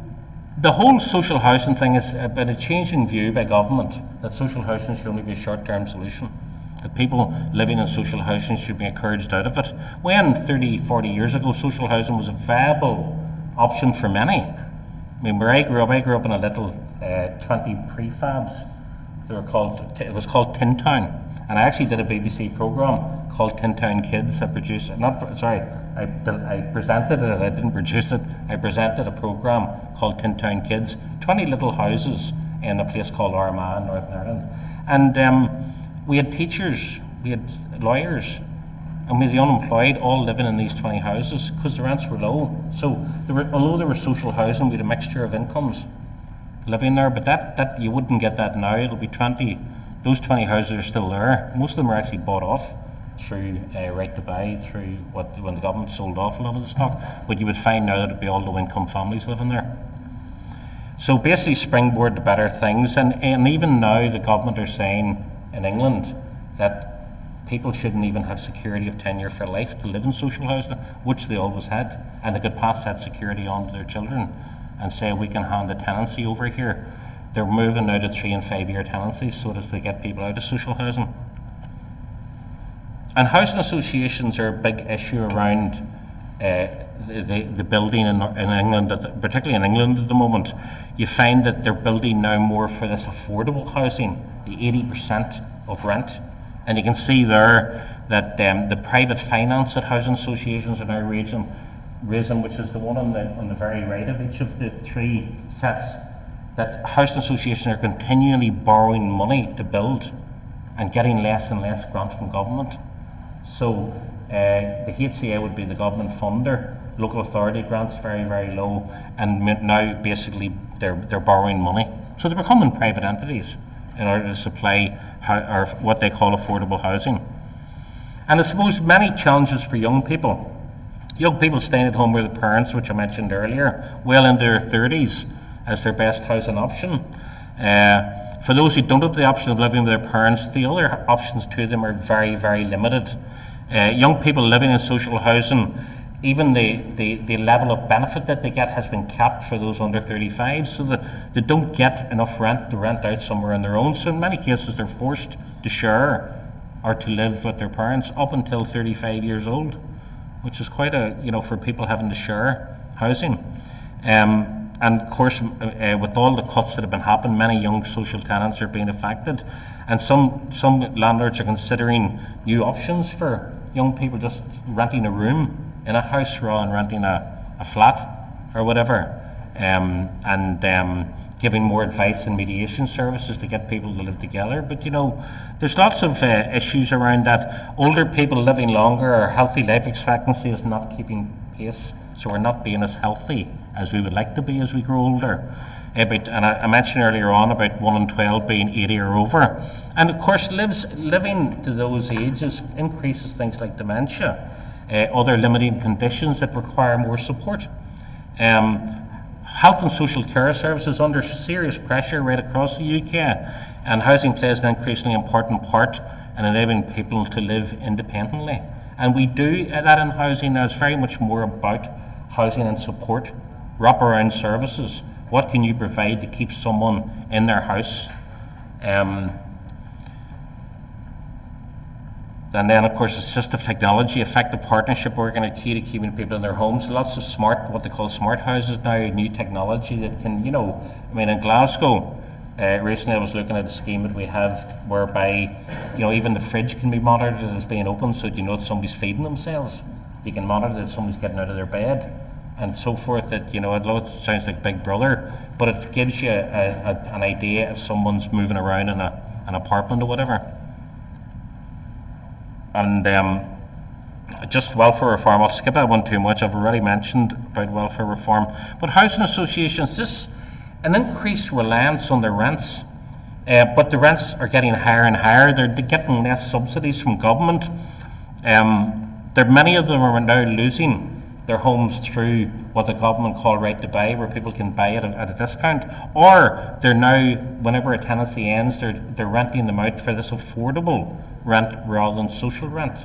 Speaker 11: the whole social housing thing is about a changing view by government that social housing should only be a short-term solution, that people living in social housing should be encouraged out of it. When 30, 40 years ago social housing was a viable option for many. I mean, where I grew up in a little 20 prefabs. It was called Tin Town, and I actually did a BBC programme called Tin Town Kids. I presented it. I didn't produce it. I presented a programme called Tin Town Kids. 20 little houses in a place called Armagh in Northern Ireland, and we had teachers, we had lawyers, and we had the unemployed all living in these 20 houses because the rents were low. So although there was social housing, we had a mixture of incomes living there, but that you wouldn't get that now. It'll be 20. Those 20 houses are still there. Most of them are actually bought off through right to buy, through when the government sold off a lot of the stock. But you would find now that it'd be all low-income families living there. So basically, springboard to better things, and even now the government are saying in England that people shouldn't even have security of tenure for life to live in social housing, which they always had, and they could pass that security on to their children and say we can hand a tenancy over here. They're moving now to 3 and 5 year tenancies so as to get people out of social housing. And housing associations are a big issue around the building in England, particularly in England at the moment. You find that they're building now more for this affordable housing, the 80% of rent. And you can see there that the private finance that housing associations are now raising, which is the one on the very right of each of the 3 sets, that housing associations are continually borrowing money to build and getting less and less grant from government. So the HCA would be the government funder, local authority grants very, very low, and now basically they're borrowing money. So they're becoming private entities in order to supply what they call affordable housing. And I suppose many challenges for young people. Young people staying at home with their parents, which I mentioned earlier, well into their 30s as their best housing option. For those who don't have the option of living with their parents, the other options to them are very, very limited. Young people living in social housing, even the level of benefit that they get has been capped for those under 35, so that they don't get enough rent to rent out somewhere on their own. So in many cases they're forced to share or to live with their parents up until 35 years old, which is quite for people having to share housing. And of course, with all the cuts that have been happening, many young social tenants are being affected, and some landlords are considering new options for young people, just renting a room in a house rather than renting a flat or whatever, and giving more advice and mediation services to get people to live together. But there's lots of issues around that. Older people living longer, our healthy life expectancy is not keeping pace, so we're not being as healthy as we would like to be as we grow older. And I mentioned earlier on about 1 in 12 being 80 or over. And of course, living to those ages increases things like dementia, other limiting conditions that require more support. Health and social care services under serious pressure right across the UK, and housing plays an increasingly important part in enabling people to live independently. And we do that in housing now. It's very much more about housing and support, wraparound services. What can you provide to keep someone in their house? And then, of course, assistive technology, effective partnership working are key to keeping people in their homes. Lots of what they call smart houses now, new technology that can, in Glasgow, recently I was looking at a scheme that we have whereby, even the fridge can be monitored as being open, so that if somebody's feeding themselves. You can monitor that somebody's getting out of their bed and so forth. That, I know it sounds like Big Brother, but it gives you an idea if someone's moving around in an apartment or whatever. And just welfare reform, I'll skip that one too much. I've already mentioned about welfare reform. But housing associations, this an increased reliance on their rents, but the rents are getting higher and higher. They're getting less subsidies from government. Many of them are now losing their homes through what the government call right to buy, where people can buy it at a discount, or they're now, whenever a tenancy ends, they're renting them out for this affordable rent rather than social rent.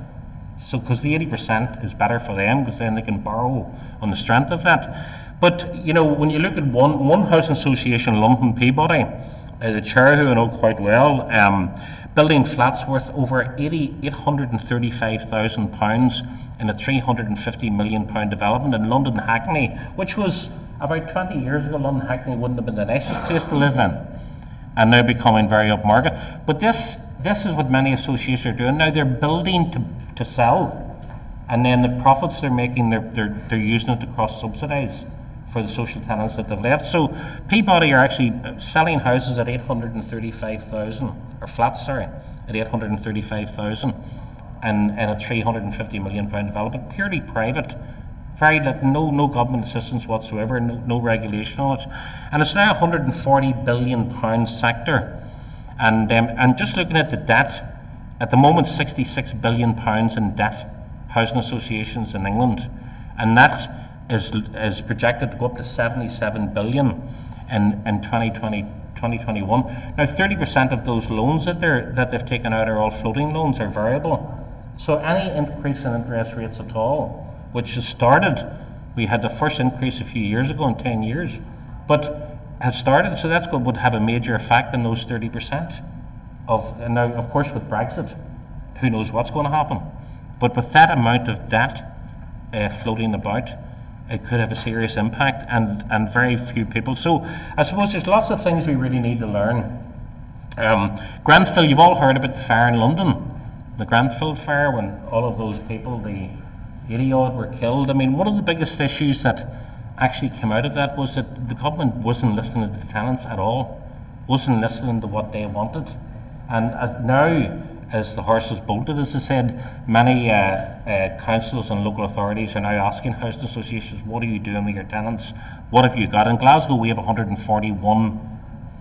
Speaker 11: So, because the 80% is better for them, because then they can borrow on the strength of that. But when you look at one housing association, London Peabody, the chair, who I know quite well, building flats worth over £835,000 in a £350 million development in London Hackney, which was about 20 years ago. London Hackney wouldn't have been the nicest place to live in, and now becoming very upmarket. But this is what many associations are doing now. They're building to sell, and then the profits they're making, they're using it to cross-subsidise for the social tenants that they've left. So Peabody are actually selling houses at 835,000, or flats, sorry, at 835,000, and a £350 million development, purely private, very little, no government assistance whatsoever, no regulation on it, and it's now a £140 billion sector. And just looking at the debt, at the moment, £66 billion in debt, housing associations in England, and that is projected to go up to 77 billion in 2021. Now 30% of those loans that they've taken out are all floating loans, are variable. So any increase in interest rates at all, which has started, we had the first increase a few years ago in 10 years, but has started, so that's would have a major effect on those 30%. And now, of course, with Brexit, who knows what's going to happen. But with that amount of debt floating about, it could have a serious impact, and very few people. So I suppose there's lots of things we really need to learn. Grenfell, you've all heard about the fire in London, the Grenfell fire, when all of those people, the 80-odd, were killed. I mean, one of the biggest issues that actually came out of that was that the government wasn't listening to the tenants at all, wasn't listening to what they wanted. And now, as the horse has bolted, as I said, many councils and local authorities are now asking housing associations, what are you doing with your tenants? What have you got? In Glasgow, we have 141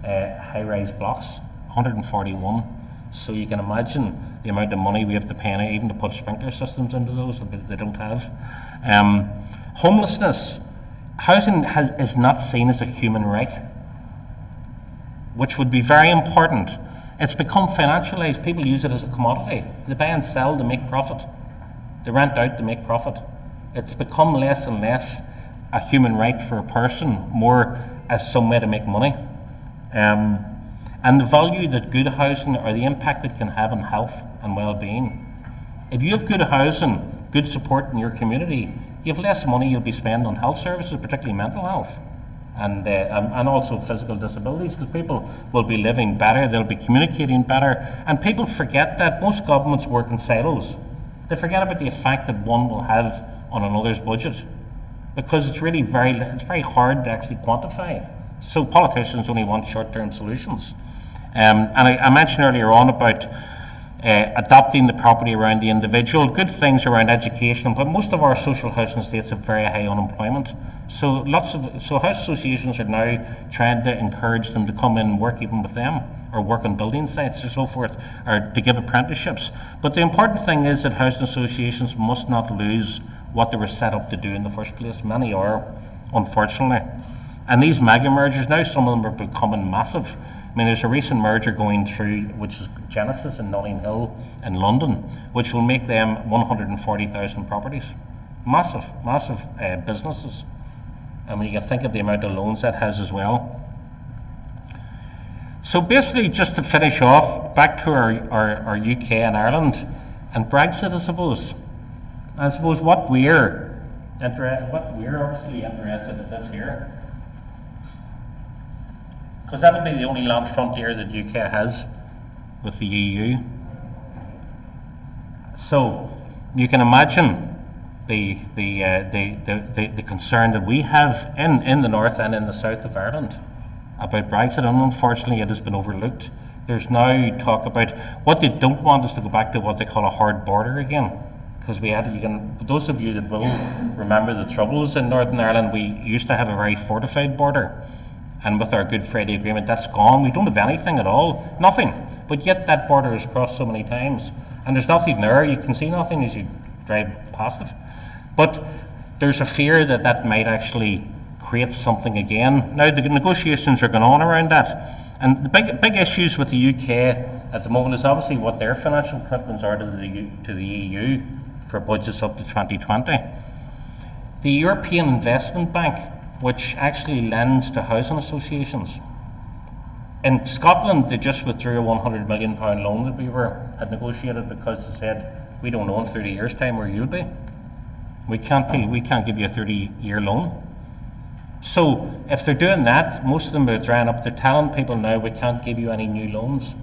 Speaker 11: high-rise blocks, 141. So you can imagine the amount of money we have to pay now, even to put sprinkler systems into those that they don't have. Homelessness. Housing is not seen as a human right, which would be very important. It's become financialised. People use it as a commodity. They buy and sell to make profit. They rent out to make profit. It's become less and less a human right for a person, more as some way to make money. And the value that good housing, or the impact it can have on health and well-being. If you have good housing, good support in your community, you have less money you'll be spending on health services, particularly mental health. And also physical disabilities, because people will be living better, they'll be communicating better, and people forget that most governments work in silos. They forget about the effect that one will have on another's budget, because it's really it's very hard to actually quantify. So politicians only want short-term solutions. And I mentioned earlier on about adapting the property around the individual, good things around education, but most of our social housing estates have very high unemployment. So house associations are now trying to encourage them to come in and work even with them, or work on building sites or so forth, or to give apprenticeships. But the important thing is that housing associations must not lose what they were set up to do in the first place. Many are, unfortunately. And these mega mergers now, some of them are becoming massive. I mean, there's a recent merger going through, which is Genesis and Notting Hill in London, which will make them 140,000 properties. Massive businesses. I mean, you can think of the amount of loans that has as well. So basically, just to finish off, back to our UK and Ireland and Brexit, I suppose. What we're obviously interested is this here. Because that would be the only land frontier that UK has with the EU. So you can imagine the concern that we have in the north and in the south of Ireland about Brexit, and unfortunately it has been overlooked. There's now talk about what they don't want is to go back to what they call a hard border again. Because those of you that will remember the troubles in Northern Ireland, we used to have a very fortified border. And with our Good Friday Agreement, that's gone. We don't have anything at all, nothing. But yet that border is crossed so many times, and there's nothing there. You can see nothing as you drive past it. But there's a fear that that might actually create something again. Now the negotiations are going on around that, and the big issues with the UK at the moment is obviously what their financial commitments are to the EU for budgets up to 2020. The European Investment Bank, which actually lends to housing associations, In Scotland, they just withdrew a £100 million loan that we had negotiated because they said, we don't know in 30 years' time where you'll be. We can't give you a 30-year loan. So if they're doing that, most of them are drying up. They're telling people now, we can't give you any new loans.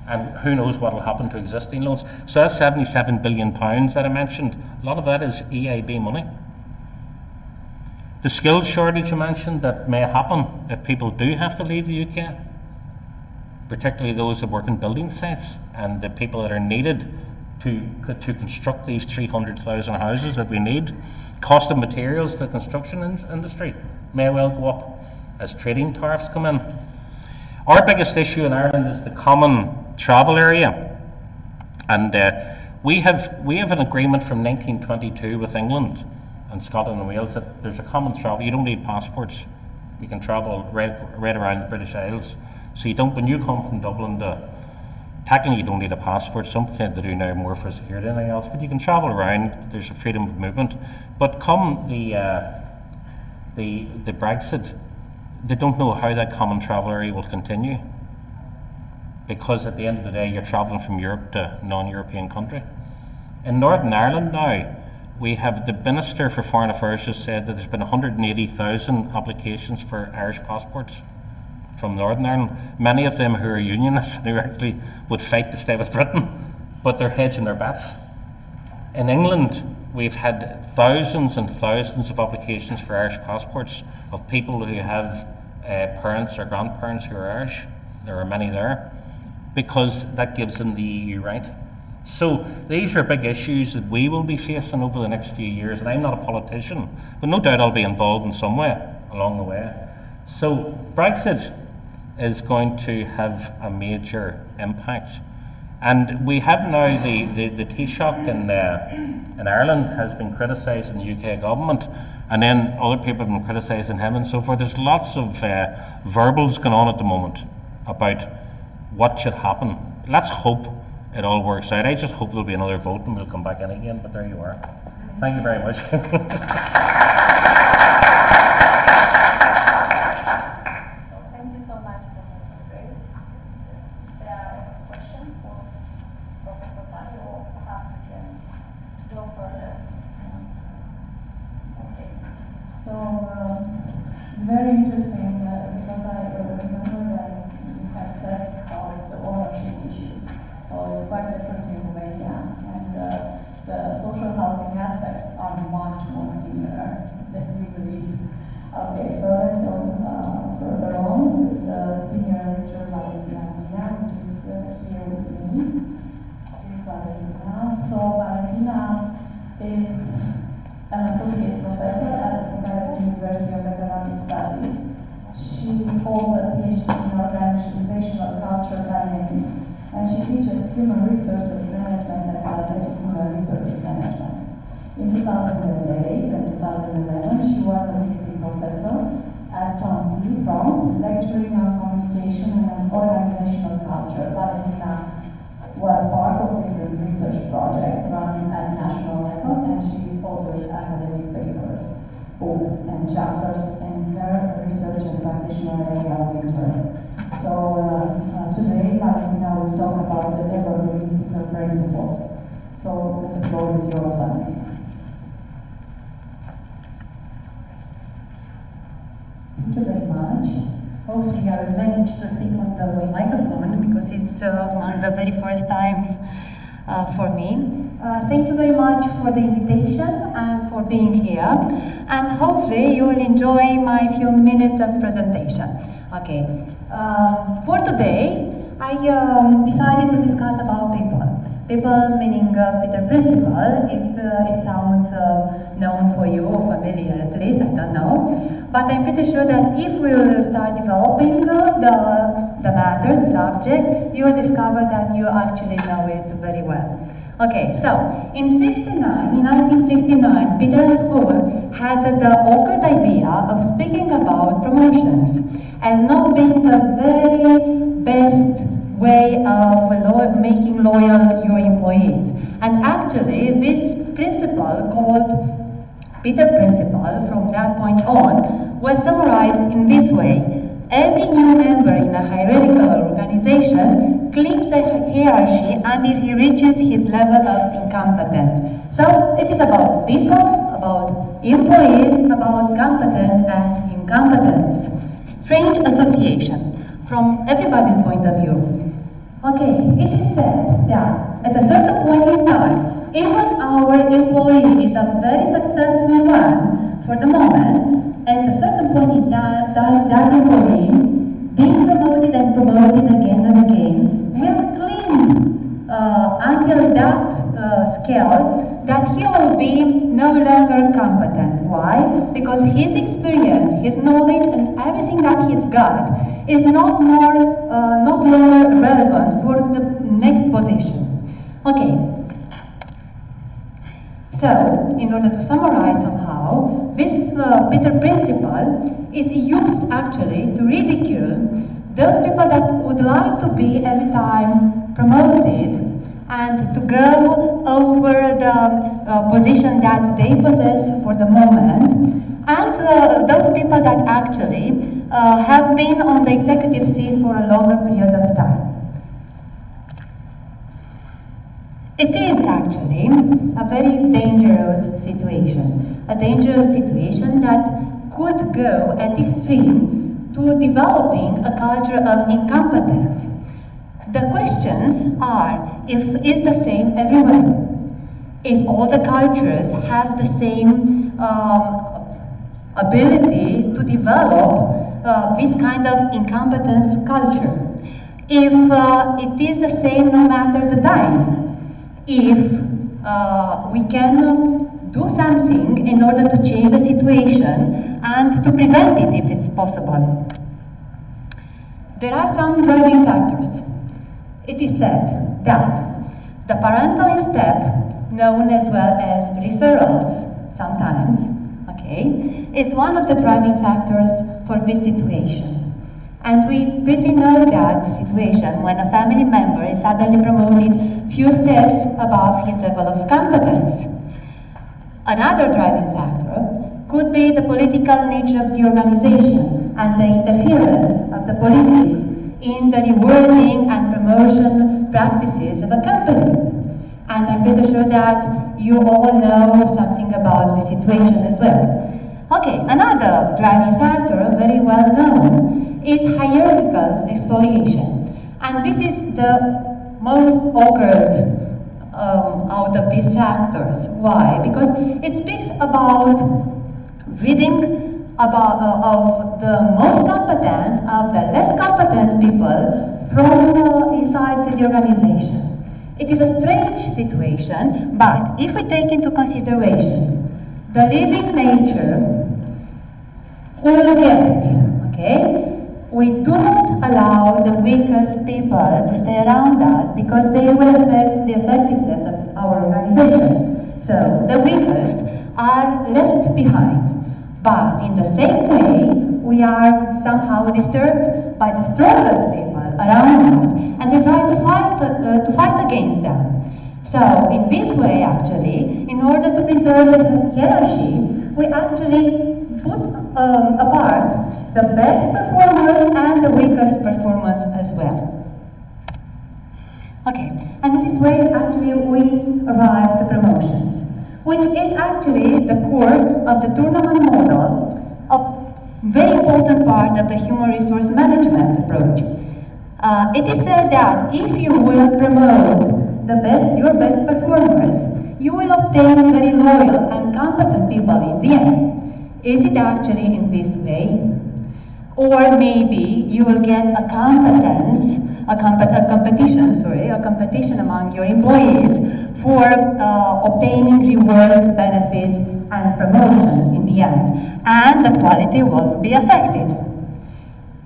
Speaker 11: And who knows what will happen to existing loans. So that's £77 billion that I mentioned. A lot of that is EIB money. The skills shortage I mentioned that may happen if people do have to leave the UK, particularly those that work in building sites and the people that are needed to construct these 300,000 houses that we need. Cost of materials to the construction industry may well go up as trading tariffs come in. Our biggest issue in Ireland is the common travel area, and we have an agreement from 1922 with England and Scotland and Wales that there's a common travel. You don't need passports. You can travel right around the British Isles. So you don't, when you come from Dublin to, technically you don't need a passport. Some kind they do now more for security than anything else, but you can travel around. There's a freedom of movement. But come the Brexit, they don't know how that common travel area will continue, because at the end of the day you're travelling from Europe to a non-European country. In Northern Ireland now, we have the Minister for Foreign Affairs just said that there's been 180,000 applications for Irish passports from Northern Ireland, many of them who are unionists who actually would fight to stay with Britain, but they're hedging their bets. In England, we've had thousands and thousands of applications for Irish passports of people who have parents or grandparents who are Irish. There are many there, because that gives them the EU right. So these are big issues that we will be facing over the next few years, and I'm not a politician, but no doubt I'll be involved in some way along the way. So Brexit is going to have a major impact. And we have now the Taoiseach in Ireland has been criticising the UK government, and then other people have been criticising him and so forth. There's lots of verbals going on at the moment about what should happen. Let's hope it all works out. I just hope there'll be another vote and we'll come back in again, but there you are. Thank you very much.
Speaker 1: It's very interesting because I remember that you had said about the ownership issue. So it's quite different in Romania, and the social housing aspects are much more similar than we believe. Okay, so let's go further on with the senior lecturer Valentina, which is here with me. This is Valentina. So Valentina is an associate professor at the University of Economic Studies. She holds a PhD in organizational culture dynamics, and she teaches human resources management and strategic human resources management. In 2008 and 2011, she was a visiting professor at Nancy, France, lecturing on communication and organizational culture. Valentina was part of different research projects run at national level, and she authored academic papers, books, and chapters in her research and practitioner area of interest. So today, Valentina will talk about the ever-political principle. So the floor is yours, Valentina.
Speaker 14: Thank you very much. Hopefully I will manage to speak on the microphone because it's on the very first time for me. Thank you very much for the invitation and for being here. And hopefully you will enjoy my few minutes of presentation. Okay. For today, I decided to discuss about people. People meaning Peter Principle, if it sounds known for you or familiar at least, I don't know. But I'm pretty sure that if we will start developing the matter, the subject, you will discover that you actually know it very well. Okay, so in 1969, Peter and Hall had the awkward idea of speaking about promotions as not being the very best way of making loyal your employees. And actually, this principle called Peter Principle, from that point on, was summarized in this way. every new member in a hierarchical organization climbs the hierarchy until he reaches his level of incompetence. So it is about people, about employees, about competence and incompetence. Strange association from everybody's point of view. Okay, it is said that at a certain point in time, even our employee is a very successful one for the moment, at a certain point in time, that employee, being promoted and promoted again and again, will climb until that scale that he will be no longer competent. Why? Because his experience, his knowledge, and everything that he's got is not longer relevant for the next position. Okay. So, in order to summarize somehow, this Peter principle is used actually to ridicule those people that would like to be every time promoted and to go over the position that they possess for the moment, and those people that actually have been on the executive seat for a longer period of time. It is actually a very dangerous situation, a dangerous situation that could go at extreme to developing a culture of incompetence. The questions are, if it's the same everywhere, if all the cultures have the same ability to develop this kind of incompetence culture, if it is the same no matter the time, if we can do something in order to change the situation and to prevent it if it's possible. There are some driving factors. It is said that the parental step, known as well as referrals sometimes, okay, is one of the driving factors for this situation. And we pretty know that situation when a family member is suddenly promoted few steps above his level of competence. Another driving factor could be the political nature of the organization and the interference of the politics in the rewarding and promotion practices of a company. And I'm pretty sure that you all know something about the situation as well. Okay, another driving factor, very well known, is hierarchical exfoliation. And this is the most awkward out of these factors. Why? Because it speaks about ridding of the most competent of the less competent people from inside the organization. It is a strange situation, but if we take into consideration the living nature, we will get it, okay? We do not allow the weakest people to stay around us because they will affect the effectiveness of our organization. So the weakest are left behind. But in the same way, we are somehow disturbed by the strongest people around us, and we try to fight against them. So in this way, actually, in order to preserve the hierarchy, we actually put apart the best performers and the weakest performers as well. Okay, and in this way, actually, we arrive to promotions, which is actually the core of the tournament model, a very important part of the human resource management approach. It is said that if you will promote your best performers, you will obtain very loyal and competent people in the end. Is it actually in this way? Or maybe you will get a competition among your employees for obtaining rewards, benefits, and promotion in the end. And the quality will be affected.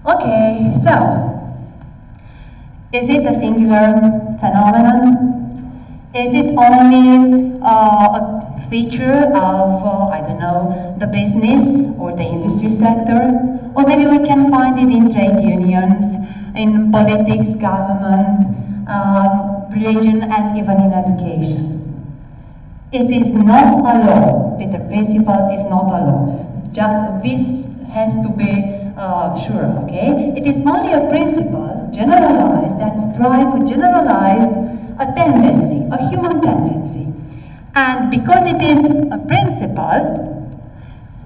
Speaker 14: Okay, so, is it a singular phenomenon? Is it only a feature of, I don't know, the business or the industry sector? Or maybe we can find it in trade unions, in politics, government, religion, and even in education. It is not a law. Peter principle is not a law. Just this has to be sure, okay? It is only a principle, generalized, that tries to generalize a tendency, a human tendency. And because it is a principle,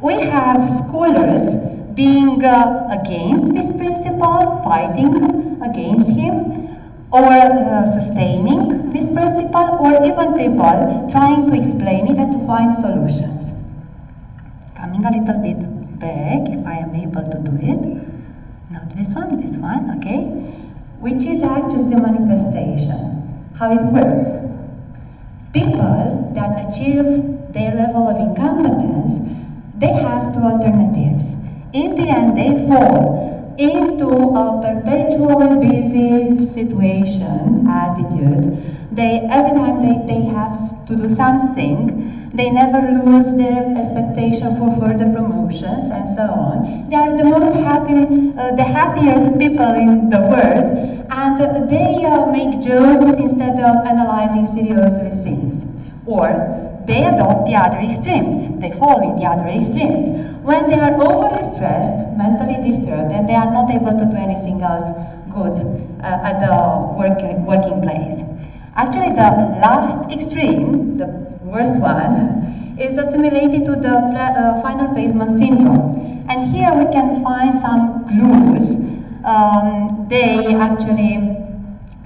Speaker 14: we have scholars being against this principle, fighting against him, or sustaining this principle, or even people trying to explain it and to find solutions. Coming a little bit back, if I am able to do it. Not this one, okay? Which is actually the manifestation, how it works. People that achieve their level of incompetence, they have two alternatives. In the end, they fall into a perpetual busy situation, attitude. Every time they have to do something, they never lose their expectation for further promotions and so on. They are the most happy, the happiest people in the world, and they make jokes instead of analyzing seriously things. Or they adopt the other extremes. They fall in the other extremes. When they are overly stressed, mentally disturbed, and they are not able to do anything else good at the working place. Actually, the last extreme, the worst one, is assimilated to the final placement syndrome. And here we can find some clues. They actually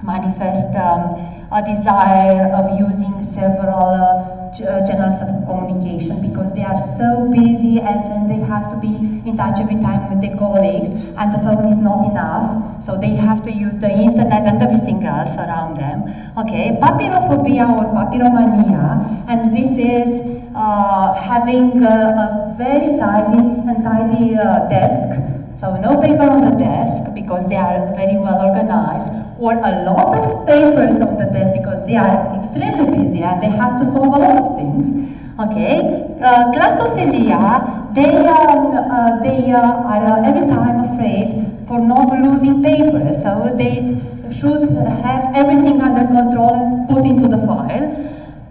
Speaker 14: manifest a desire of using several channels of communication because they are so busy and they have to be in touch every time with their colleagues, and the phone is not enough, so they have to use the internet and everything else around them. Okay, papyrophobia or papyromania, and this is having a very tidy desk, so no paper on the desk because they are very well organized, or a lot of papers on the desk because they are extremely busy and they have to solve a lot of things. Okay, classophilia, they are every time afraid for not losing paper, so they should have everything under control and put into the file.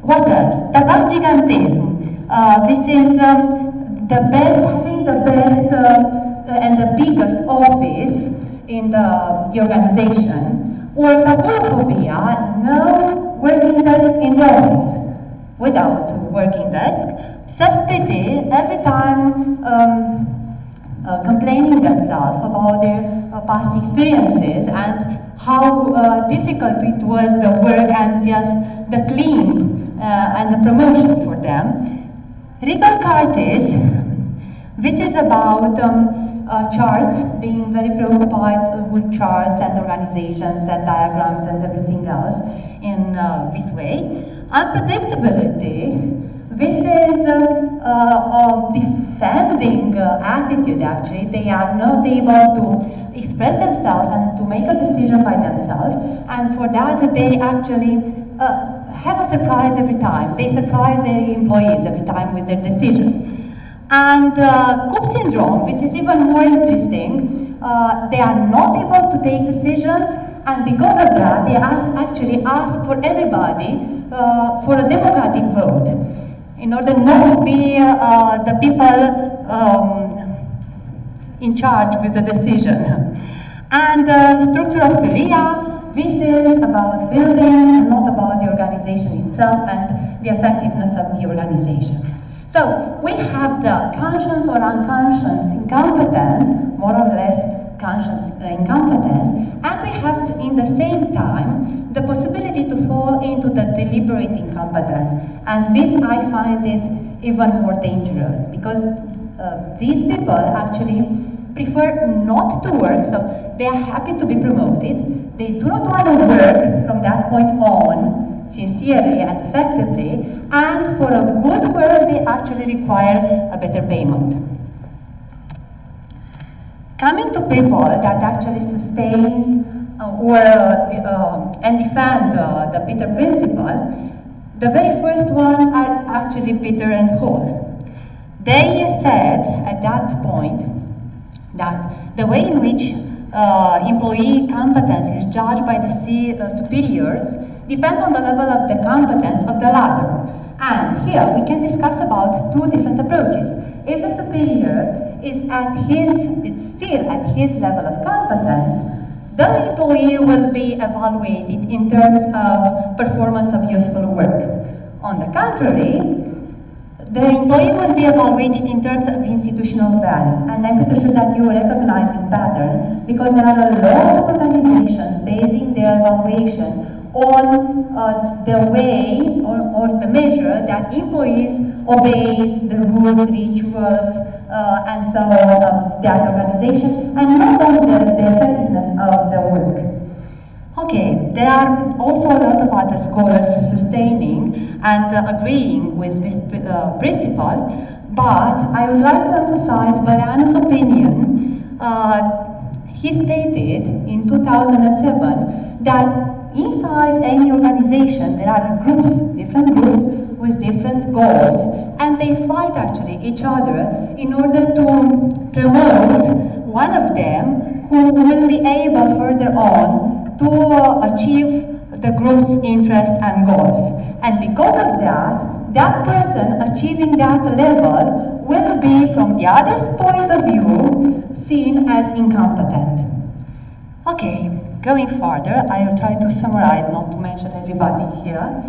Speaker 14: What else? Tabak gigantism. This is having the best and the biggest office in the organization. Or tabulophobia, no working desk in the office. Without working desk, self-pity, every time complaining themselves about their past experiences and how difficult it was the work and just the clean and the promotion for them. Rigocartis, this is about charts, being very preoccupied with charts and organizations and diagrams and everything else in this way. Unpredictability, this is a defending attitude actually. They are not able to express themselves and to make a decision by themselves, and for that they actually have a surprise every time. They surprise their employees every time with their decision. And Coop syndrome, which is even more interesting, they are not able to take decisions, and because of that, they actually ask for everybody for a democratic vote, in order not to be the people in charge with the decision. And structurophilia, this is about building, not about the organization itself and the effectiveness of the organization. So we have the conscious or unconscious incompetence, more or less conscious incompetence, and we have in the same time the possibility to fall into the deliberate incompetence. And this I find it even more dangerous because these people actually prefer not to work, so they are happy to be promoted. They do not want to work from that point on sincerely and effectively, and for a good work they actually require a better payment. Coming to people that actually sustain and defend the Peter principle, the very first ones are actually Peter and Hall. They said at that point that the way in which employee competence is judged by the superiors depends on the level of the competence of the ladder. And here we can discuss about two different approaches. If the superior it's still at his level of competence, the employee will be evaluated in terms of performance of useful work. On the contrary, the employee will be evaluated in terms of institutional values, and I'm pretty sure that you will recognize this pattern because there are a lot of organizations basing their evaluation on the way or the measure that employees obey the rules, rituals, and so on of that organization, and not on the effectiveness of the work. Okay, there are also a lot of other scholars sustaining and agreeing with this principle, but I would like to emphasize Bariano's opinion. He stated in 2007 that inside any organization there are groups, different groups with different goals, and they fight actually each other in order to promote one of them who will be able further on to achieve the group's interests and goals. And because of that, that person achieving that level will be, from the other's point of view, seen as incompetent. Okay, going further, I will try to summarize, not to mention everybody here.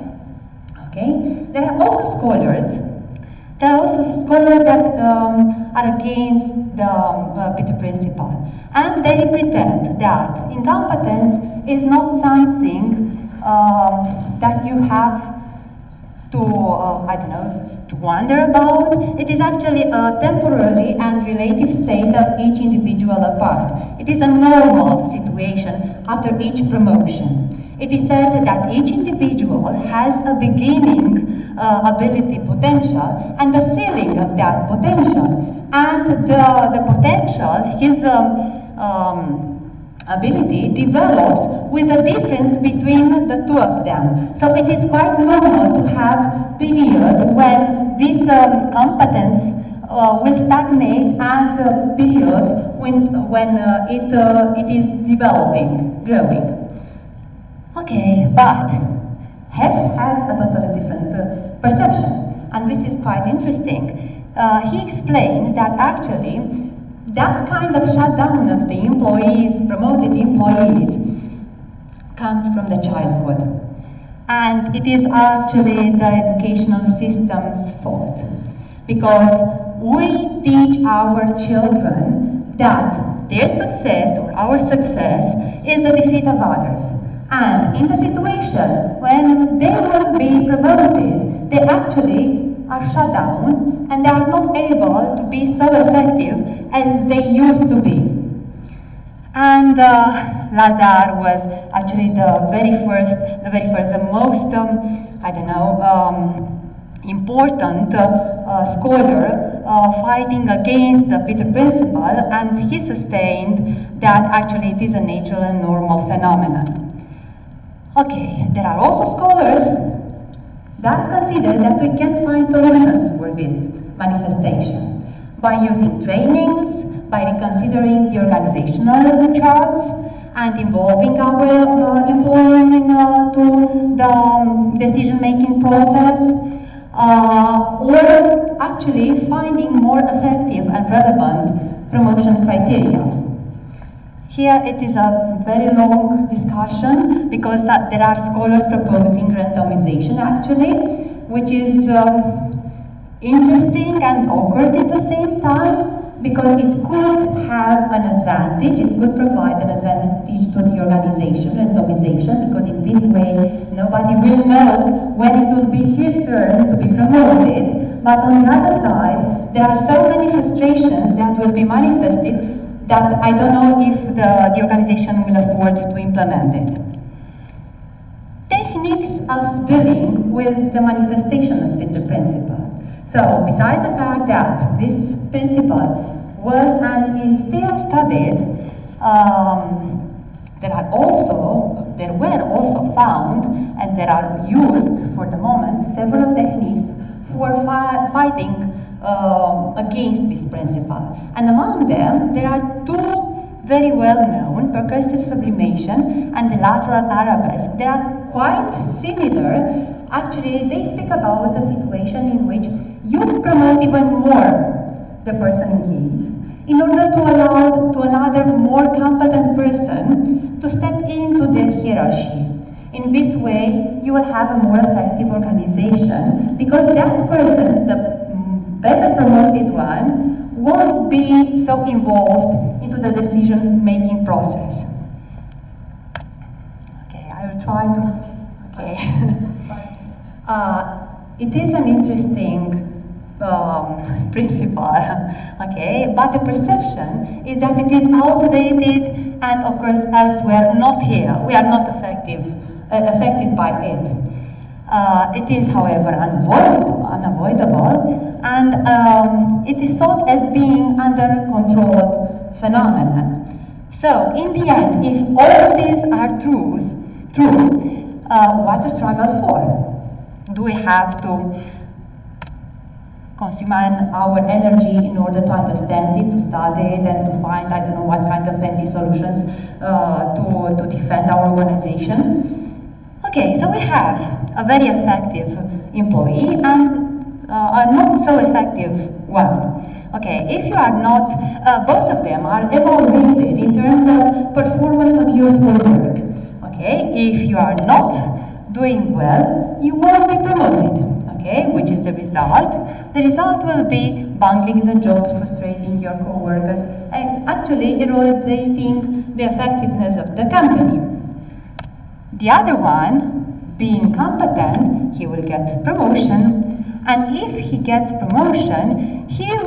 Speaker 14: Okay, there are also scholars that are against the Peter Principle, and they pretend that incompetence is not something that you have to, to wonder about. It is actually a temporary and relative state of each individual apart. It is a normal situation after each promotion. It is said that each individual has a beginning ability potential and a ceiling of that potential. And the potential, his ability develops with a difference between the two of them. So it is quite normal to have periods when this competence will stagnate and periods when it is developing, growing. Okay, but Hess had a totally different perception, and this is quite interesting. He explains that actually that kind of shutdown of the employees, promoted employees, comes from the childhood. And it is actually the educational system's fault. Because we teach our children that their success or our success is the defeat of others. And in the situation when they will be promoted, they actually are shut down and they are not able to be so effective as they used to be. And Lazar was actually the most, important scholar fighting against the Peter Principle, and he sustained that actually it is a natural and normal phenomenon. Okay, there are also scholars that consider that we can find solutions for this manifestation by using trainings, by reconsidering the organizational charts, and involving our employees into the decision-making process, or actually finding more effective and relevant promotion criteria. Here it is a very long discussion because there are scholars proposing randomization actually, which is interesting and awkward at the same time, because it could have an advantage, it could provide an advantage to the organization, randomization, because in this way nobody will know when it will be his turn to be promoted. But on the other side, there are so many frustrations that will be manifested that I don't know if the organization will afford to implement it. Techniques of dealing with the manifestation of Peter Principle. So, besides the fact that this principle was and is still studied, there were also found, and there are used for the moment, several techniques for fighting against this principle. And among them, there are two very well-known, percussive sublimation and the lateral arabesque. They are quite similar. Actually, they speak about a situation in which you promote even more the person engaged, in order to allow to another more competent person to step into their hierarchy. In this way, you will have a more effective organization because that person, the better promoted one, won't be so involved into the decision-making process. Okay, I will try to, okay. It is an interesting principle, okay, but the perception is that it is outdated and occurs elsewhere, not here. We are not affected by it. It is, however, unavoidable, and it is thought as being under controlled phenomenon. So, in the end, if all of these are true, what's the struggle for? Do we have to consume our energy in order to understand it, to study it, and to find, I don't know, what kind of fancy solutions to defend our organization? Okay, so we have a very effective employee and a not so effective one. Okay, if you are not, both of them are evaluated in terms of performance of useful work. Okay, if you are not doing well, you won't be promoted. Okay, which is the result? The result will be bungling the job, frustrating your co-workers, and actually eroding the effectiveness of the company. The other one, being competent, he will get promotion, and if he gets promotion, it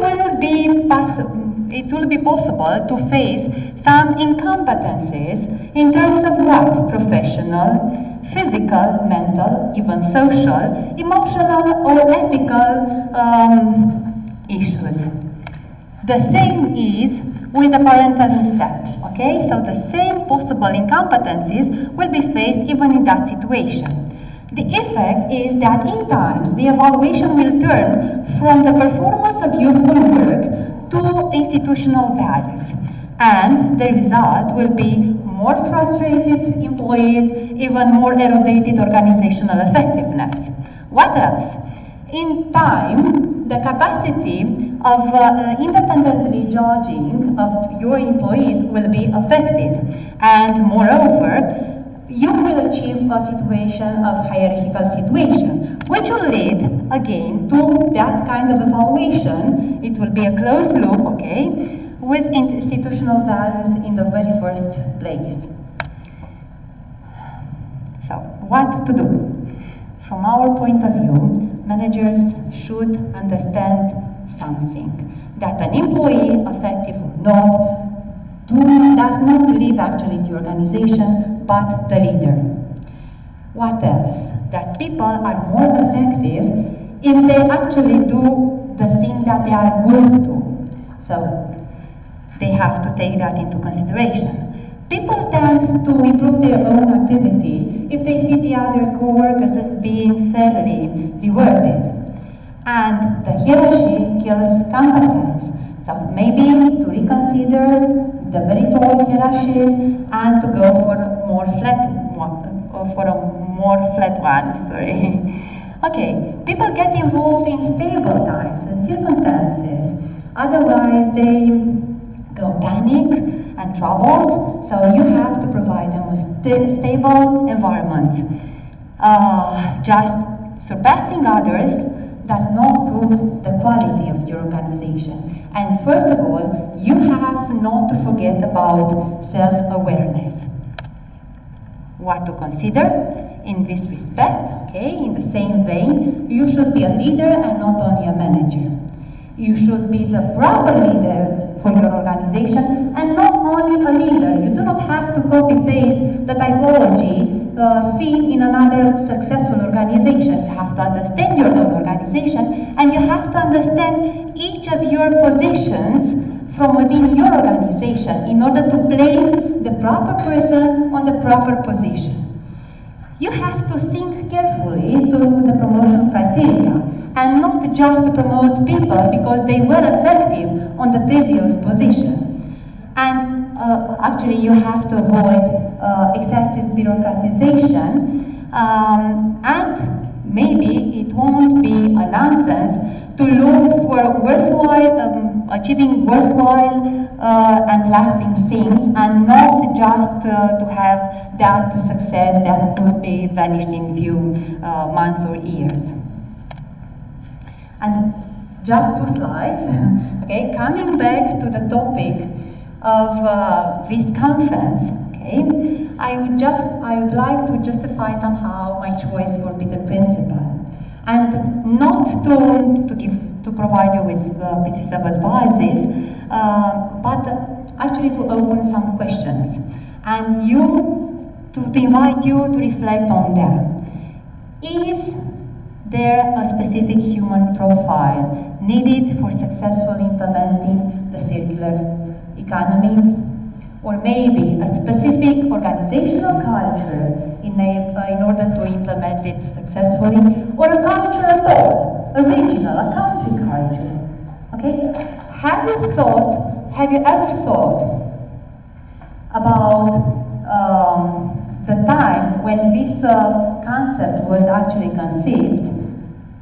Speaker 14: will be possible to face some incompetencies in terms of what? Professional, physical, mental, even social, emotional or ethical issues. The same is with the parental instinct, okay? So the same possible incompetencies will be faced even in that situation. The effect is that in times the evaluation will turn from the performance of useful work to institutional values, and the result will be more frustrated employees, even more eroded organizational effectiveness. What else? In time, the capacity of independently judging of your employees will be affected, and moreover, you will achieve a situation of hierarchical situation, which will lead again to that kind of evaluation. It will be a closed loop, okay, with institutional values in the very first place. So, what to do? From our point of view, managers should understand something, that an employee, effective or not, does not leave actually the organization, but the leader. What else? That people are more effective if they actually do the thing that they are good to. So, they have to take that into consideration. People tend to improve their own activity if they see the other co-workers as being fairly rewarded. And the hierarchy kills competence. So maybe to reconsider the very tall hierarchies and to go for a more flat one. Sorry. Okay, people get involved in stable times and circumstances. Otherwise, they go panic and troubled. So you have to provide them with stable environment. Just surpassing others does not prove the quality of your organization. And first of all, you have not to forget about self-awareness. What to consider in this respect, okay? In the same vein, you should be a leader and not only a manager. You should be the proper leader for your organization and not only a leader. You do not have to copy-paste the typology seen in another successful organization. You have to understand your own organization, and you have to understand each of your positions from within your organization in order to place the proper person on the proper position. You have to think carefully to the promotion criteria and not just to promote people because they were effective on the previous position. And actually you have to avoid excessive bureaucratization, and maybe it won't be a nonsense to look for worthwhile achieving worthwhile and lasting things, and not just to have that success that could be vanished in few months or years. And just 2 slides. Okay, coming back to the topic of this conference. Okay, I would like to justify somehow my choice for Peter Principle, and not to provide you with pieces of advices, but actually to open some questions, and to invite you to reflect on them. Is there a specific human profile needed for successfully implementing the circular economy? Or maybe a specific organizational culture in order to implement it successfully, or a culture at all, a regional, a country culture. Okay? Have you ever thought about the time when this concept was actually conceived?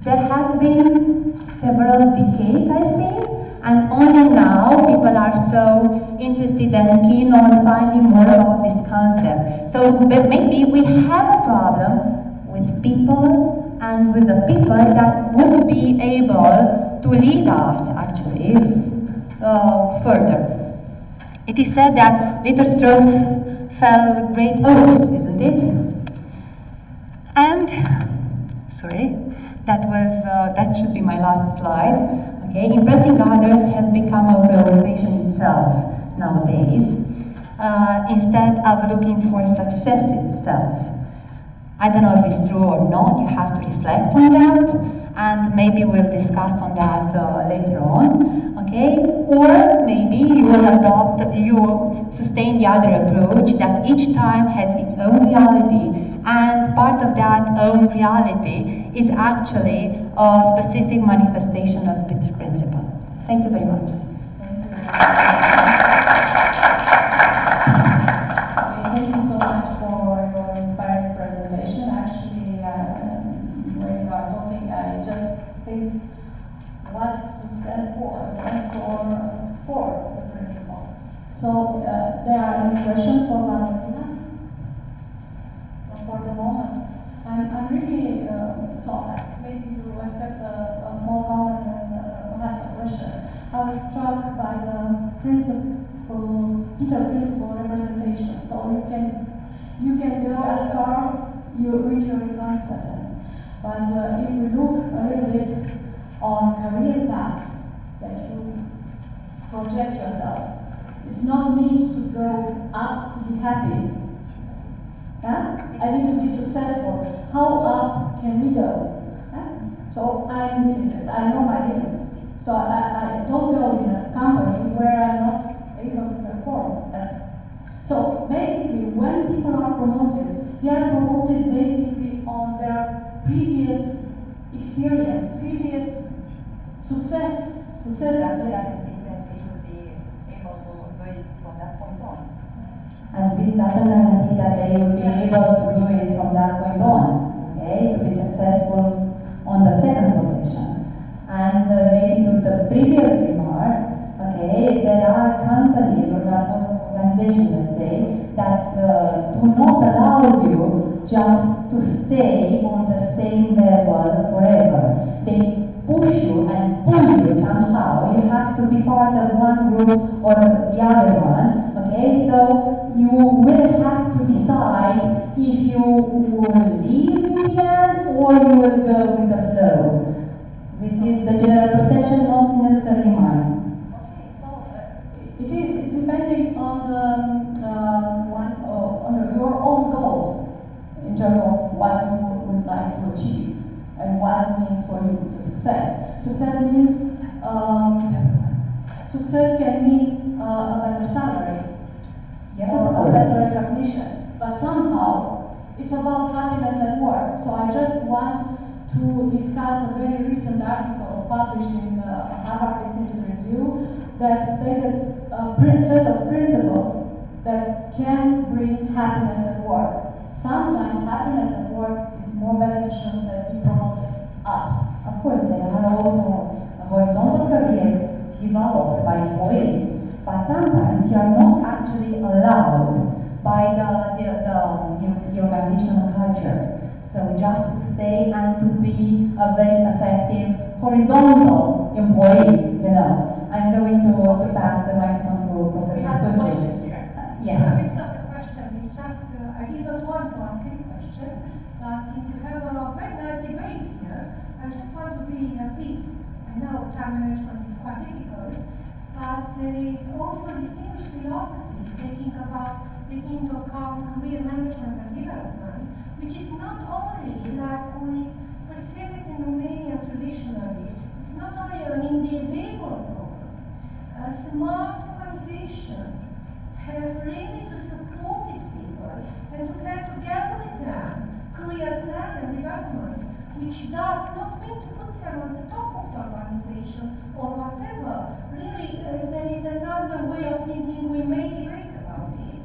Speaker 14: There has been several decades, I think, and only now people are so interested and keen on finding more about this concept. So maybe we have a problem with people and with the people that would be able to lead us actually further. It is said that little strokes fell great oaks, isn't it? And, sorry, that should be my last slide. Okay, impressing others has become a preoccupation itself nowadays, instead of looking for success itself. I don't know if it's true or not, you have to reflect on that, and maybe we'll discuss on that later on, okay? Or maybe you will sustain the other approach that each time has its own reality, and part of that own reality is actually a specific manifestation of Peter Principle. Thank you very much.
Speaker 1: Thank you so much for your inspiring presentation. Actually, when you are talking, I just think what to stand for, for the principle. So, there are any questions for Valentina? For the moment. I'm really, maybe you accept a small comment and perhaps a question. I was struck by the Peter Principle representation. So you can go as far you reach your confidence. But if we look a little bit on career path that you project yourself, it's not need to go up to be happy. Yeah? I need to be successful. How up can we go? Yeah? So I'm limited. I know my limits. So I don't go in a company where I'm not able to perform. So basically, when people are promoted, they are promoted basically on their previous experience, previous success.
Speaker 14: That they should be able to do it from that point on. And this doesn't guarantee that they will be able to do it from that point on, okay, to be successful on the second position. And related to the previous remark, okay, there are companies or organizations, let's say, that do not allow you just to stay on the same level forever. They push you and pull you somehow. You have to be part of one group or the other one, okay? So you will have to decide if you will leave in the end or you will go with the flow. This is the general perception, not necessarily mine.
Speaker 1: Okay, so it's depending on your own goals in terms of what you would like to achieve and what it means for you success. Success means success can mean a better salary or a better recognition, but somehow it's about happiness at work. So I just want to discuss a very recent article published in Harvard Business Review that states a set of principles that can bring happiness at work. Sometimes happiness at work is more beneficial than being promoted up.
Speaker 14: Of course, there are also horizontal careers
Speaker 1: developed by employees, but sometimes you are not actually allowed by the organizational culture. So just to stay and to be a very effective horizontal employee, you know. I'm going to pass the microphone to Professor
Speaker 15: We have a question
Speaker 1: Suji.
Speaker 15: here.
Speaker 1: Yes.
Speaker 15: It's not a question, it's just, I did not want to ask any question, but since you have a very nice debate here, I just want to be at least, I know time management is quite difficult, but there is also a distinguished philosophy taking into account career management and development, which is not only like we perceive it in Romania traditionally, it's not only an individual problem. A smart organization have really to support its people and to plan together with them career plan and development, which does not mean to put them on the top of the organization or whatever. Really, there is another way of thinking we may debate about it.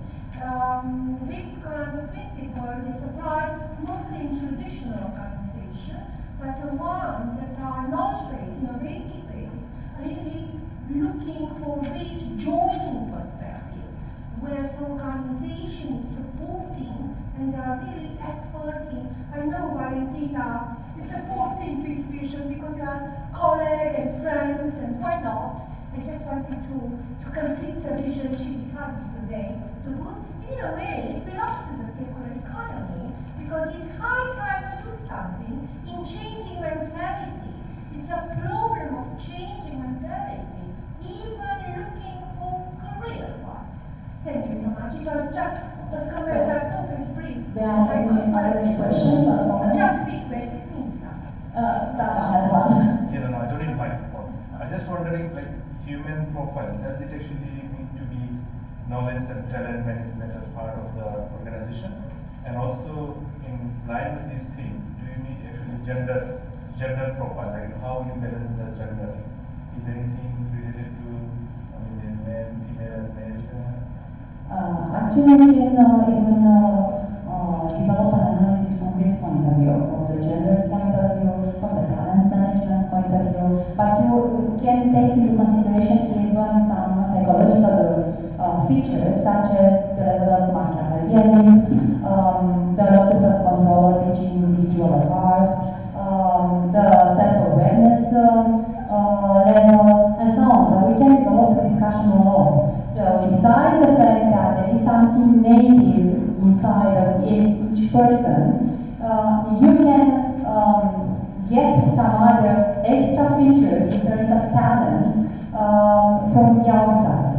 Speaker 15: This kind of principle is applied mostly in traditional organizations, but the ones that are knowledge-based, innovative-based, are really looking for this joining perspective, where the organization is supporting and they are really experts in, I know Valentina is supporting this vision because you are colleagues and friends and why not? I just wanted to complete the vision she decided today to put. In a way, it belongs to the circular economy because it's high time to do something in changing mentality. It's a problem of changing mentality, even looking for career paths. Thank you so much. It was just a comment that's always brief.
Speaker 1: There are any other questions or comments?
Speaker 15: Just feedback, it means something.
Speaker 1: That has one.
Speaker 12: Yeah, no, I don't need microphone. I was just wondering, like, human profile, does it actually need to be knowledge and talent management as part of the organization? And also, in line with this thing, do you need actually gender profile, like how you balance the gender? Is anything related to, male, female, male?
Speaker 1: Actually, we can even develop an analysis from this point of view, from the gender's point of view, from the talent management point of view, but you can take into consideration even some psychological features such as the level of Machiavellianism, the locus of control of each individual at heart, the self-awareness level, and so on. So we can develop the discussion a lot. So besides the fact that there is something native inside of each person, you can get some other extra features in terms of talents from the outside.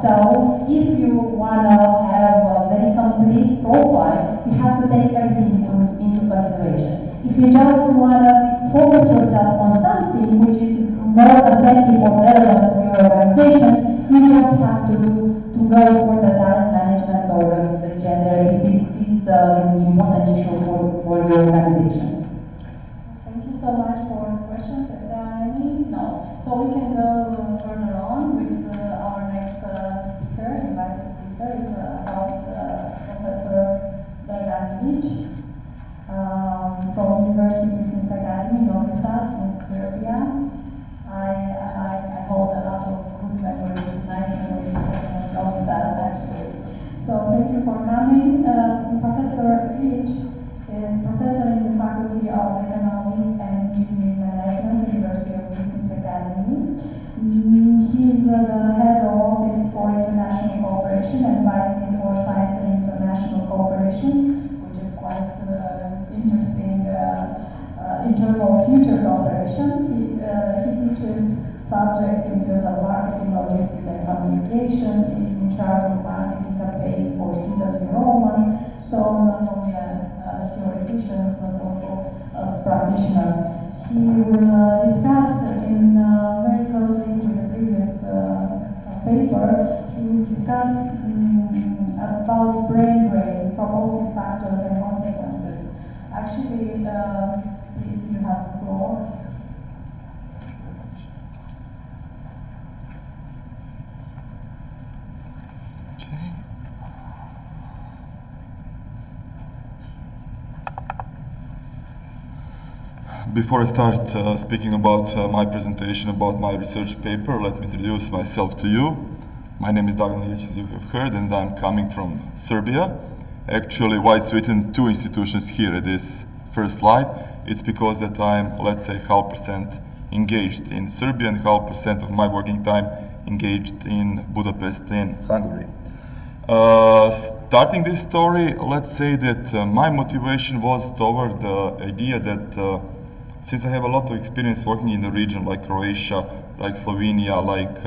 Speaker 1: So if you want to have a very complete profile, you have to take everything into consideration. If you just want to focus yourself on something which is more effective or relevant for your organization, you just have to go for the talent management or the gender if it is an important issue for your organization.
Speaker 7: Thank you so much for the questions. If there are any? No. So we can go further on with our next speaker, invited speaker, is about Professor Draganovic from University Business Academy, Novi Sad in Serbia. I hold a lot of good memories, nice memories of Novi Sad actually. So thank you for coming. Professor Ilic is professor in the Faculty of Economic and Engineering Management, University of Business Academy. He is the head of Office for International Cooperation and Vice Dean for Science and International Cooperation, which is quite interesting in terms of future cooperation. He teaches subjects in field of marketing, logistics, and communication. He's in charge of marketing campaigns for students enrollment. So not only a theoretician, but also a practitioner. He will discuss very closely with the previous paper. He will discuss about brain drain, proposing factors and consequences. Actually, please, you have the floor.
Speaker 13: Before I start speaking about my presentation about my research paper, let me introduce myself to you. My name is Dragan Ilić, as you have heard, and I'm coming from Serbia. Actually, why it's written 2 institutions here at this first slide, it's because that I'm, let's say, 0.5% engaged in Serbia and 0.5% of my working time engaged in Budapest in Hungary. Starting this story, let's say that my motivation was toward the idea that since I have a lot of experience working in the region, like Croatia, like Slovenia, like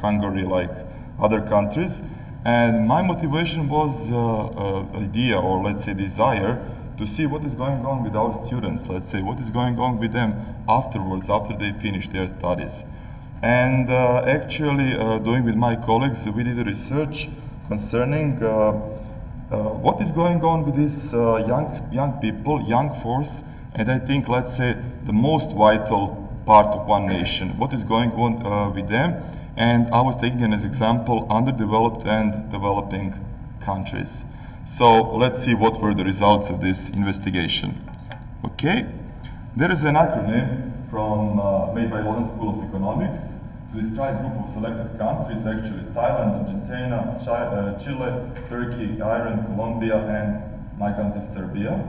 Speaker 13: Hungary, like other countries, and my motivation was idea, or let's say desire, to see what is going on with our students, let's say, what is going on with them afterwards, after they finish their studies. And actually, doing with my colleagues, we did a research concerning what is going on with these young people, young force, and I think, let's say, the most vital part of one nation. What is going on with them? And I was taking as example underdeveloped and developing countries. So let's see what were the results of this investigation. Okay, there is an acronym made by London School of Economics to describe a group of selected countries, actually Thailand, Argentina, Chile, Turkey, Iran, Colombia, and my country Serbia.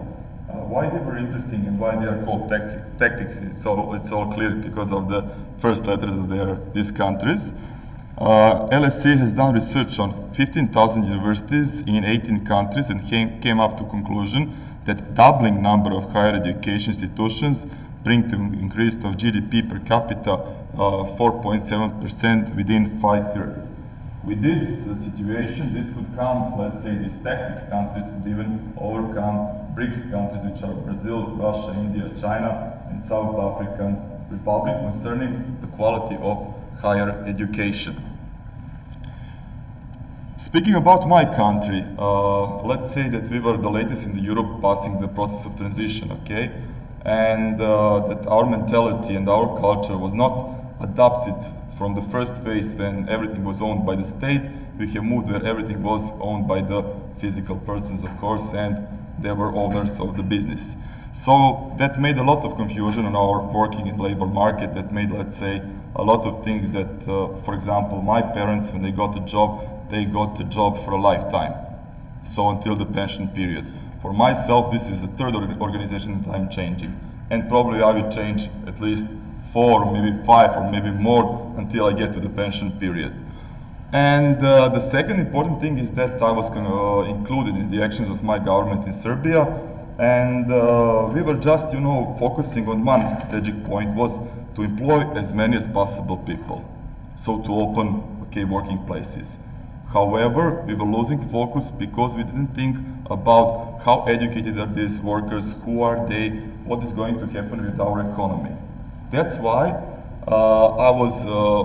Speaker 13: Why they were interesting and why they are called tactics, it's all clear because of the first letters of these countries. LSE has done research on 15,000 universities in 18 countries and came up to conclusion that doubling number of higher education institutions bring to increase of GDP per capita 4.7% within 5 years. With this situation, this could come, let's say, these tactics countries could even overcome BRICS countries, which are Brazil, Russia, India, China, and South African Republic, concerning the quality of higher education. Speaking about my country, let's say that we were the latest in Europe passing the process of transition, okay? And that our mentality and our culture was not adapted from the first phase when everything was owned by the state. We have moved where everything was owned by the physical persons, of course, and they were owners of the business. So that made a lot of confusion on our working in labor market. That made, let's say, a lot of things that, for example, my parents, when they got a job, they got a job for a lifetime. So until the pension period. For myself, this is the third organization that I'm changing. And probably I will change at least 4, maybe 5, or maybe more until I get to the pension period. And the second important thing is that I was included in the actions of my government in Serbia, and we were just, focusing on one strategic point, was to employ as many as possible people, so to open, working places. However, we were losing focus because we didn't think about how educated are these workers, who are they, what is going to happen with our economy. That's why I was,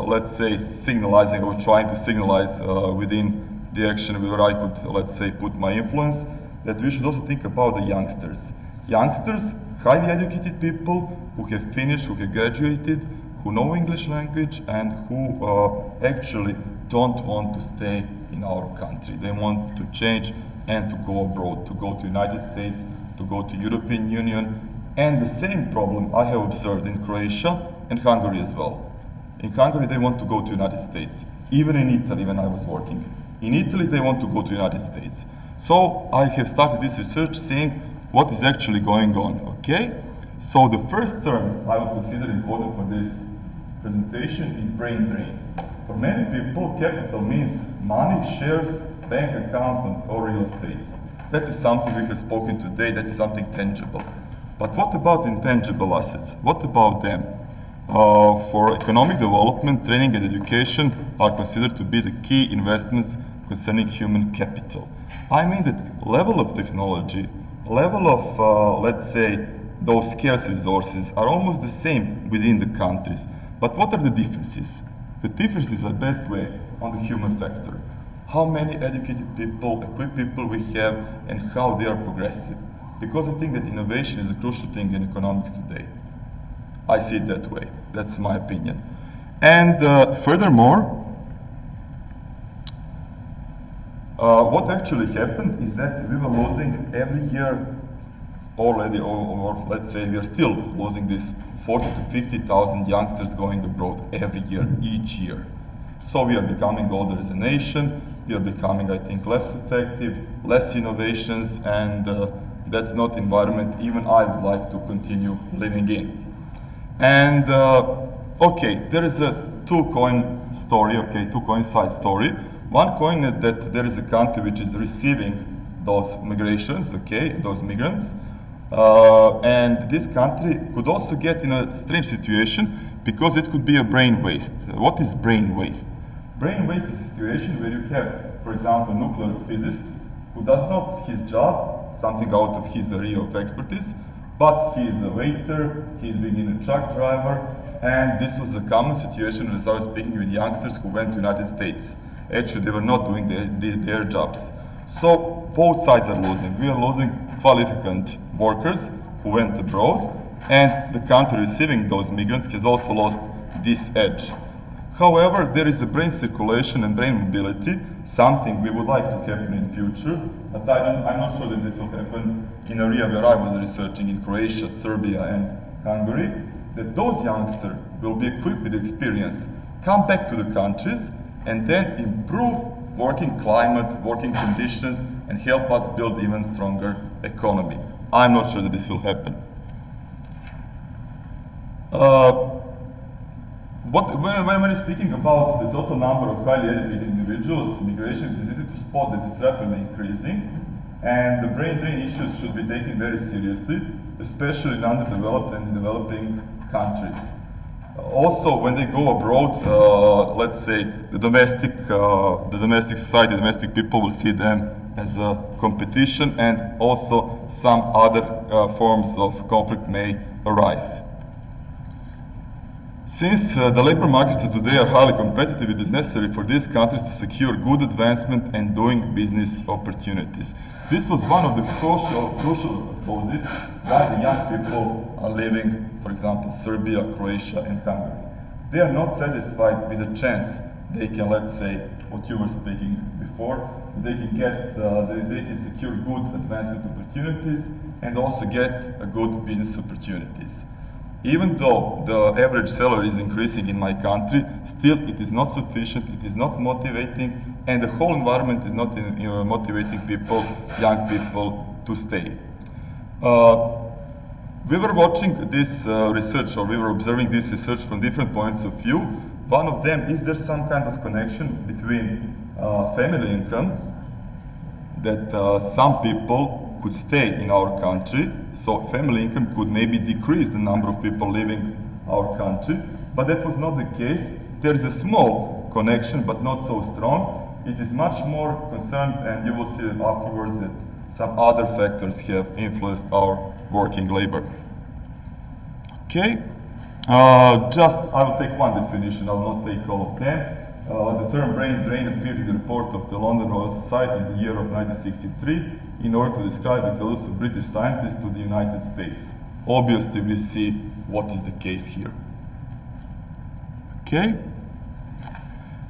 Speaker 13: let's say, signalizing or trying to signalize within the action where I could, let's say, put my influence, that we should also think about the youngsters. Youngsters, highly educated people who have finished, who have graduated, who know English language, and who actually don't want to stay in our country. They want to change and to go abroad, to go to United States, to go to European Union. And the same problem I have observed in Croatia and Hungary as well. In Hungary, they want to go to United States. Even in Italy, when I was working. In Italy, they want to go to United States. So I have started this research seeing what is actually going on, okay? So the first term I would consider important for this presentation is brain drain. For many people, capital means money, shares, bank account, or real estate. That is something we have spoken today, that is something tangible. But what about intangible assets? What about them? For economic development, training and education are considered to be the key investments concerning human capital. I mean that level of technology, level of, let's say, those scarce resources are almost the same within the countries. But what are the differences? The differences are best way on the human factor. How many educated people, equipped people we have, and how they are progressive. Because I think that innovation is a crucial thing in economics today. I see it that way. That's my opinion. And furthermore, what actually happened is that we were losing every year already, or let's say we are still losing this 40 to 50,000 youngsters going abroad every year, each year. So we are becoming older as a nation, we are becoming, I think, less effective, less innovations, and that's not environment even I would like to continue living in. And okay, there is a two-coin story, okay, two-coin side story. One coin is that there is a country which is receiving those migrations, okay, those migrants. And this country could also get in a strange situation because it could be a brain waste. What is brain waste? Brain waste is a situation where you have, for example, a nuclear physicist who does not his job, something out of his area of expertise, but he is a waiter, he is being a truck driver, and this was a common situation as I was speaking with youngsters who went to the United States. Actually, they were not doing their jobs. So both sides are losing. We are losing qualified workers who went abroad, and the country receiving those migrants has also lost this edge. However, there is a brain circulation and brain mobility, something we would like to happen in future, but I'm not sure that this will happen in an area where I was researching in Croatia, Serbia, and Hungary, that those youngsters will be equipped with experience, come back to the countries, and then improve working climate, working conditions, and help us build even stronger economy. I'm not sure that this will happen. When speaking about the total number of highly educated individuals, migration is easy to spot that it's rapidly increasing, and the brain drain issues should be taken very seriously, especially in underdeveloped and developing countries. Also, when they go abroad, let's say the domestic society, domestic people will see them as a competition, and also some other forms of conflict may arise. Since the labor markets today are highly competitive, it is necessary for these countries to secure good advancement and doing business opportunities. This was one of the crucial causes why the young people are leaving, for example, Serbia, Croatia, and Hungary. They are not satisfied with the chance they can, let's say, what you were speaking before, they can get, they can secure good advancement opportunities and also get good business opportunities. Even though the average salary is increasing in my country, still it is not sufficient, it is not motivating, and the whole environment is not motivating people, young people, to stay. We were watching this research, or we were observing this research from different points of view. One of them, is there some kind of connection between family income, that some people could stay in our country, so family income could maybe decrease the number of people leaving our country, but that was not the case. There is a small connection, but not so strong. It is much more concerned, and you will see afterwards that some other factors have influenced our working labor. Okay, I will take one definition, I will not take all of them. The term brain drain appeared in the report of the London Royal Society in the year of 1963 in order to describe the exodus of British scientists to the United States. Obviously, we see what is the case here. Okay?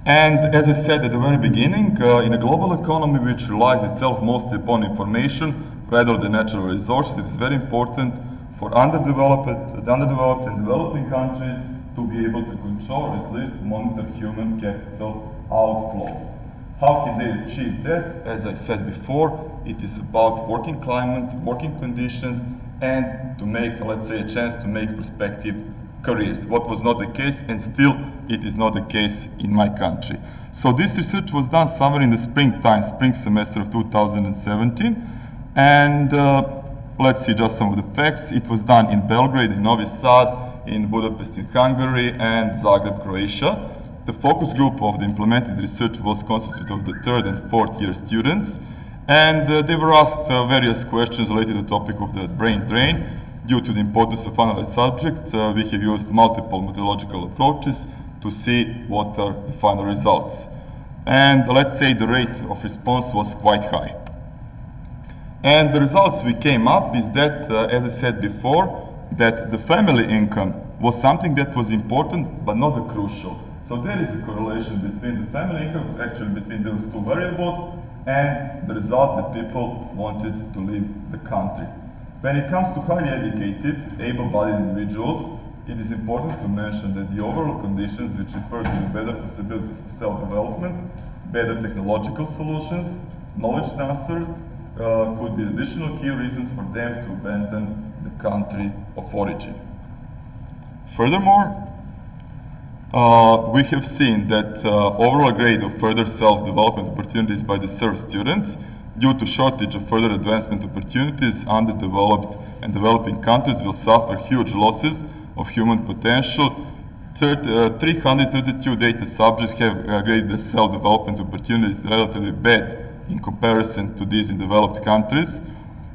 Speaker 13: And as I said at the very beginning, in a global economy which relies itself mostly upon information rather than natural resources, it is very important for underdeveloped and developing countries to be able to control, or at least monitor human capital outflows. How can they achieve that? As I said before, it is about working climate, working conditions, and to make, let's say, a chance to make prospective careers. What was not the case, and still it is not the case in my country. So this research was done somewhere in the spring semester of 2017, and let's see just some of the facts. It was done in Belgrade, in Novi Sad, in Budapest in Hungary, and Zagreb, Croatia. The focus group of the implemented research was constituted of the third and fourth year students, and they were asked various questions related to the topic of the brain drain. Due to the importance of analyzed subject, we have used multiple methodological approaches to see what are the final results. And let's say the rate of response was quite high. And the results we came up is that, as I said before, that the family income was something that was important, but not the crucial. So there is a correlation between the family income, actually between those two variables, and the result that people wanted to leave the country. When it comes to highly educated, able-bodied individuals, it is important to mention that the overall conditions which refer to the better possibilities of self-development, better technological solutions, knowledge transfer, could be additional key reasons for them to abandon the country of origin. Furthermore, we have seen that overall grade of further self-development opportunities by the served students due to shortage of further advancement opportunities, underdeveloped and developing countries will suffer huge losses of human potential. 332 data subjects have graded the self-development opportunities relatively bad in comparison to these in developed countries.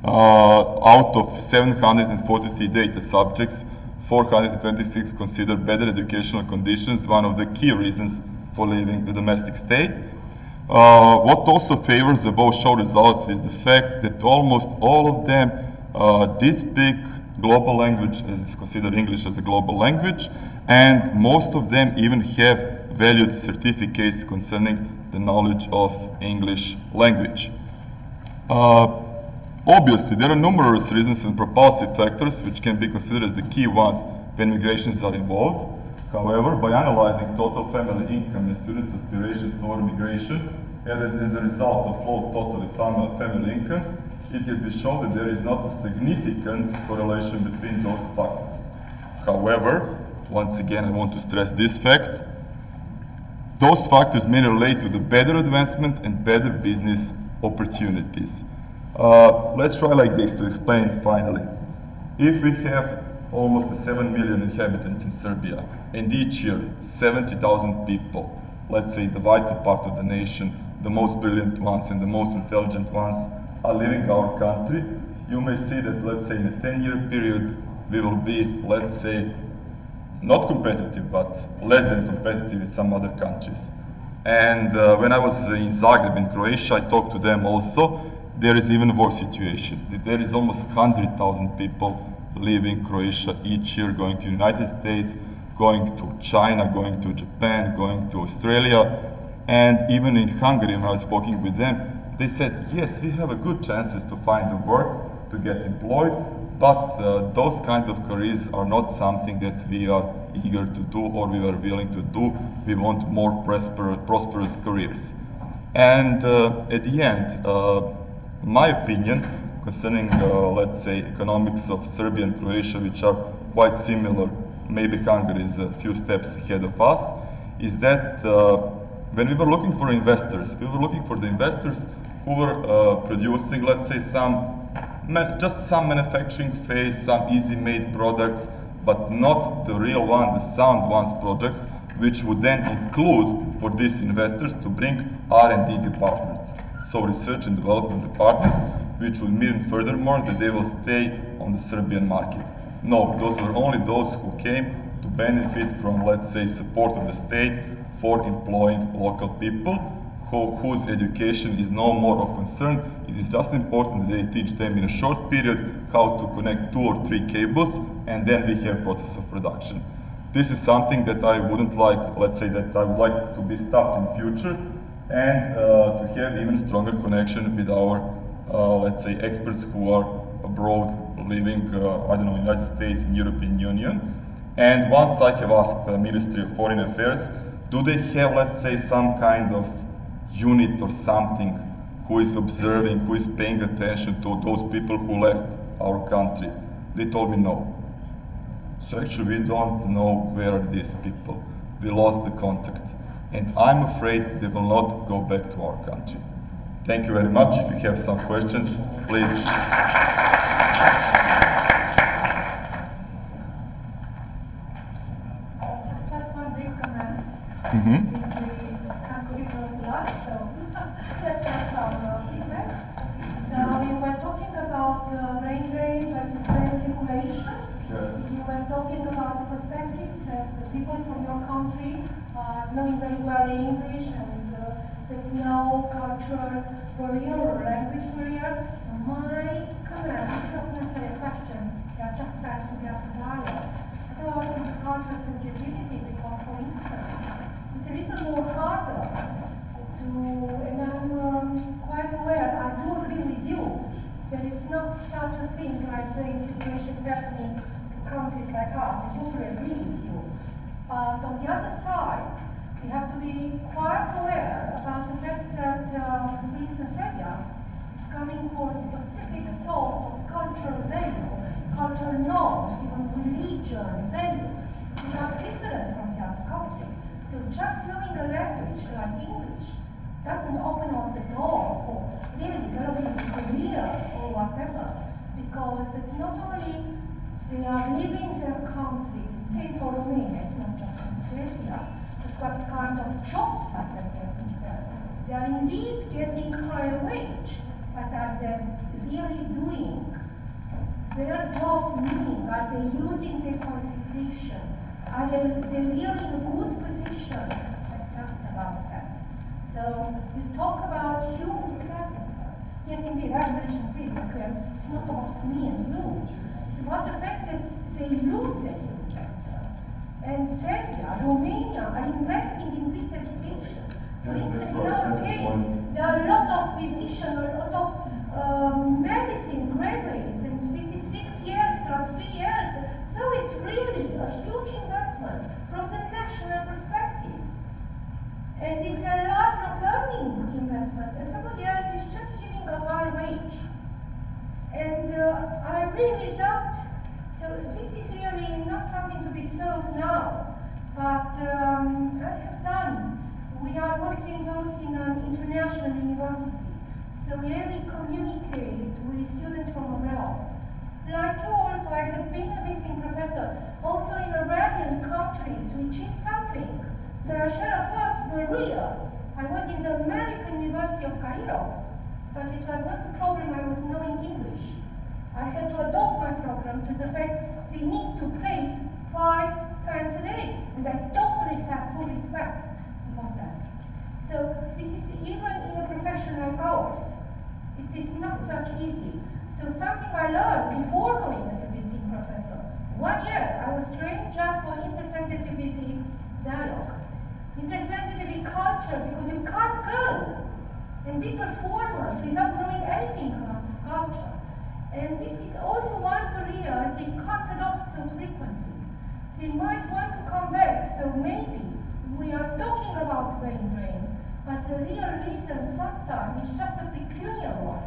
Speaker 13: Out of 743 data subjects, 426 consider better educational conditions one of the key reasons for leaving the domestic state. What also favors the above show results is the fact that almost all of them did speak global language, as it's considered English as a global language, and most of them even have valued certificates concerning the knowledge of English language. Obviously, there are numerous reasons and propulsive factors which can be considered as the key ones when migrations are involved. However, by analyzing total family income and students' aspirations toward migration, and as a result of low total family incomes, it has been shown that there is not a significant correlation between those factors. However, once again, I want to stress this fact. Those factors may relate to the better advancement and better business opportunities. Let's try like this to explain finally. If we have almost 7 million inhabitants in Serbia, and each year 70,000 people, let's say the vital part of the nation, the most brilliant ones and the most intelligent ones, are leaving our country, you may see that, let's say, in a 10-year period, we will be, let's say, not competitive, but less than competitive with some other countries. And when I was in Zagreb in Croatia, I talked to them also. There is even a worse situation. There is almost 100,000 people leaving Croatia each year, going to the United States, going to China, going to Japan, going to Australia. And even in Hungary, when I was working with them, they said, yes, we have a good chances to find a work, to get employed, but those kind of careers are not something that we are eager to do or we are willing to do. We want more prosperous careers. And at the end, my opinion concerning, let's say, economics of Serbia and Croatia, which are quite similar, maybe Hungary is a few steps ahead of us, is that when we were looking for investors, we were looking for the investors who were producing, let's say, just some manufacturing phase, some easy-made products, but not the real one, the sound ones projects, which would then include for these investors to bring R&D departments, so research and development departments, which will mean furthermore that they will stay on the Serbian market. No, those were only those who came to benefit from, let's say, support of the state for employing local people whose education is no more of concern. It is just important that they teach them in a short period how to connect 2 or 3 cables, and then we have process of production. This is something that I wouldn't like, let's say, that I would like to be stopped in future, and to have even stronger connection with our, let's say, experts who are abroad, living, I don't know, United States and European Union. And once I have asked the Ministry of Foreign Affairs, do they have, let's say, some kind of unit or something who is observing, who is paying attention to those people who left our country? They told me no. So actually we don't know where are these people. We lost the contact. And I'm afraid they will not go back to our country. Thank you very much. If you have some questions, please.
Speaker 15: Just one brief comment.
Speaker 13: Mm-hmm.
Speaker 15: So you were talking about brain drain versus brain circulation.
Speaker 13: Yes.
Speaker 15: You were talking about the perspectives that the people from your country are knowing very well English and there's no cultural barrier or language barrier. My comment is not necessarily a question, they are just trying to get dialogue. About the cultural sensitivity, because for instance, it's a little more harder to, and I'm quite aware, I do agree with you, there is not such a thing like like us, I totally agree with you. But on the other side, we have to be quite aware about the fact that Greece and Serbia is coming for specific sort of cultural value, cultural norms, even religion, values, which are different from the other country. So just knowing a language like English doesn't open up the door for really developing a career or whatever, because it's not only they are leaving their countries, same for Romania, it's not just in Serbia, but what kind of jobs are they getting there? They are indeed getting higher wage, but are they really doing their jobs, meaning are they using their qualification? Are they really in a good position? I talked about that. So you talk about human capital. Yes, indeed, I mentioned previously, it's not about me and you. It's about the fact that they lose their human capital. And Serbia, Romania are investing in this education. For instance, in our case, there are a lot of physicians, a lot of medicine graduates, and this is 6 years plus 3 years. So it's really a huge investment from the national perspective. And it's a lifelong learning investment, and somebody else is just giving a high wage. And I really doubt, so this is really not something to be solved now, but I have done. We are working both in an international university, so we really communicate with students from abroad. Like you also, I have been a visiting professor, also in Arabian countries, which is something. So I should have first were real. I was in the American University of Cairo, but it was not the problem I was knowing English. I had to adopt my program to the fact they need to pray 5 times a day, and I totally have full respect for that. So this is even in a profession like ours, it is not such easy. So something I learned before going as a visiting professor. 1 year I was trained just for intersensitivity dialogue. Intersensitivity culture, because you can't go and be performant without knowing anything about the culture. And this is also one career they can't adopt so frequently. They might want to come back, so maybe we are talking about brain drain, but the real reason sometimes is just a pecuniary one.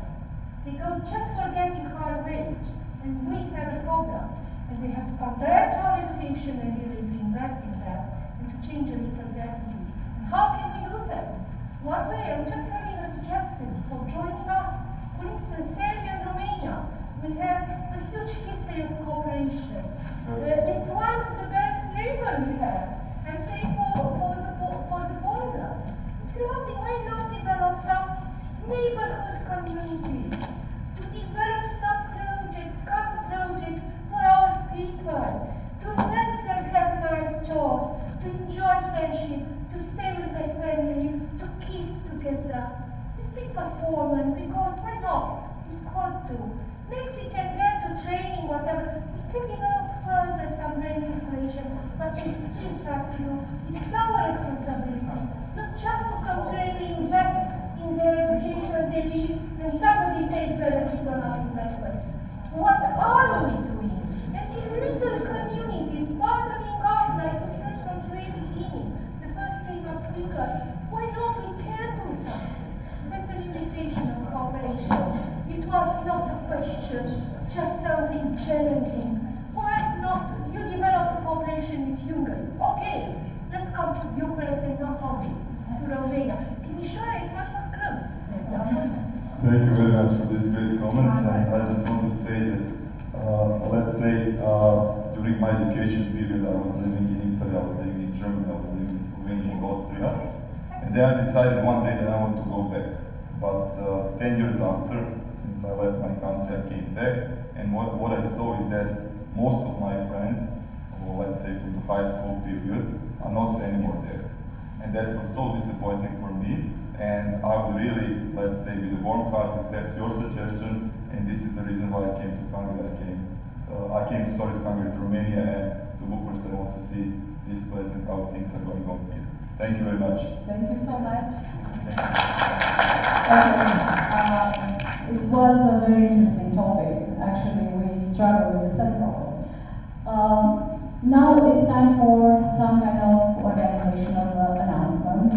Speaker 15: They go just for getting high wage, and we have a problem. And we have to come back to our education and really invest in that. Change a little attitude. How can we do that? One way, I'm just having a suggestion for joining us. For instance, Serbia and Romania, we have a huge history of cooperation. It's one of the best neighbors we have. I'm saying for the border. It's lovely. Why not develop some neighborhood communities? To develop some projects, common projects for our people. To let them have nice jobs. To enjoy friendship, to stay with their family, to keep together, to be performant, because why not? We could do. Next we can get to training, whatever. We can develop further some brain circulation, but we still have to do. It's our responsibility, not just to completely invest in their education they leave, and somebody take benefits on our investment. What are we doing? And in little communities, partnering up like we said from the very beginning, the first speaker, why not we can do something? That's an invitation of cooperation. It was not a question, just something challenging. Why not? You develop a cooperation with Hungary. Okay, let's come to Bucharest and not only to Romania. To be sure, it's much more close to Serbia.
Speaker 13: Thank you very much for this great comment. And I just want to say that, let's say, during my education period, I was living in Italy, I was living in Germany, I was living in Slovenia, in Austria. And then I decided one day that I want to go back. But 10 years after, since I left my country, I came back. And what I saw is that most of my friends, or let's say from the high school period, are not anymore there. And that was so disappointing for me. And I would really, let's say, with a warm heart accept your suggestion. And this is the reason why I came to Hungary. I came to Romania and to Bucharest. I want to see this place and how things are going on here. Thank you very much.
Speaker 1: Thank you so much. It was a very interesting topic. Actually, we struggle with the same problem. Now it's time for some kind of organizational announcements.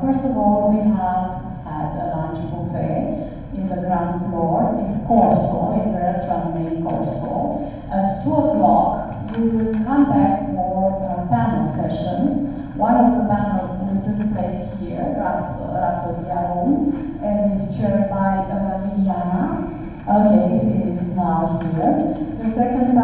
Speaker 1: First of all, we have had a lunch buffet in the ground floor. It's Corso, it's the restaurant named Corso. At 2 o'clock, we will come back for panel sessions. One of the panels will take place here, Rapsodia Room, and is chaired by Liliana. Okay, she is now here. The second